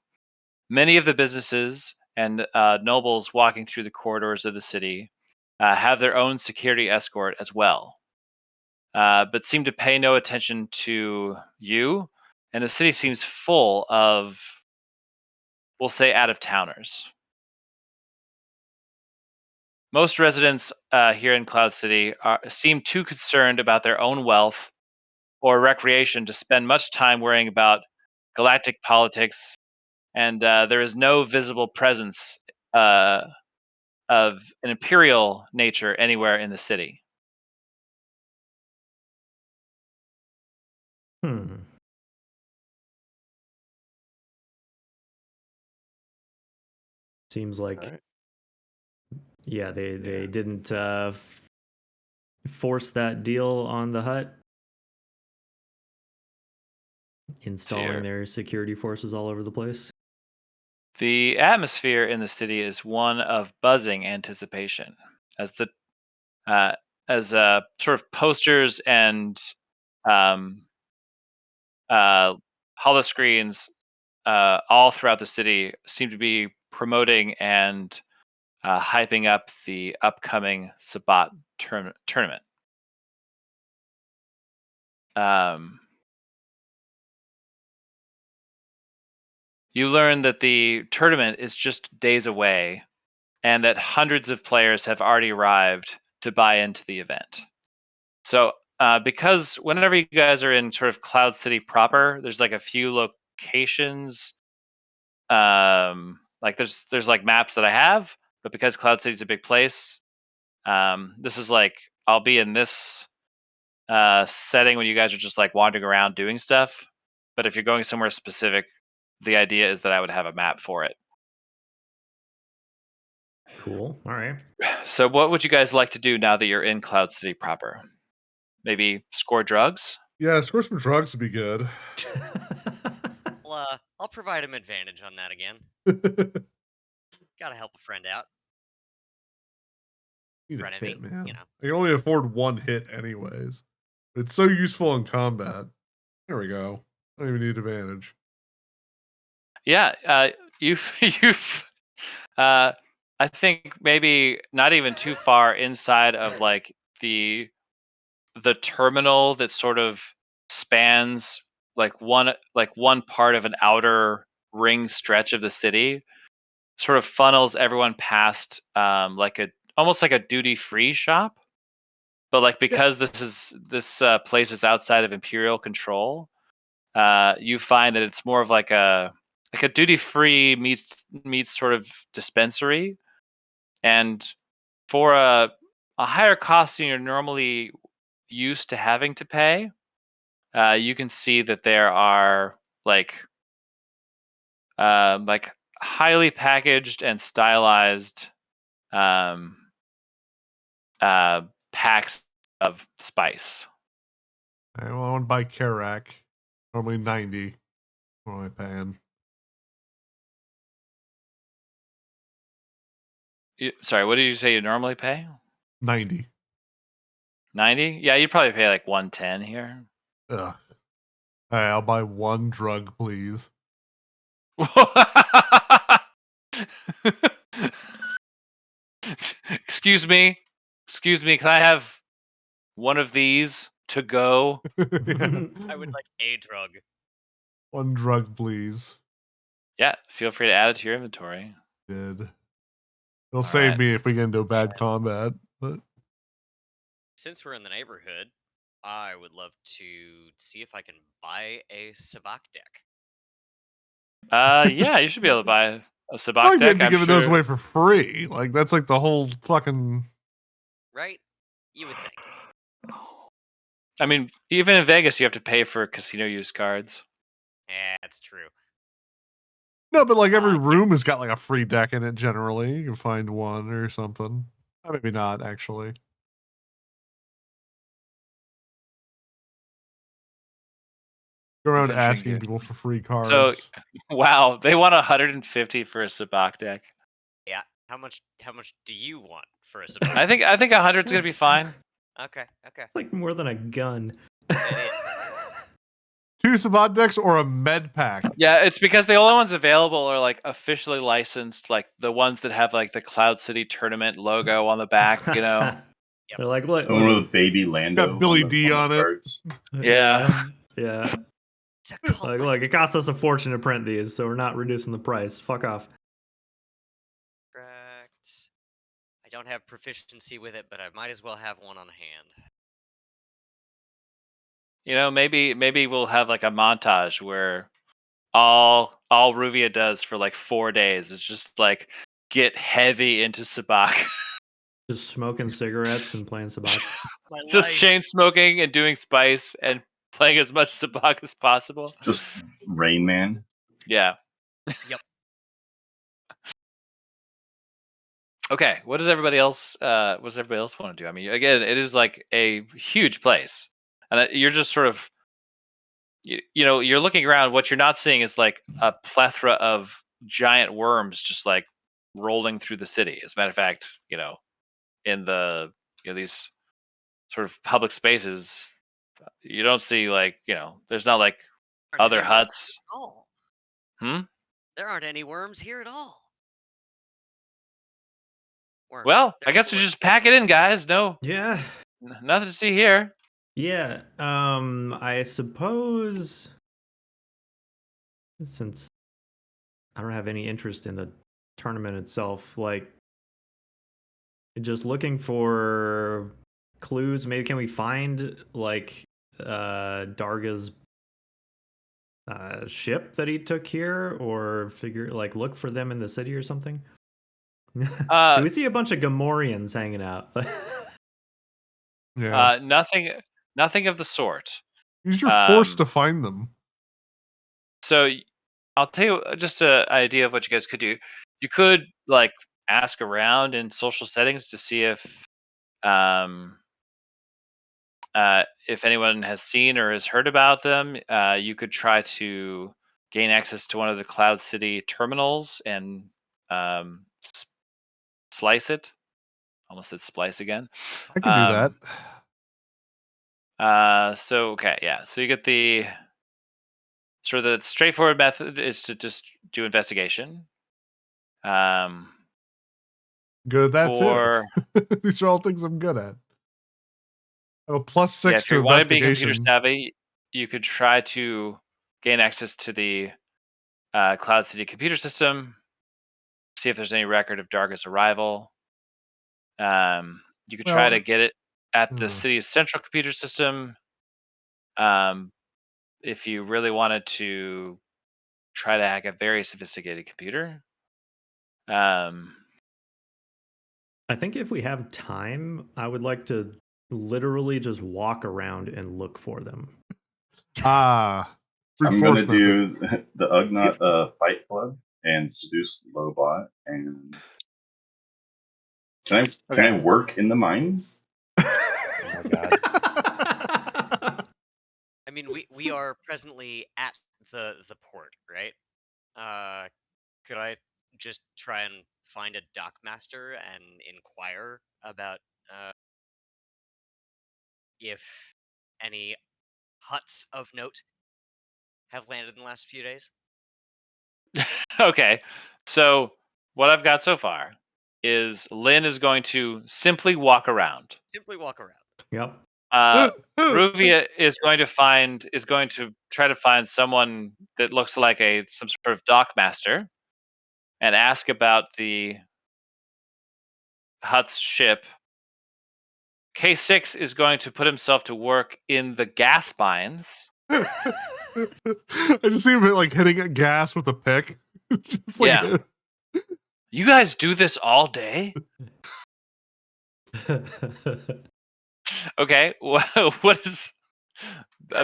Many of the businesses and nobles walking through the corridors of the city have their own security escort as well, but seem to pay no attention to you, and the city seems full of, we'll say, out-of-towners. Most residents here in Cloud City seem too concerned about their own wealth or recreation to spend much time worrying about galactic politics, and there is no visible presence of an imperial nature anywhere in the city. Seems like, Alright. yeah, they didn't force that deal on the hut, installing their security forces all over the place. The atmosphere in the city is one of buzzing anticipation, as the sort of posters and um, holoscreens all throughout the city seem to be promoting and hyping up the upcoming Sabbat tournament. You learn that the tournament is just days away, and that hundreds of players have already arrived to buy into the event. So, because whenever you guys are in sort of Cloud City proper, there's like a few locations. Like there's like maps that I have, but because Cloud City's a big place, this is like I'll be in this setting when you guys are just like wandering around doing stuff. But if you're going somewhere specific, the idea is that I would have a map for it. Cool. All right. So, what would you guys like to do now that you're in Cloud City proper? Maybe score drugs? Yeah, score some drugs would be good. I'll provide him advantage on that again. Gotta help a friend out. Need a Frenemy, hit, man. you know. I can only afford one hit anyways. It's so useful in combat. There we go. I don't even need advantage. Yeah, you've I think maybe not even too far inside of like the terminal that sort of spans like one part of an outer ring stretch of the city, sort of funnels everyone past like a almost like a duty free shop, but like because this place is outside of Imperial control, you find that it's more of like a duty free meets sort of dispensary, and for a higher cost than you're normally used to having to pay, you can see that there are like highly packaged and stylized um, packs of spice. Well, I want to buy Karak. Normally 90. What am I paying? Sorry, what did you say you normally pay? 90. 90? Yeah, you'd probably pay like 110 here. Ugh. All right, I'll buy one drug, please. Excuse me. Can I have one of these to go? I would like a drug. One drug, please. Yeah, feel free to add it to your inventory. Did. It'll All save right. me if we get into a bad combat. But Since we're in the neighborhood, I would love to see if I can buy a sabak deck. Yeah, you should be able to buy a I sabak like they'd deck. be I'm giving those sure. away for free. Like that's like the whole fucking. Right? You would think. I mean, even in Vegas, you have to pay for casino use cards. Yeah, that's true. No, but like every Yeah. room has got like a free deck in it. Generally, you can find one or something. Maybe not actually. Go around Adventuring asking good. people for free cards. So, wow, they want 150 for a sabak deck. Yeah. How much do you want for a sabak? I think 100's gonna be fine. Okay. It's like more than a gun. It is. 2 Sabat decks or a med pack. Yeah, it's because the only ones available are like officially licensed, like the ones that have like the Cloud City tournament logo on the back. You know. They're like, look, The one look. with baby Lando. got Billy on D the on it. cards. Yeah. Yeah. It's a Like, look, it costs us a fortune to print these, so we're not reducing the price. Fuck off. Correct. I don't have proficiency with it, but I might as well have one on hand. You know, maybe we'll have like a montage where all Ruvia does for like 4 days is just like get heavy into sabak. Just smoking cigarettes and playing sabak. My Just life. chain smoking and doing spice and playing as much sabak as possible. Just Rain Man. Yeah. Yep. Okay. What does everybody else want to do? I mean, again, it is like a huge place, and you're just sort of you know, you're looking around. What you're not seeing is like a plethora of giant worms just like rolling through the city. As a matter of fact, you know, in the these sort of public spaces, you don't see like there's not like Aren't other any worms huts. at all. Hmm. There aren't any worms here at all. Worms. Well, There I are guess we worms. just pack it in, guys. No, Yeah. nothing to see here. Yeah. I suppose since I don't have any interest in the tournament itself, like just looking for clues. Maybe can we find like Darga's ship that he took here, or look for them in the city or something? Do we see a bunch of Gamorreans hanging out? Yeah. Nothing of the sort. Use your force to find them. So I'll tell you just an idea of what you guys could do. You could like ask around in social settings to see if anyone has seen or has heard about them. You could try to gain access to one of the Cloud City terminals and slice it. Almost said splice again. I can do that. So okay, yeah. So you get the sort of the straightforward method is to just do investigation. Good at that For too. These are all things I'm good at. I have a +6 yeah, if to you want to be computer investigation. savvy, you could try to gain access to the Cloud City computer system, see if there's any record of Darga's arrival. You could try to Well, get it at the city's central computer system. If you really wanted to try to hack a very sophisticated computer. I think if we have time, I would like to literally just walk around and look for them. I'm gonna reinforcement. do the Ugnaught Fight Club and seduce Lobot. And can I work in the mines? Oh my god. I mean, we are presently at the port, right? Could I just try and find a dockmaster and inquire about if any huts of note have landed in the last few days. Okay, so what I've got so far is Lynn is going to simply walk around. Simply walk around. Yep. Ruvia is going to try to find someone that looks like some sort of dock master and ask about the Hut's ship. K6 is going to put himself to work in the gas mines. I just see him like hitting a gas with a pick. Just like Yeah. You guys do this all day? Okay. What is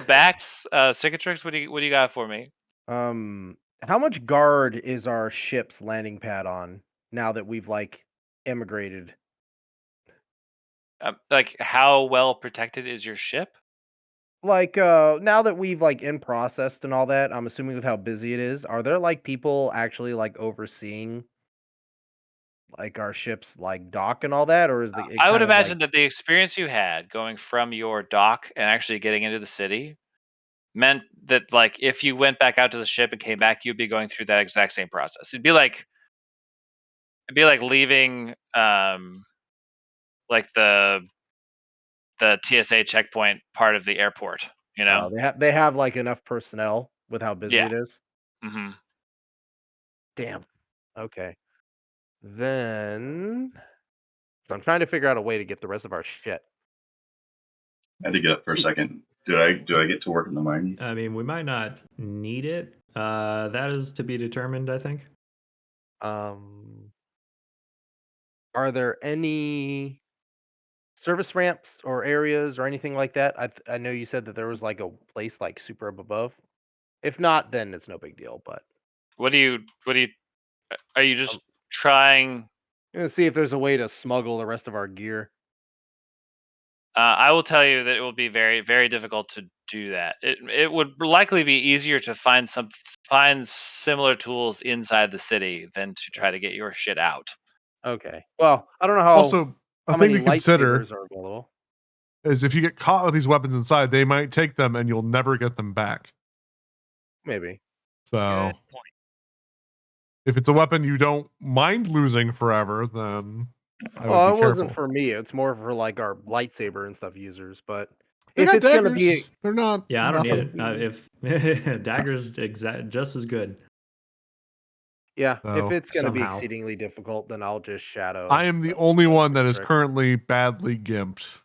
Bax, Cicatrix? What do you got for me? How much guard is our ship's landing pad on now that we've like immigrated? Like, how well protected is your ship? Like now that we've like in processed and all that, I'm assuming with how busy it is, are there like people actually like overseeing like our ship's like dock and all that, or is it I would kind of like imagine that the experience you had going from your dock and actually getting into the city meant that, like, if you went back out to the ship and came back, you'd be going through that exact same process. It'd be like leaving like the TSA checkpoint part of the airport, you know? they have like enough personnel with how busy Yeah. it is? hmm Damn. Okay. Then so I'm trying to figure out a way to get the rest of our shit. I had to get up for a second. Do I get to work in the mines? I mean, we might not need it. That is to be determined, I think. Are there any service ramps or areas or anything like that? I know you said that there was like a place like super up above. If not, then it's no big deal. But What are you just Um, trying? I'm gonna see if there's a way to smuggle the rest of our gear. I will tell you that it will be very, very difficult to do that. It would likely be easier to find similar tools inside the city than to try to get your shit out. Okay. Well, I don't know also, a how thing many to consider lightsabers are available. is if you get caught with these weapons inside, they might take them and you'll never get them back. Maybe. So Good point. if it's a weapon you don't mind losing forever, then I would Well, be it wasn't careful. for me. It's more for like our lightsaber and stuff users. But They if got it's gonna daggers. be, They're not. Yeah, I don't need nothing. it. If daggers just as good. yeah, if So, it's gonna be somehow. exceedingly difficult, then I'll just shadow. I am the only one that is trick. currently badly gimped.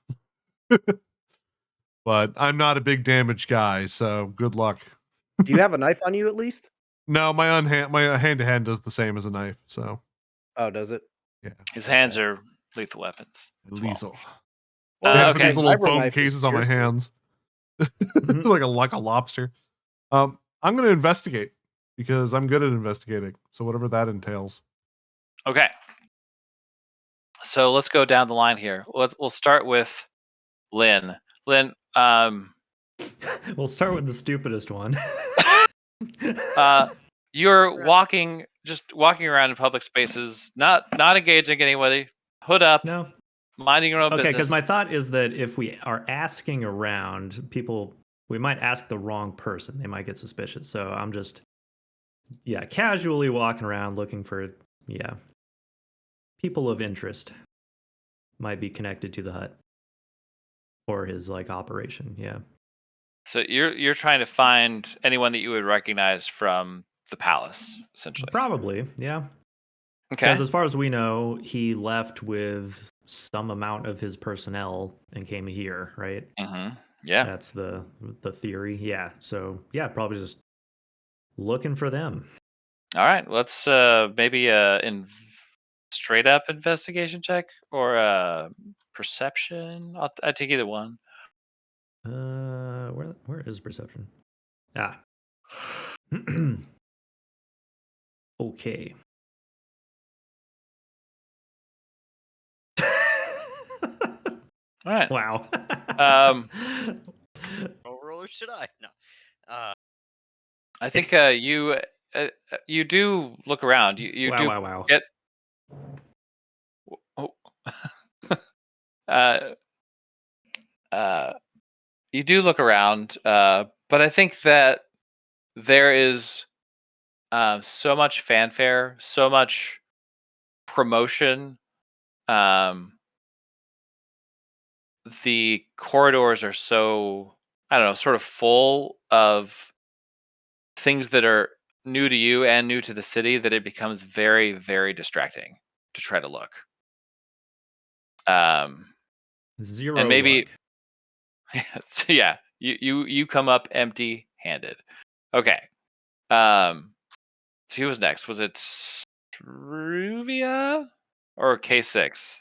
But I'm not a big damage guy, so good luck. Do you have a knife on you at least? No, my hand to hand does the same as a knife, so Oh, does it? yeah, His hands are lethal weapons. as well. lethal. Well, They Uh, have to put okay. these little vibro foam knife is cases on my piercing. hands, Mhm. like a lobster. I'm going to investigate because I'm good at investigating. So whatever that entails. Okay. So let's go down the line here. We'll start with Lynn. Lynn, We'll start with the stupidest one. you're Right. just walking around in public spaces, not engaging anybody. Hood up, No. minding your own Okay, because business. my thought is that if we are asking around, we might ask the wrong person. They might get suspicious. So I'm just, casually walking around looking for, people of interest. Might be connected to the hut or his like operation. Yeah. So you're trying to find anyone that you would recognize from the palace, essentially. Probably, yeah. Okay. Because as far as we know, he left with some amount of his personnel and came here, right? Mm-hmm. Yeah. That's the theory. Yeah. So probably just looking for them. All right. Let's maybe straight up investigation check or perception. I take either one. Where is perception? Ah. Okay. All right. Wow. Oh, roller should I? No. I think you do look around. You do wow. get. Oh. uh, you do look around, but I think that there is so much fanfare, so much promotion. The corridors are so, I don't know, sort of full of things that are new to you and new to the city that it becomes very, very distracting to try to look. Um, Zero and maybe, luck. so yeah, you come up empty-handed. Okay. So who was next? Was it Struvia or K6?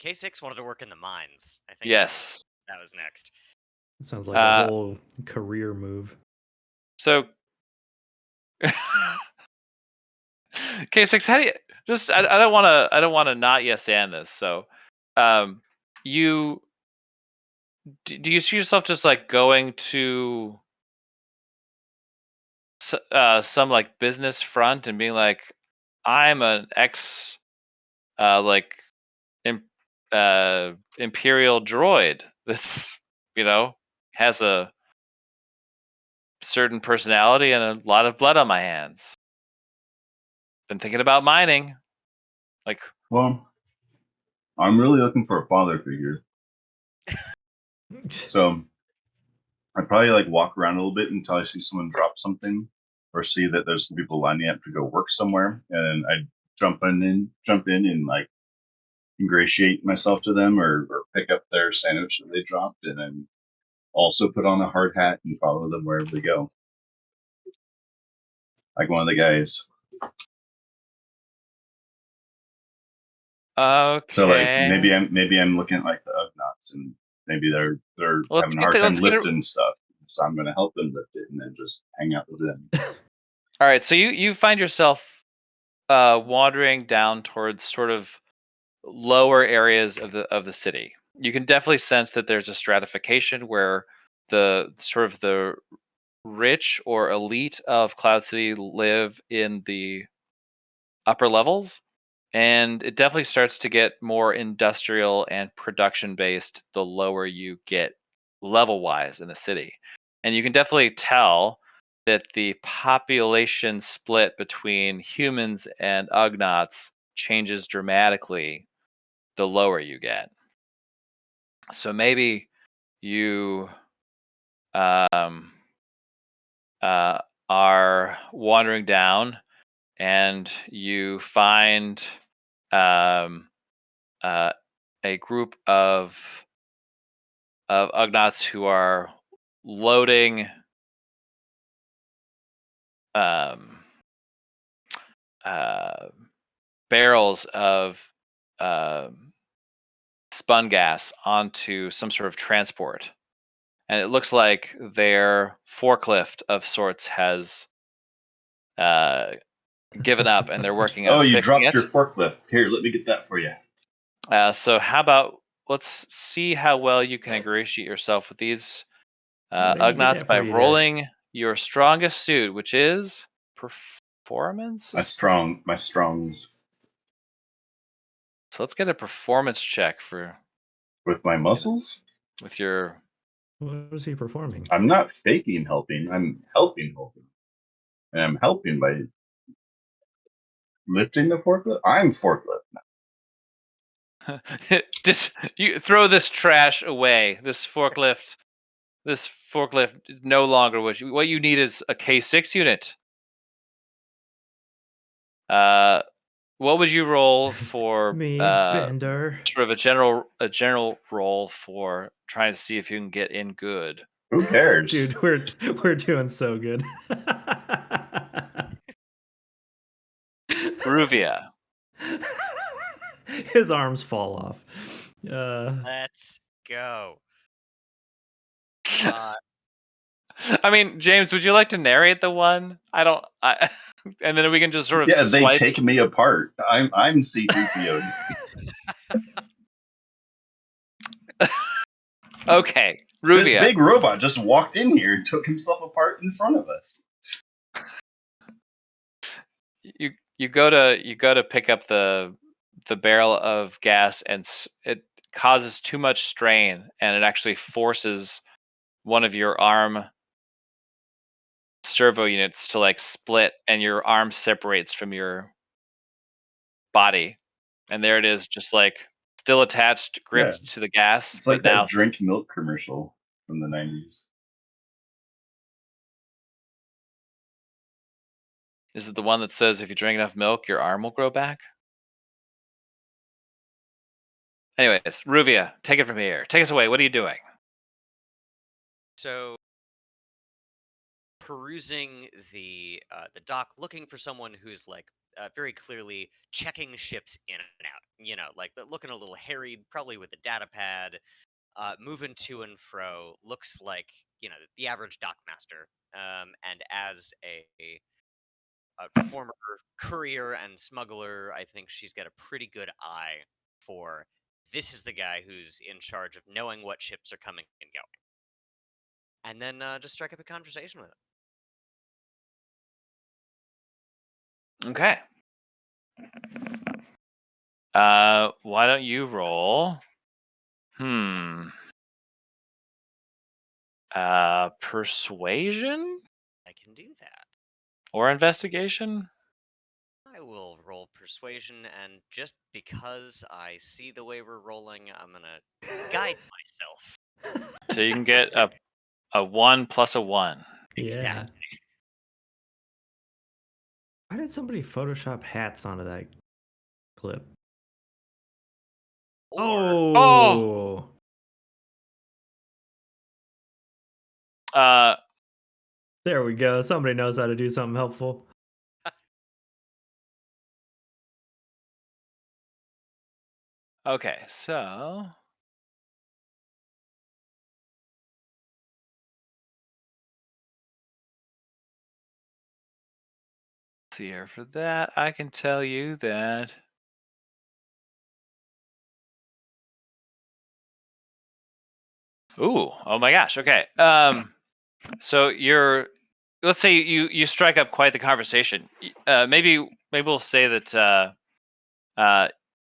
K6 wanted to work in the mines. I think Yes. that was next. It sounds like a whole career move. So K6, how do you just? I don't want to. I don't want to not yes and this. So, you do you see yourself just like going to some like business front and being like, I'm an ex like imperial droid that's has a certain personality and a lot of blood on my hands. Been thinking about mining. Like, Well, I'm really looking for a father figure. So I'd probably like walk around a little bit until I see someone drop something or see that there's some people lining up to go work somewhere. And I'd jump in and like ingratiate myself to them or pick up their sandwich that they dropped and then also put on a hard hat and follow them wherever they go. Like one of the guys. okay. So like maybe I'm looking at like the Ugnaughts and maybe they're having a hard time lifting stuff. So I'm gonna help them lift it and then just hang out with them. All right, so you find yourself wandering down towards sort of lower areas of the city. You can definitely sense that there's a stratification where the sort of the rich or elite of Cloud City live in the upper levels, and it definitely starts to get more industrial and production based the lower you get level wise in the city. And you can definitely tell that the population split between humans and Ugnaughts changes dramatically the lower you get. So maybe you um, are wandering down and you find um, a group of Ugnaughts who are loading um, uh, barrels of spun gas onto some sort of transport. And it looks like their forklift of sorts has given up and they're working on Oh, you fixing dropped it. your forklift. Here, let me get that for you. So how about let's see how well you can ingratiate yourself with these Let me get Ugnaughts that by for you, Dad. rolling your strongest suit, which is performance. My strongs So let's get a performance check with my muscles. with your. What was he performing? I'm not faking helping. I'm helping. And I'm helping by lifting the forklift. I'm forklift now. Just you throw this trash away. This forklift is no longer what you need is a K6 unit. What would you roll for Me, Bender. sort of a general roll for trying to see if you can get in good? Who cares? Dude, we're doing so good. Ruvia. His arms fall off. Let's go. I mean, James, would you like to narrate the one? And then we can just sort of Yeah, they swipe. take me apart. I'm C3PO'd. Okay, This Ruvia. big robot just walked in here and took himself apart in front of us. You go to pick up the barrel of gas and causes too much strain, and it actually forces one of your arm servo units to like split, and your arm separates from your body, and there it is, just like still attached, gripped to the gas, It's but like now that drink milk commercial from the 90s. is it the one that says if you drink enough milk, your arm will grow back? Anyways, Ruvia, take it from here. Take us away. What are you doing? So, perusing the dock, looking for someone who's like very clearly checking ships in and out. You know, like looking a little harried, probably with a data pad, moving to and fro. Looks like the average dock master. And as a former courier and smuggler, I think she's got a pretty good eye for this is the guy who's in charge of knowing what ships are coming and going. And then just strike up a conversation with him. Okay. Why don't you roll? Persuasion I can do that. or investigation? I will roll persuasion, and just because I see the way we're rolling, I'm gonna guide myself. So you can get a 1 plus a 1. Yeah. Exactly. Why did somebody Photoshop hats onto that clip? Or Oh. There we go. Somebody knows how to do something helpful. Okay, so see here for that, I can tell you that oh my gosh. Okay. So let's say you strike up quite the conversation. Maybe we'll say that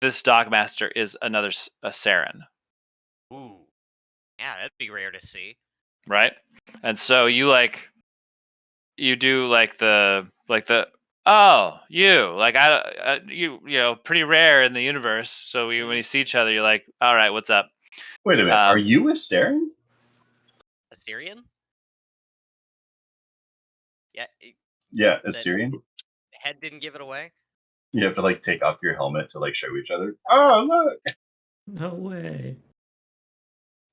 this dogmaster is another a Saren, ooh, yeah, that'd be rare to see. right? And so you do like the oh, you like you know, pretty rare in the universe. So when you see each other, you're like, all right, what's up? Wait a minute. Are you a Saren? Assyrian? Yeah, Yeah, that Assyrian. head didn't give it away. You have to like take off your helmet to like show each other. Oh, look. No way.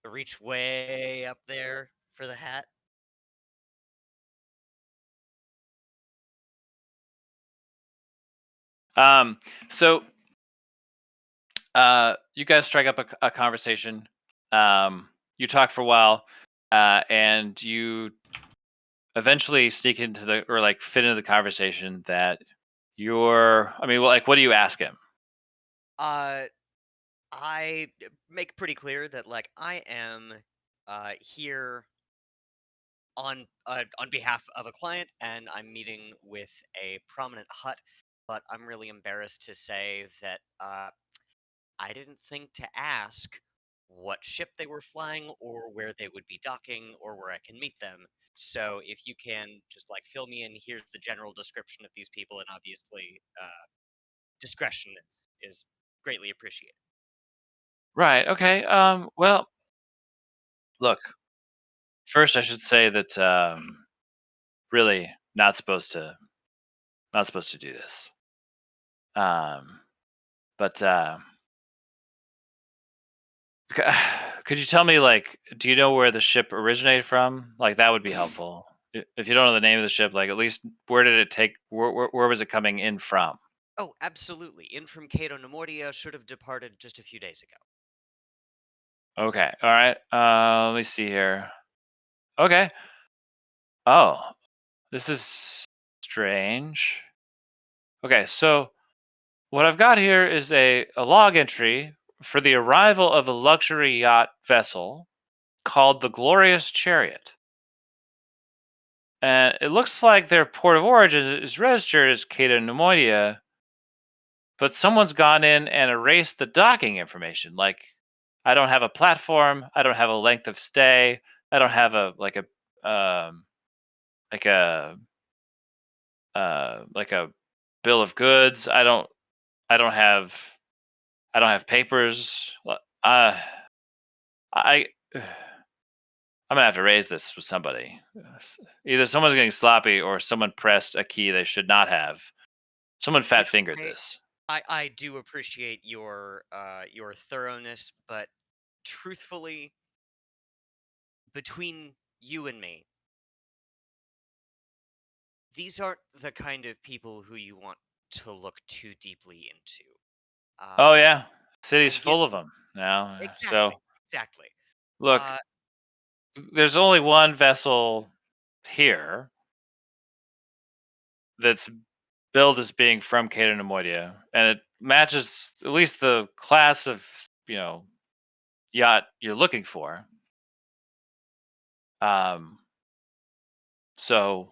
Reach way up there for the hat. So you guys strike up a conversation. You talk for a while, and you eventually sneak into or like fit into the conversation that I mean, well, like, what do you ask him? I make pretty clear that like I am here on behalf of a client, and I'm meeting with a prominent hut. But I'm really embarrassed to say that I didn't think to ask what ship they were flying, or where they would be docking, or where I can meet them. So if you can just like fill me in, here's the general description of these people, and obviously discretion is greatly appreciated. Right. Okay. Well, look. First, I should say that really not supposed to do this. But could you tell me, like, do you know where the ship originated from? Like, that would be helpful. If you don't know the name of the ship, like, at least where did it take? Where was it coming in from? Oh, absolutely. In from Cato Nemordia, should have departed just a few days ago. Okay. All right. Let me see here. Okay. Oh, this is strange. Okay, so what I've got here is a log entry for the arrival of a luxury yacht vessel called the Glorious Chariot. And it looks like their port of origin is registered as Cato Nemoidia, but someone's gone in and erased the docking information. Like, I don't have a platform. I don't have a length of stay. I don't have a like a like a bill of goods. I don't have papers. I I'm gonna have to raise this with somebody. Either someone's getting sloppy or someone pressed a key they should not have. Someone You fat know, fingered this. I do appreciate your thoroughness, but truthfully, between you and me, these aren't the kind of people who you want to look too deeply into. Oh Uh, yeah, city's and give full of them now. exactly, So exactly. look, Uh, there's only one vessel here that's billed as being from Cato Nemoidia, and it matches at least the class of yacht you're looking for. Um, so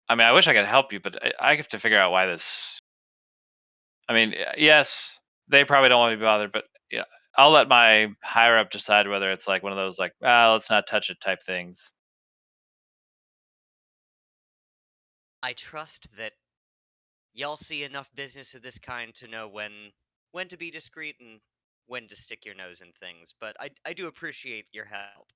I mean, I wish I could help you, but I have to figure out why this. I mean, yes, they probably don't want to be bothered, but yeah, I'll let my higher up decide whether it's like one of those like, let's not touch it type things. I trust that y'all see enough business of this kind to know when to be discreet and when to stick your nose in things. But I do appreciate your help.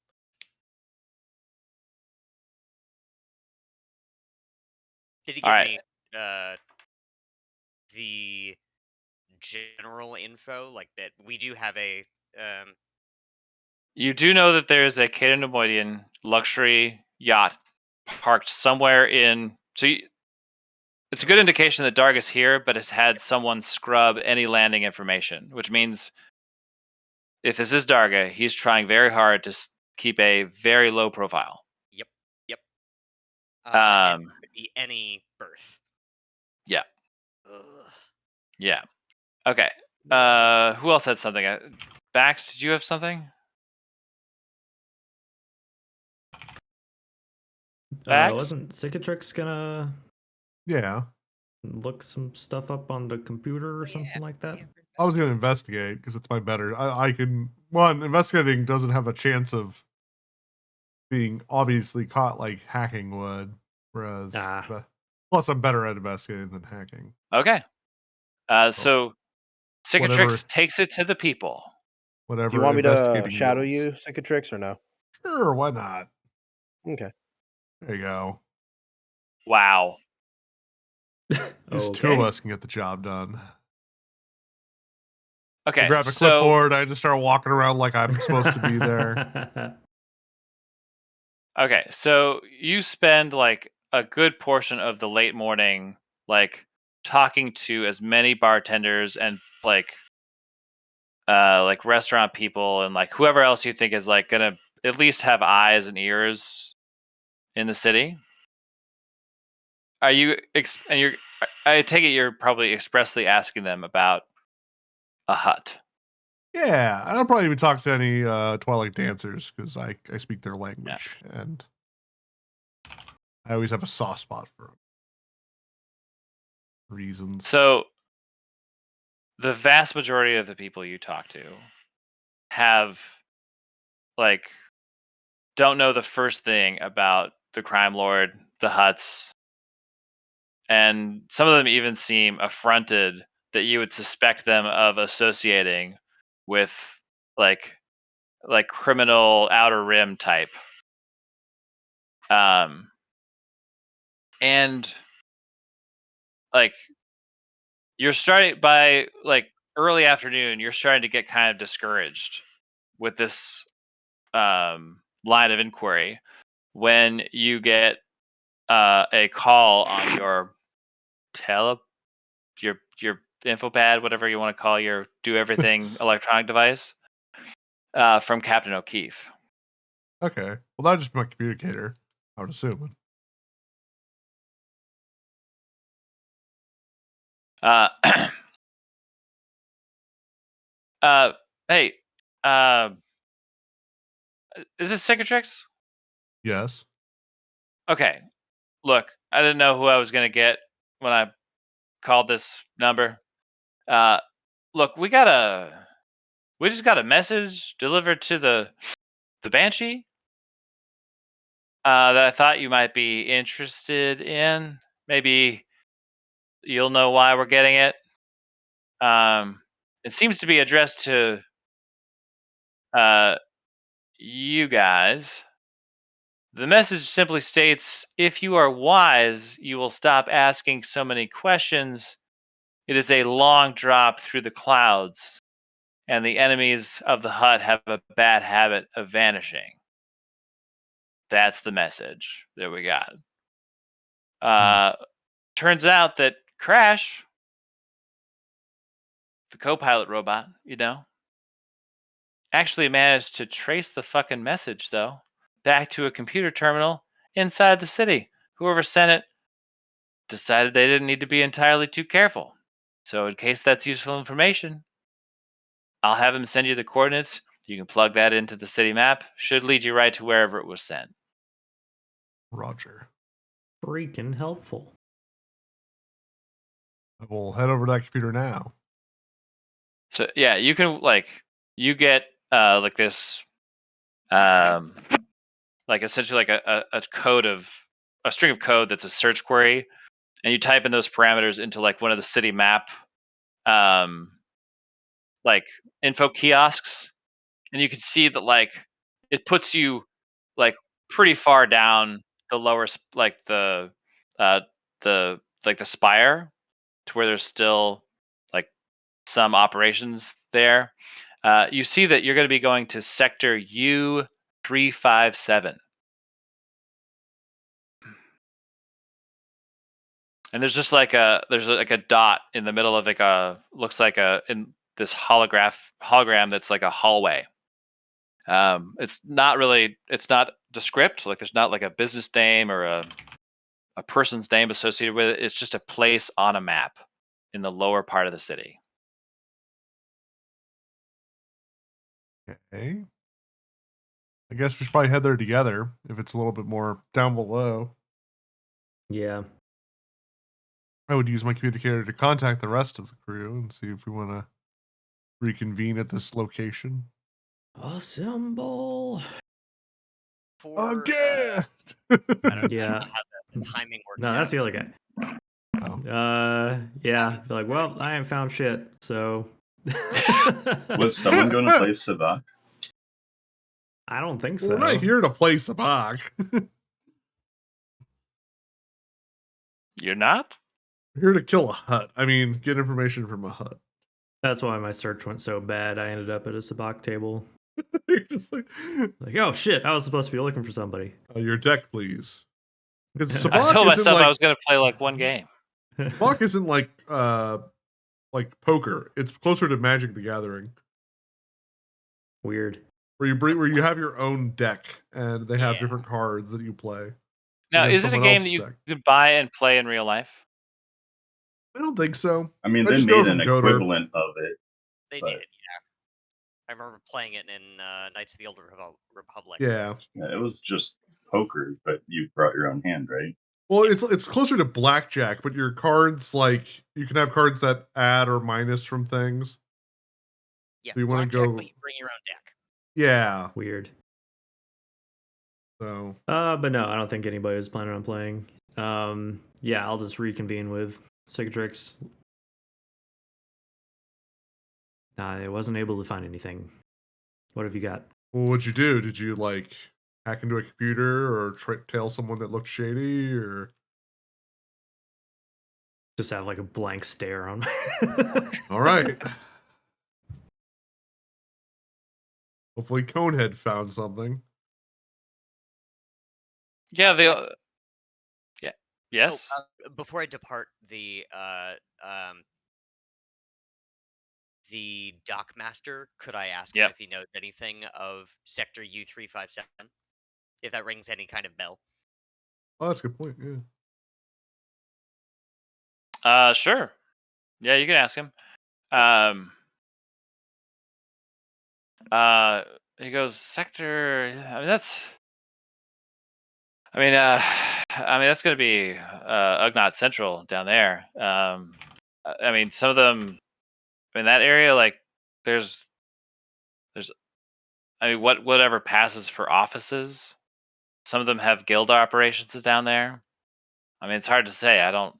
Did he All give right, me the general info, like that we do have a you do know that there's a Cato Nemoidian luxury yacht parked somewhere in. It's a good indication that Darg is here, but has had someone scrub any landing information, which means if this is Darga, he's trying very hard to keep a very low profile. yep, yep. And it Um, could be any berth. yeah, Ugh. yeah. Okay. Who else had something? Bax, did you have something? Bax? Wasn't Cicatrix gonna Yeah. look some stuff up on the computer or something like that? I was going to investigate because it's my better. I can. One, investigating doesn't have a chance of being obviously caught like hacking would. Whereas, plus, I'm better at investigating than hacking. Okay. So Cicatrix Whatever. takes it to the people. Whatever. Do you want me to investigating shadow yields. you, Cicatrix, or no? Sure, why not? Okay. There you go. Wow. These two of us can get the job done. Okay. I grab a clipboard. I just start walking around like I'm supposed to be there. Okay. So you spend like a good portion of the late morning, like talking to as many bartenders and like restaurant people and like whoever else you think is like gonna at least have eyes and ears in the city. Are you and you're? I take it you're probably expressly asking them about a hut. Yeah, I don't probably even talk to any Twilight dancers because I speak their language and I always have a soft spot for them. Reasons. So the vast majority of the people you talk to have like don't know the first thing about the crime lord, the huts, and some of them even seem affronted that you would suspect them of associating with like criminal outer rim type. And like you're starting by like early afternoon, you're starting to get kind of discouraged with this line of inquiry when you get a call on your your info pad, whatever you want to call your do everything electronic device, from Captain O'Keefe. Okay, well that'd just be my communicator, I would assume. Uh, hey, is this Cicatrix? Yes. Okay, look, I didn't know who I was gonna get when I called this number. Look, we got We just got a message delivered to the Banshee that I thought you might be interested in. Maybe you'll know why we're getting it. It seems to be addressed to you guys. The message simply states, if you are wise, you will stop asking so many questions. It is a long drop through the clouds, and the enemies of the hut have a bad habit of vanishing. That's the message that we got. Turns out that Crash, the co-pilot robot, actually managed to trace the fucking message, though, back to a computer terminal inside the city. Whoever sent it decided they didn't need to be entirely too careful. So in case that's useful information, I'll have him send you the coordinates. You can plug that into the city map. Should lead you right to wherever it was sent. Roger. Freaking helpful. I will head over to that computer now. So yeah, you can you get this essentially a code of a string of code that's a search query, and you type in those parameters into one of the city map info kiosks, and you can see that it puts you pretty far down the lower uh the the spire to where there's still some operations there. You see that you're going to be going to sector U357. And there's just there's a dot in the middle of looks like in this hologram that's like a hallway. It's not descript, there's not a business name or a person's name associated with it. It's just a place on a map in the lower part of the city. Okay. I guess we should probably head there together if it's a little bit more down below. Yeah. I would use my communicator to contact the rest of the crew and see if we want to reconvene at this location. Assemble. Again! I don't Yeah. know how the timing works No, out. that's the other guy. Yeah. Be like, well, I ain't found shit, so. Was someone going to play Sabak? I don't think so. We're not here to play Sabak. You're not? We're here to kill a hut. I mean, get information from a hut. That's why my search went so bad. I ended up at a sabacc table. You're just like, oh shit, I was supposed to be looking for somebody. Your deck, please. Because I Sabak told isn't myself like, I was going to play one game. Sabak isn't like poker. It's closer to Magic the Gathering. Weird. Where you have your own deck and they have different cards that you play. Now, is it a game that you could buy and play in real life? I don't think so. I mean, I they just know made an from Godor. equivalent of it. They did, yeah. I remember playing it in Knights of the Old Republic. Yeah. It was just poker, but you brought your own hand, right? Well, it's closer to blackjack, but your cards you can have cards that add or minus from things. Yeah, so you want to blackjack, go. but you bring your own deck. Yeah. Weird. So. But no, I don't think anybody was planning on playing. Yeah, I'll just reconvene with Cicatrix. I wasn't able to find anything. What have you got? Well, what'd you do? Did you hack into a computer or tail someone that looked shady, or just have a blank stare on my... All right. Hopefully Conehead found something. Yeah, yeah. Yes. Before I depart the dockmaster, could I ask him if he knows anything of Sector U357? If that rings any kind of bell. Oh, that's a good point. Yeah. Sure. Yeah, you can ask him. He goes, Sector. I mean, that's. I mean, that's going to be Ugnaught Central down there. I mean, some of them in that area, there's whatever passes for offices. Some of them have guild operations down there. I mean, it's hard to say. I don't.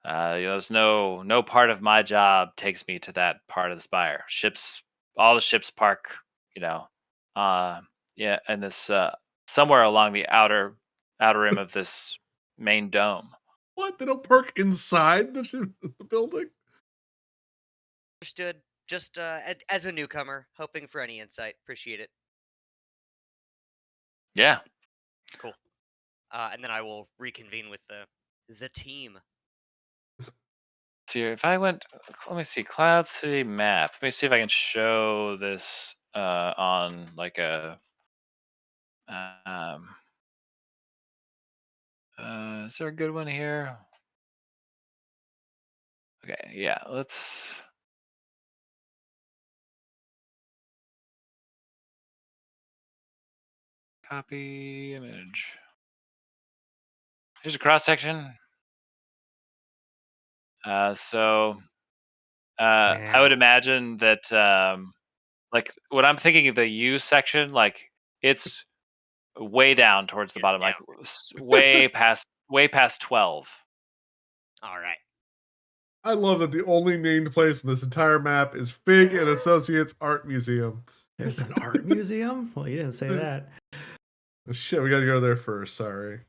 There's no part of my job takes me to that part of the spire. All the ships park. And this somewhere along the outer rim of this main dome. What? They don't park inside the building? Understood. Just as a newcomer, hoping for any insight. Appreciate it. Yeah. Cool. And then I will reconvene with the team. So if I went, let me see, Cloud City map. Let me see if I can show this on like a. Is there a good one here? Okay, yeah, let's. Copy image. Here's a cross section. I would imagine that, like, when I'm thinking of the U section, like it's way down towards the It's bottom, down. like way past 12. All right. I love that the only named place in this entire map is Fig and Associates Art Museum. There's an art museum? Well, you didn't say that. Shit, we gotta go there first. Sorry.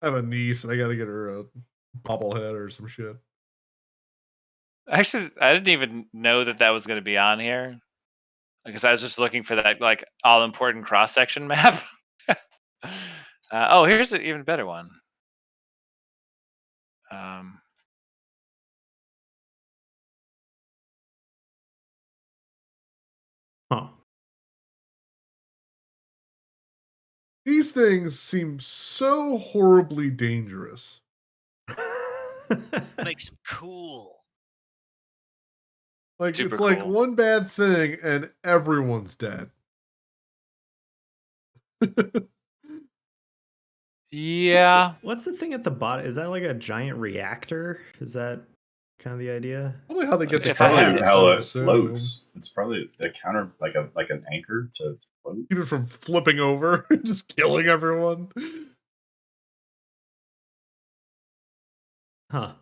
I have a niece and I gotta get her a bobblehead or some shit. Actually, I didn't even know that was going to be on here because I was just looking for that like all important cross section map. Here's an even better one. Huh. These things seem so horribly dangerous. Makes them cool. Like Super it's like cool. one bad thing and everyone's dead. Yeah. What's the thing at the bottom? Is that like a giant reactor? Is that kind of the idea? Probably how they get If to I had Probably it- how I it assume. floats. It's probably a counter, like an anchor to float. Keep it from flipping over, just killing everyone. Huh.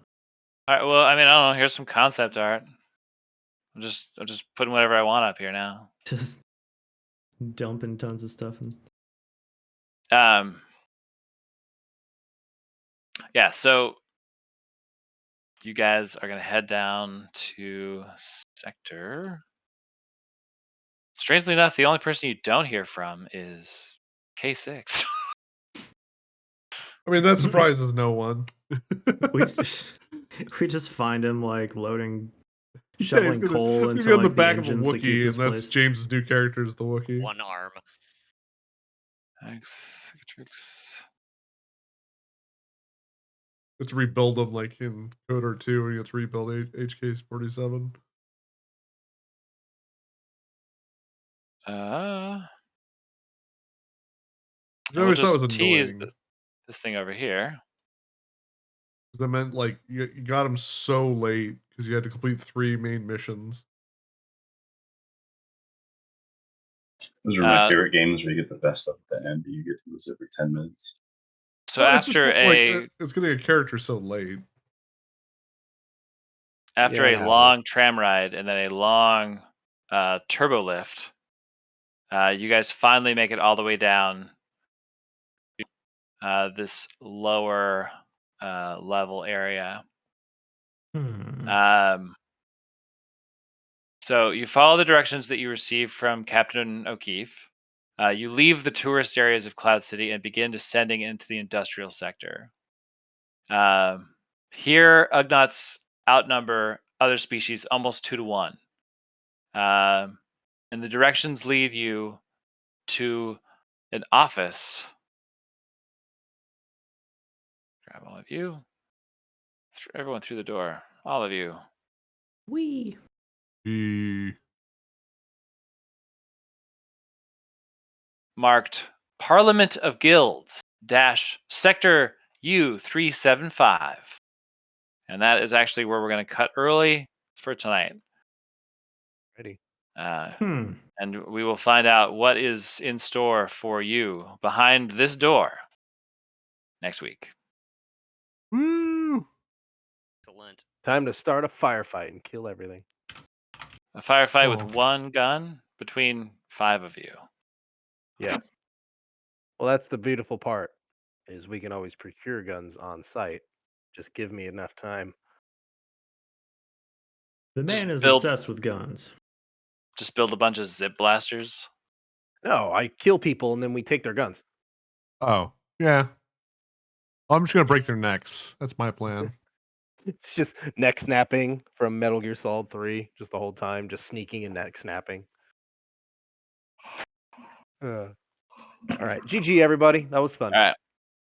All right. Well, I mean, I don't know. Here's some concept art. I'm just putting whatever I want up here now. Just dumping tons of stuff in. Yeah. So you guys are gonna head down to sector. Strangely enough, the only person you don't hear from is K6. I mean, that surprises no one. We just find him like loading, Yeah, shoveling coal it's into gonna be on like the back of a engines to keep Wookiee, this and that's place. James's new character is the Wookiee. One arm. Thanks, Cicatrix. It's rebuild them like in Coder 2, and you have to rebuild HK47. Which I We'll always thought just was tease annoying. this thing over here. That meant like you got him so late because you had to complete 3 main missions. Those are my favorite games where you get the best stuff at the end, but you get to lose every 10 minutes. So Well, it's just, after it's getting a character so late. a long tram ride and then a long turbo lift, you guys finally make it all the way down this lower level area. So you follow the directions that you received from Captain O'Keefe. You leave the tourist areas of Cloud City and begin descending into the industrial sector. Here, Ugnaughts outnumber other species almost 2 to 1. And the directions lead you to an office. Grab all of you. Everyone through the door. All of you. Wee. Marked Parliament of Guilds - Sector U375. And that is actually where we're going to cut early for tonight. Ready. And we will find out what is in store for you behind this door next week. Woo! Excellent. Time to start a firefight and kill everything. A firefight Oh. with one gun between 5 of you. Yes. Well, that's the beautiful part, is we can always procure guns on site. Just give me enough time. The Just man is build- obsessed with guns. Just build a bunch of zip blasters. No, I kill people and then we take their guns. Oh, yeah. Well, I'm just gonna break their necks. That's my plan. It's just neck snapping from Metal Gear Solid 3, just the whole time, just sneaking and neck snapping. All right, GG everybody. That was fun. All right.